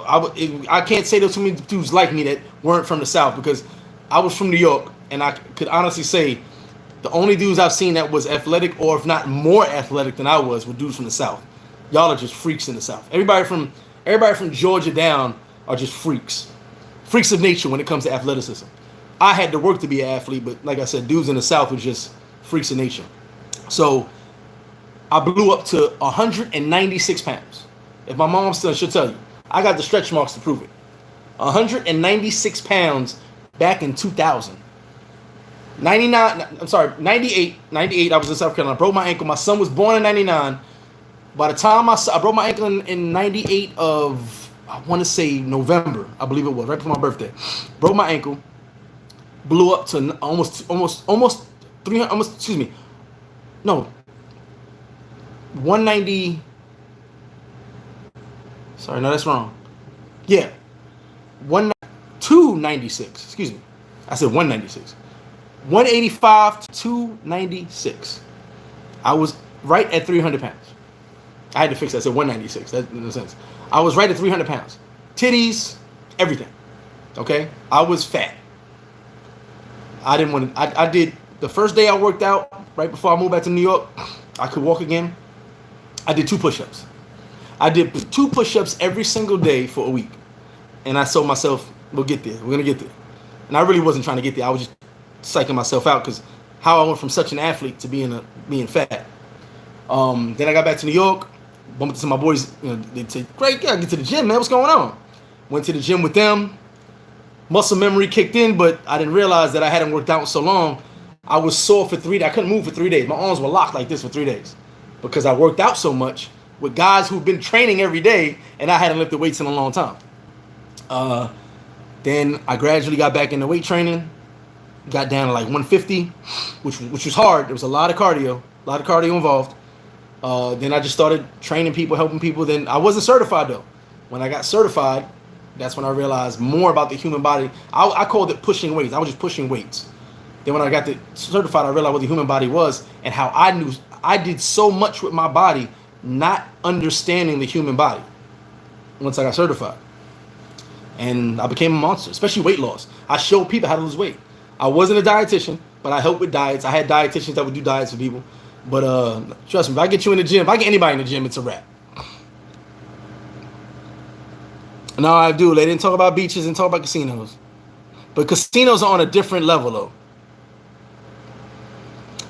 Speaker 1: I can't say there's too many dudes like me that weren't from the South, because I was from New York, and I could honestly say the only dudes I've seen that was athletic, or if not more athletic than I was, were dudes from the South. Y'all are just freaks in the South. Everybody from Georgia down are just freaks of nature when it comes to athleticism. I had to work to be an athlete, but like I said, dudes in the South were just freaks of nature. So I blew up to 196 pounds. If my mom still, she'll tell you. I got the stretch marks to prove it. 196 pounds back in 2000. 98, I was in South Carolina. I broke my ankle. My son was born in 99. By the time I broke my ankle in 98 of, I want to say November, I believe it was, right before my birthday. Broke my ankle. Blew up to almost 300, excuse me. No. 190. Sorry, no, that's wrong. Yeah. 296. Excuse me. I said 196. 185 to 296. I was right at 300 pounds. I had to fix that. I said 196. That makes sense. I was right at 300 pounds. Titties, everything. Okay? I was fat. I didn't want to. I did the first day I worked out, right before I moved back to New York, I could walk again. I did 2 push-ups. I did 2 push-ups every single day for a week. And I told myself, we'll get there. We're going to get there. And I really wasn't trying to get there. I was just psyching myself out because how I went from such an athlete to being fat. Then I got back to New York, bumped into my boys. They said, "Great, gotta get to the gym, man. What's going on?" Went to the gym with them. Muscle memory kicked in, but I didn't realize that I hadn't worked out in so long. I was sore for 3 days. I couldn't move for 3 days. My arms were locked like this for 3 days because I worked out so much with guys who've been training every day, and I hadn't lifted weights in a long time. Then I gradually got back into weight training, got down to like 150, which was hard. There was a lot of cardio involved. Then I just started training people, helping people. Then I wasn't certified though. When I got certified, that's when I realized more about the human body. I called it pushing weights. I was just pushing weights. Then when I got certified, I realized what the human body was and how I did so much with my body, not understanding the human body once I got certified. And I became a monster, especially weight loss. I showed people how to lose weight. I wasn't a dietitian, but I helped with diets. I had dietitians that would do diets for people. But trust me, if I get you in the gym, if I get anybody in the gym, it's a wrap. No, I do. They didn't talk about beaches and talk about casinos. But casinos are on a different level, though.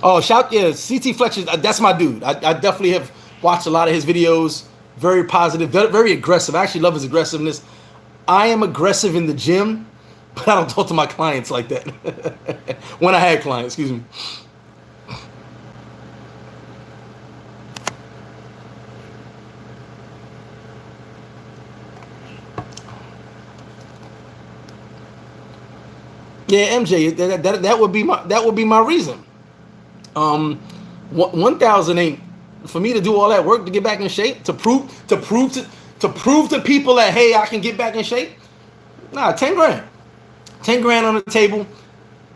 Speaker 1: Oh, CT Fletcher, that's my dude. I definitely have watched a lot of his videos. Very positive, very aggressive. I actually love his aggressiveness. I am aggressive in the gym, but I don't talk to my clients like that. When I had clients, excuse me. Yeah, MJ, that would be my reason. 1,000 ain't for me to do all that work to get back in shape to prove to people that hey, I can get back in shape. Nah, 10 grand, 10 grand on the table.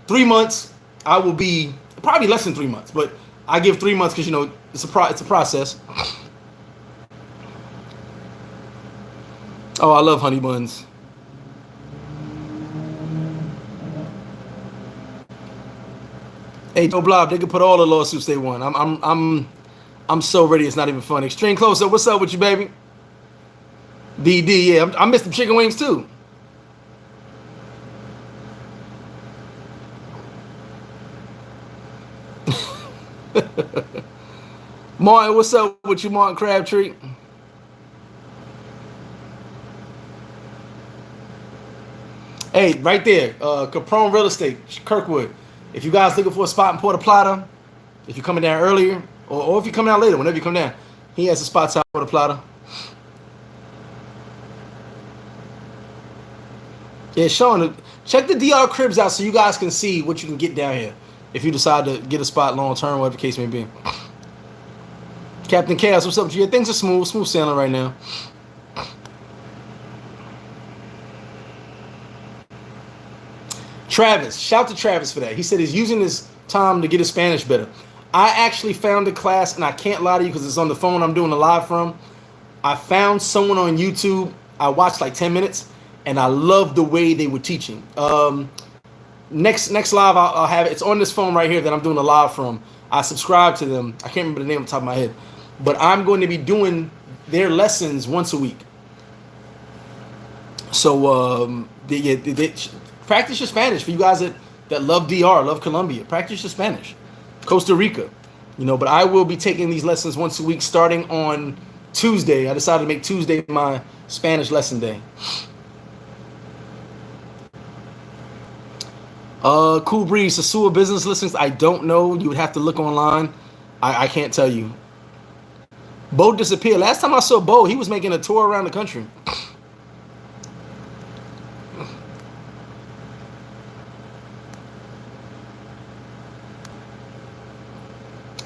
Speaker 1: 3 months, I will be probably less than 3 months, but I give 3 months because it's a process. Oh, I love honey buns. Hey, Joe Blob, they could put all the lawsuits they want. I'm so ready. It's not even funny. Extreme close up. What's up with you, baby? DD, yeah, I missed the chicken wings too. Martin, what's up with you, Martin Crabtree? Hey, right there, Capone Real Estate, Kirkwood. If you guys looking for a spot in Puerto Plata, if you're coming down earlier, or if you're coming out later, whenever you come down, he has a spot out in Puerto Plata. Yeah, Sean, check the DR cribs out so you guys can see what you can get down here if you decide to get a spot long term, whatever the case may be. Captain Chaos, what's up with you? Yeah, things are smooth sailing right now. Travis, shout to Travis for that. He said he's using this time to get his Spanish better. I actually found a class, and I can't lie to you because it's on the phone I'm doing a live from. I found someone on YouTube. I watched like 10 minutes, and I loved the way they were teaching. Next live I'll have it. It's on this phone right here that I'm doing a live from. I subscribe to them. I can't remember the name off the top of my head. But I'm going to be doing their lessons once a week. So they practice your Spanish for you guys that love DR, love Colombia. Practice your Spanish. Costa Rica. But I will be taking these lessons once a week starting on Tuesday. I decided to make Tuesday my Spanish lesson day. Cool Breeze, Sosua business listings. I don't know. You would have to look online. I can't tell you. Bo disappeared. Last time I saw Bo, he was making a tour around the country.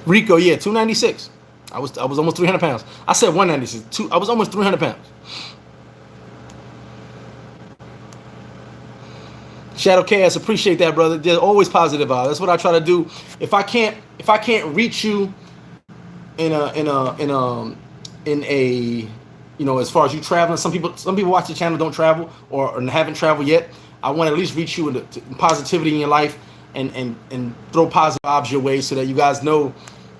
Speaker 1: Rico, yeah, 296. I was almost 300 pounds. I said 196. I was almost 300 pounds. Shadow Chaos, appreciate that, brother. They're always positive vibes. That's what I try to do. If I can't reach you in a as far as you traveling, some people watch the channel don't travel or haven't traveled yet. I want to at least reach you in positivity in your life and throw positive vibes your way so that you guys know.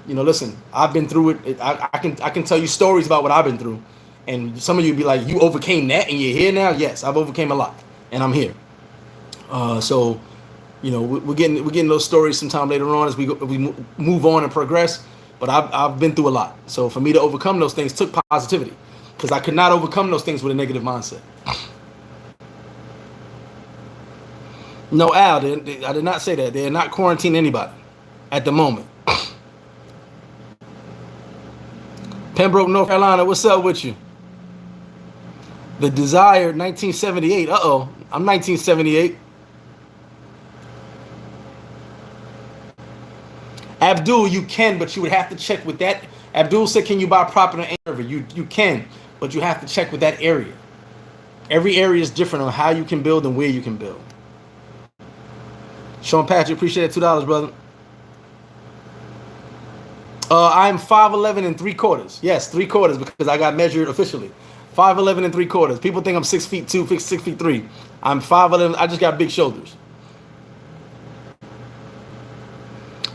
Speaker 1: Listen, I've been through it. I can tell you stories about what I've been through, and some of you be like, "You overcame that, and you're here now." Yes, I've overcame a lot, and I'm here. So, we're getting those stories sometime later on as we move on and progress. But I've been through a lot. So for me to overcome those things took positivity, because I could not overcome those things with a negative mindset. No, Al, I did not say that. They're not quarantining anybody at the moment. Pembroke, North Carolina, what's up with you? The Desire, 1978. Uh-oh, I'm 1978. Abdul, you can, but you would have to check with that. Abdul said, can you buy property in an area? You can, but you have to check with that area. Every area is different on how you can build and where you can build. Sean Patrick, appreciate that $2, brother. I'm 5'11" and 3/4. Yes, 3/4, because I got measured officially. 5'11" and 3/4. People think I'm 6'2", 6'3". I'm 5'11". I just got big shoulders.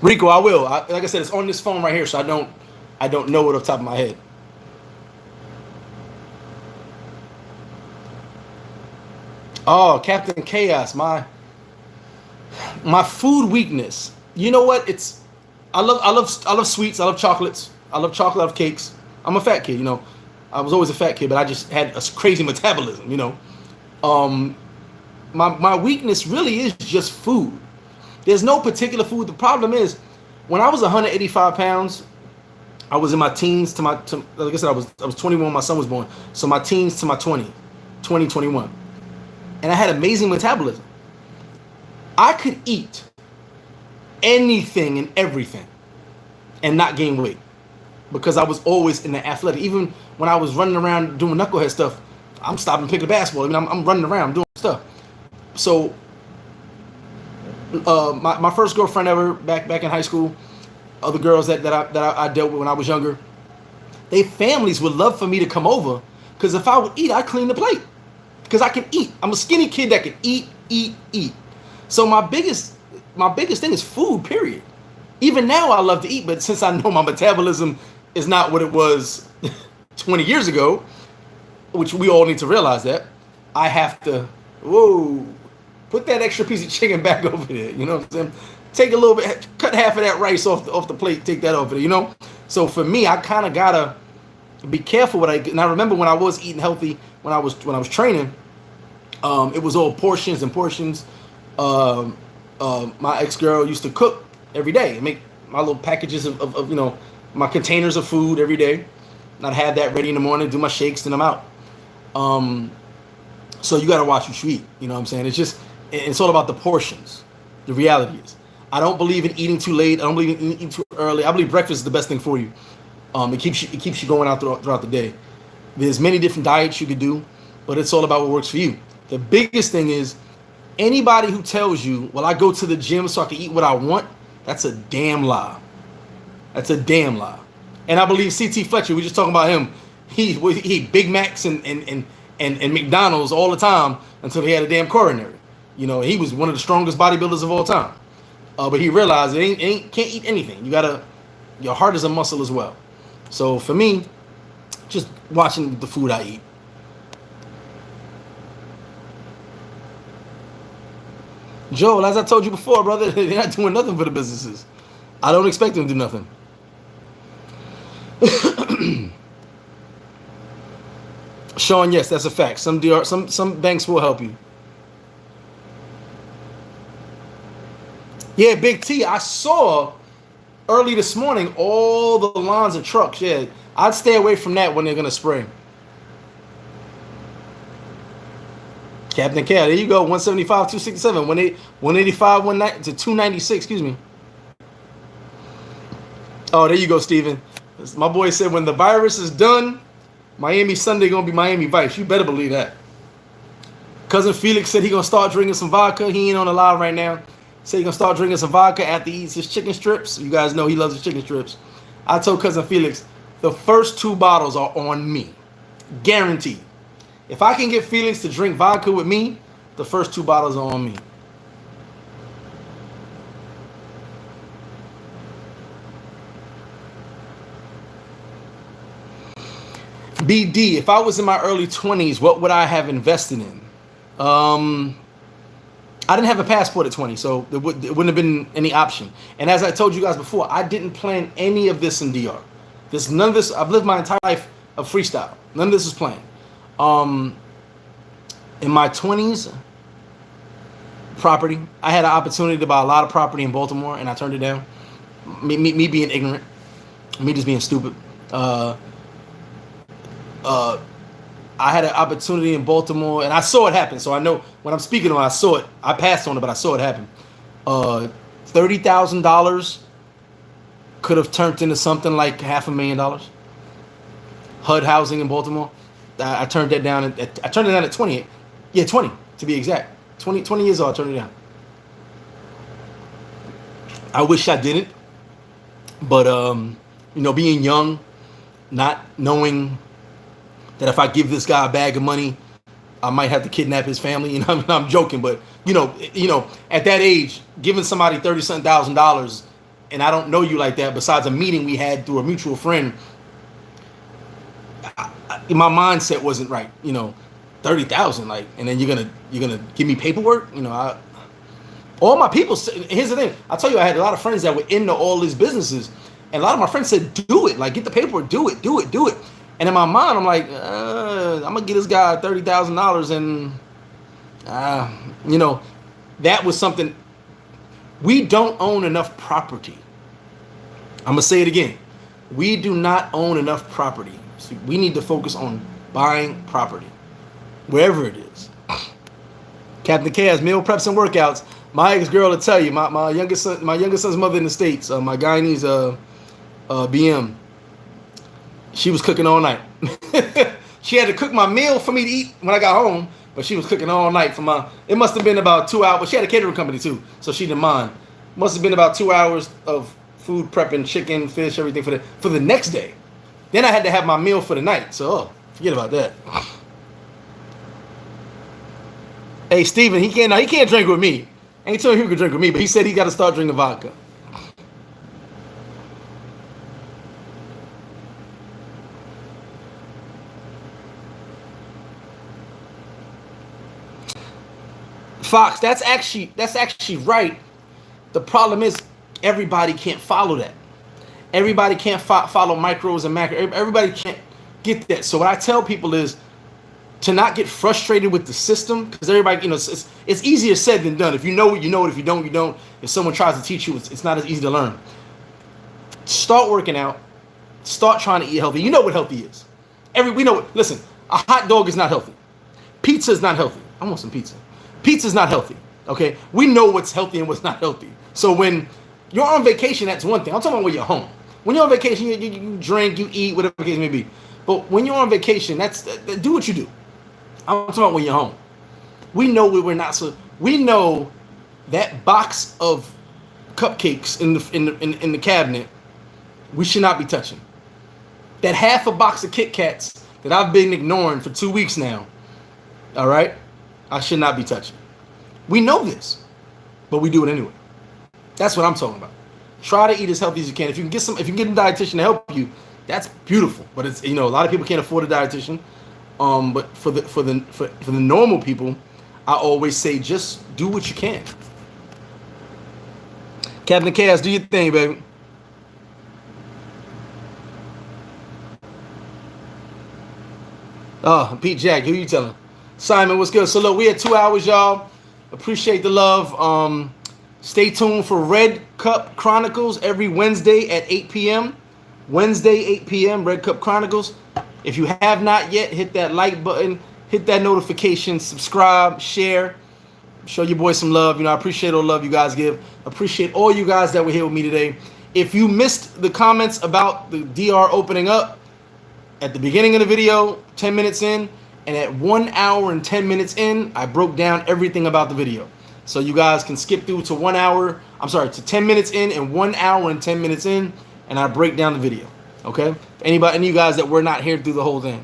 Speaker 1: Rico, I will. Like I said, it's on this phone right here, so I don't know it off the top of my head. Oh, Captain Chaos, my food weakness. You know what? I love sweets. I love chocolates. I love chocolate. I love cakes. I'm a fat kid. I was always a fat kid, but I just had a crazy metabolism. My weakness really is just food. There's no particular food. The problem is, when I was 185 pounds, I was in my teens like I said, I was 21 when my son was born. So my teens to my 20, 21. And I had amazing metabolism. I could eat anything and everything and not gain weight, because I was always in the athletic. Even when I was running around doing knucklehead stuff, I'm stopping picking the basketball. I'm running around doing stuff. So my first girlfriend ever back in high school, other girls that I dealt with when I was younger, they families would love for me to come over, because if I would eat, I clean the plate, because I can eat. I'm a skinny kid that can eat. So my biggest thing is food, period. Even now I love to eat, but since I know my metabolism is not what it was 20 years ago, which we all need to realize that, I have to, put that extra piece of chicken back over there. You know what I'm saying? Take a little bit, cut half of that rice off the plate, take that over there, So for me, I kind of gotta be careful what and I remember when I was eating healthy, when I was training, it was all portions and portions. My ex-girl used to cook every day and make my little packages of my containers of food every day. And I'd have that ready in the morning, do my shakes, and I'm out. So you got to watch what you eat. You know what I'm saying? It's all about the portions. The reality is, I don't believe in eating too late. I don't believe in eating too early. I believe breakfast is the best thing for you. It keeps you going out throughout the day. There's many different diets you could do, but it's all about what works for you. The biggest thing is, anybody who tells you, well, I go to the gym so I can eat what I want, that's a damn lie. That's a damn lie. And I believe C.T. Fletcher, we just talking about him, he ate Big Macs and McDonald's all the time until he had a damn coronary. He was one of the strongest bodybuilders of all time. But he realized it can't eat anything. Your heart is a muscle as well. So for me, just watching the food I eat. Joel, as I told you before, brother, they're not doing nothing for the businesses. I don't expect them to do nothing. Sean, yes, that's a fact. Some banks will help you. Yeah, Big T, I saw early this morning all the lines of trucks. Yeah, I'd stay away from that when they're going to spray. Captain K, there you go. 175, 267, 185, 190 to 296. Excuse me. Oh, there you go, Steven. My boy said when the virus is done, Miami Sunday gonna be Miami Vice. You better believe that. Cousin Felix said he gonna start drinking some vodka. He ain't on the live right now. Said he gonna start drinking some vodka after he eats his chicken strips. You guys know he loves his chicken strips. I told Cousin Felix, the first 2 bottles are on me. Guaranteed. If I can get Felix to drink vodka with me, the first 2 bottles are on me. BD, if I was in my early 20s, what would I have invested in? I didn't have a passport at 20, so there wouldn't have been any option. And as I told you guys before, I didn't plan any of this in DR. None of this. I've lived my entire life of freestyle. None of this was planned. In my 20s, property. I had an opportunity to buy a lot of property in Baltimore, and I turned it down. Me being ignorant, me just being stupid. I had an opportunity in Baltimore, and I saw it happen. So I know when I'm speaking on it, I saw it. I passed on it, but I saw it happen. $30,000 could have turned into something like $500,000. HUD housing in Baltimore. I turned that down. I turned it down at 20. Yeah, 20 to be exact. 20 years old, I turned it down. I wish I didn't, but being young, not knowing that if I give this guy a bag of money, I might have to kidnap his family. You know, I'm joking, but at that age, giving somebody $30-something thousand, and I don't know you like that. Besides a meeting we had through a mutual friend, my mindset wasn't right. 30,000, like, and then you're gonna give me paperwork. All my people. Here's the thing. I tell you, I had a lot of friends that were into all these businesses, and a lot of my friends said, "Do it, like, get the paperwork, do it." And in my mind, I'm like, I'm gonna get this guy $30,000, and that was something. We don't own enough property. I'm gonna say it again. We do not own enough property. So we need to focus on buying property, wherever it is. Captain K has meal preps and workouts. My ex-girl will tell you, my youngest son's mother in the States, my Guyanese BM. She was cooking all night. She had to cook my meal for me to eat when I got home, but she was cooking all night for my. It must have been about 2 hours. But she had a catering company too, so she didn't mind. Must have been about 2 hours of food prepping, chicken, fish, everything for the next day. Then I had to have my meal for the night. So forget about that. Hey, Steven, he can't drink with me. I ain't telling you he can drink with me, but he said he got to start drinking vodka. Fox, that's actually right. The problem is everybody can't follow that. Everybody can't follow micros and macros. Everybody can't get that. So what I tell people is to not get frustrated with the system, because everybody, it's easier said than done. If you know it, you know it. If you don't, you don't. If someone tries to teach you, it's not as easy to learn. Start working out. Start trying to eat healthy. You know what healthy is. We know it. Listen, a hot dog is not healthy. Pizza is not healthy. I want some pizza. Pizza's not healthy. Okay, we know what's healthy and what's not healthy. So when you're on vacation, that's one thing. I'm talking about when you're home. When you're on vacation, you drink, you eat, whatever the case may be. But when you're on vacation, do what you do. I'm talking about when you're home. We know we're not so. We know that box of cupcakes in the cabinet, we should not be touching. That half a box of Kit Kats that I've been ignoring for 2 weeks now. All right, I should not be touching. We know this, but we do it anyway. That's what I'm talking about. Try to eat as healthy as you can. If you can get a dietitian to help you, that's beautiful. But it's a lot of people can't afford a dietitian. But for the normal people, I always say just do what you can. Captain Chaos, do your thing, baby. Oh, Pete Jack, who you telling? Simon, what's good? So look, we had 2 hours, y'all. Appreciate the love. Stay tuned for Red Cup Chronicles every Wednesday at 8 p.m. Wednesday, 8 p.m., Red Cup Chronicles. If you have not yet, hit that like button, hit that notification, subscribe, share, show your boys some love. I appreciate all the love you guys give. Appreciate all you guys that were here with me today. If you missed the comments about the DR opening up, at the beginning of the video, 10 minutes in, and at 1 hour and 10 minutes in, I broke down everything about the video. So you guys can skip through to 10 minutes in and 1 hour and 10 minutes in, and I break down the video. Okay? Any of you guys that were not here through the whole thing.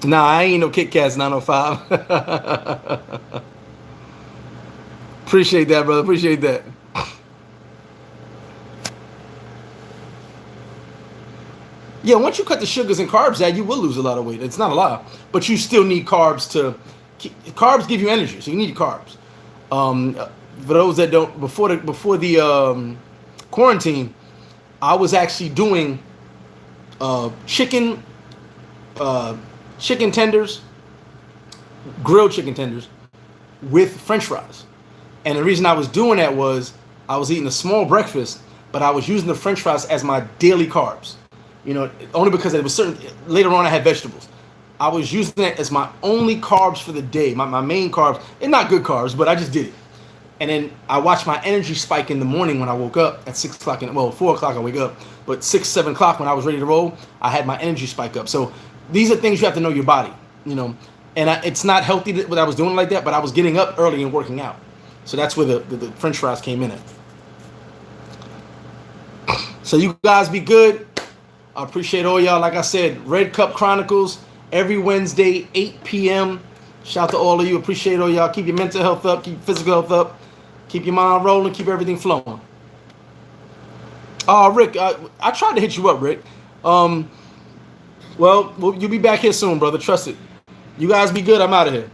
Speaker 1: Nah, I ain't no Kit Kats 905. Appreciate that, brother. Appreciate that. Yeah, once you cut the sugars and carbs out, you will lose a lot of weight. It's not a lot, but you still need carbs to carbs give you energy, so you need carbs. For those that don't, before the quarantine, I was actually doing chicken tenders, grilled chicken tenders with French fries. And the reason I was doing that was I was eating a small breakfast, but I was using the French fries as my daily carbs. Only because it was certain. Later on, I had vegetables. I was using it as my only carbs for the day, my main carbs. And not good carbs, but I just did it. And then I watched my energy spike in the morning when I woke up at 6 o'clock. 4 o'clock I wake up, but 6, 7 o'clock when I was ready to roll, I had my energy spike up. So these are things you have to know your body, And it's not healthy that I was doing like that, but I was getting up early and working out. So that's where the French fries came in at. So you guys be good. I appreciate all y'all. Like I said, Red Cup Chronicles every Wednesday, 8 p.m. Shout out to all of you. Appreciate all y'all. Keep your mental health up. Keep your physical health up. Keep your mind rolling. Keep everything flowing. Rick, I tried to hit you up, Rick. Well, you'll be back here soon, brother. Trust it. You guys be good. I'm out of here.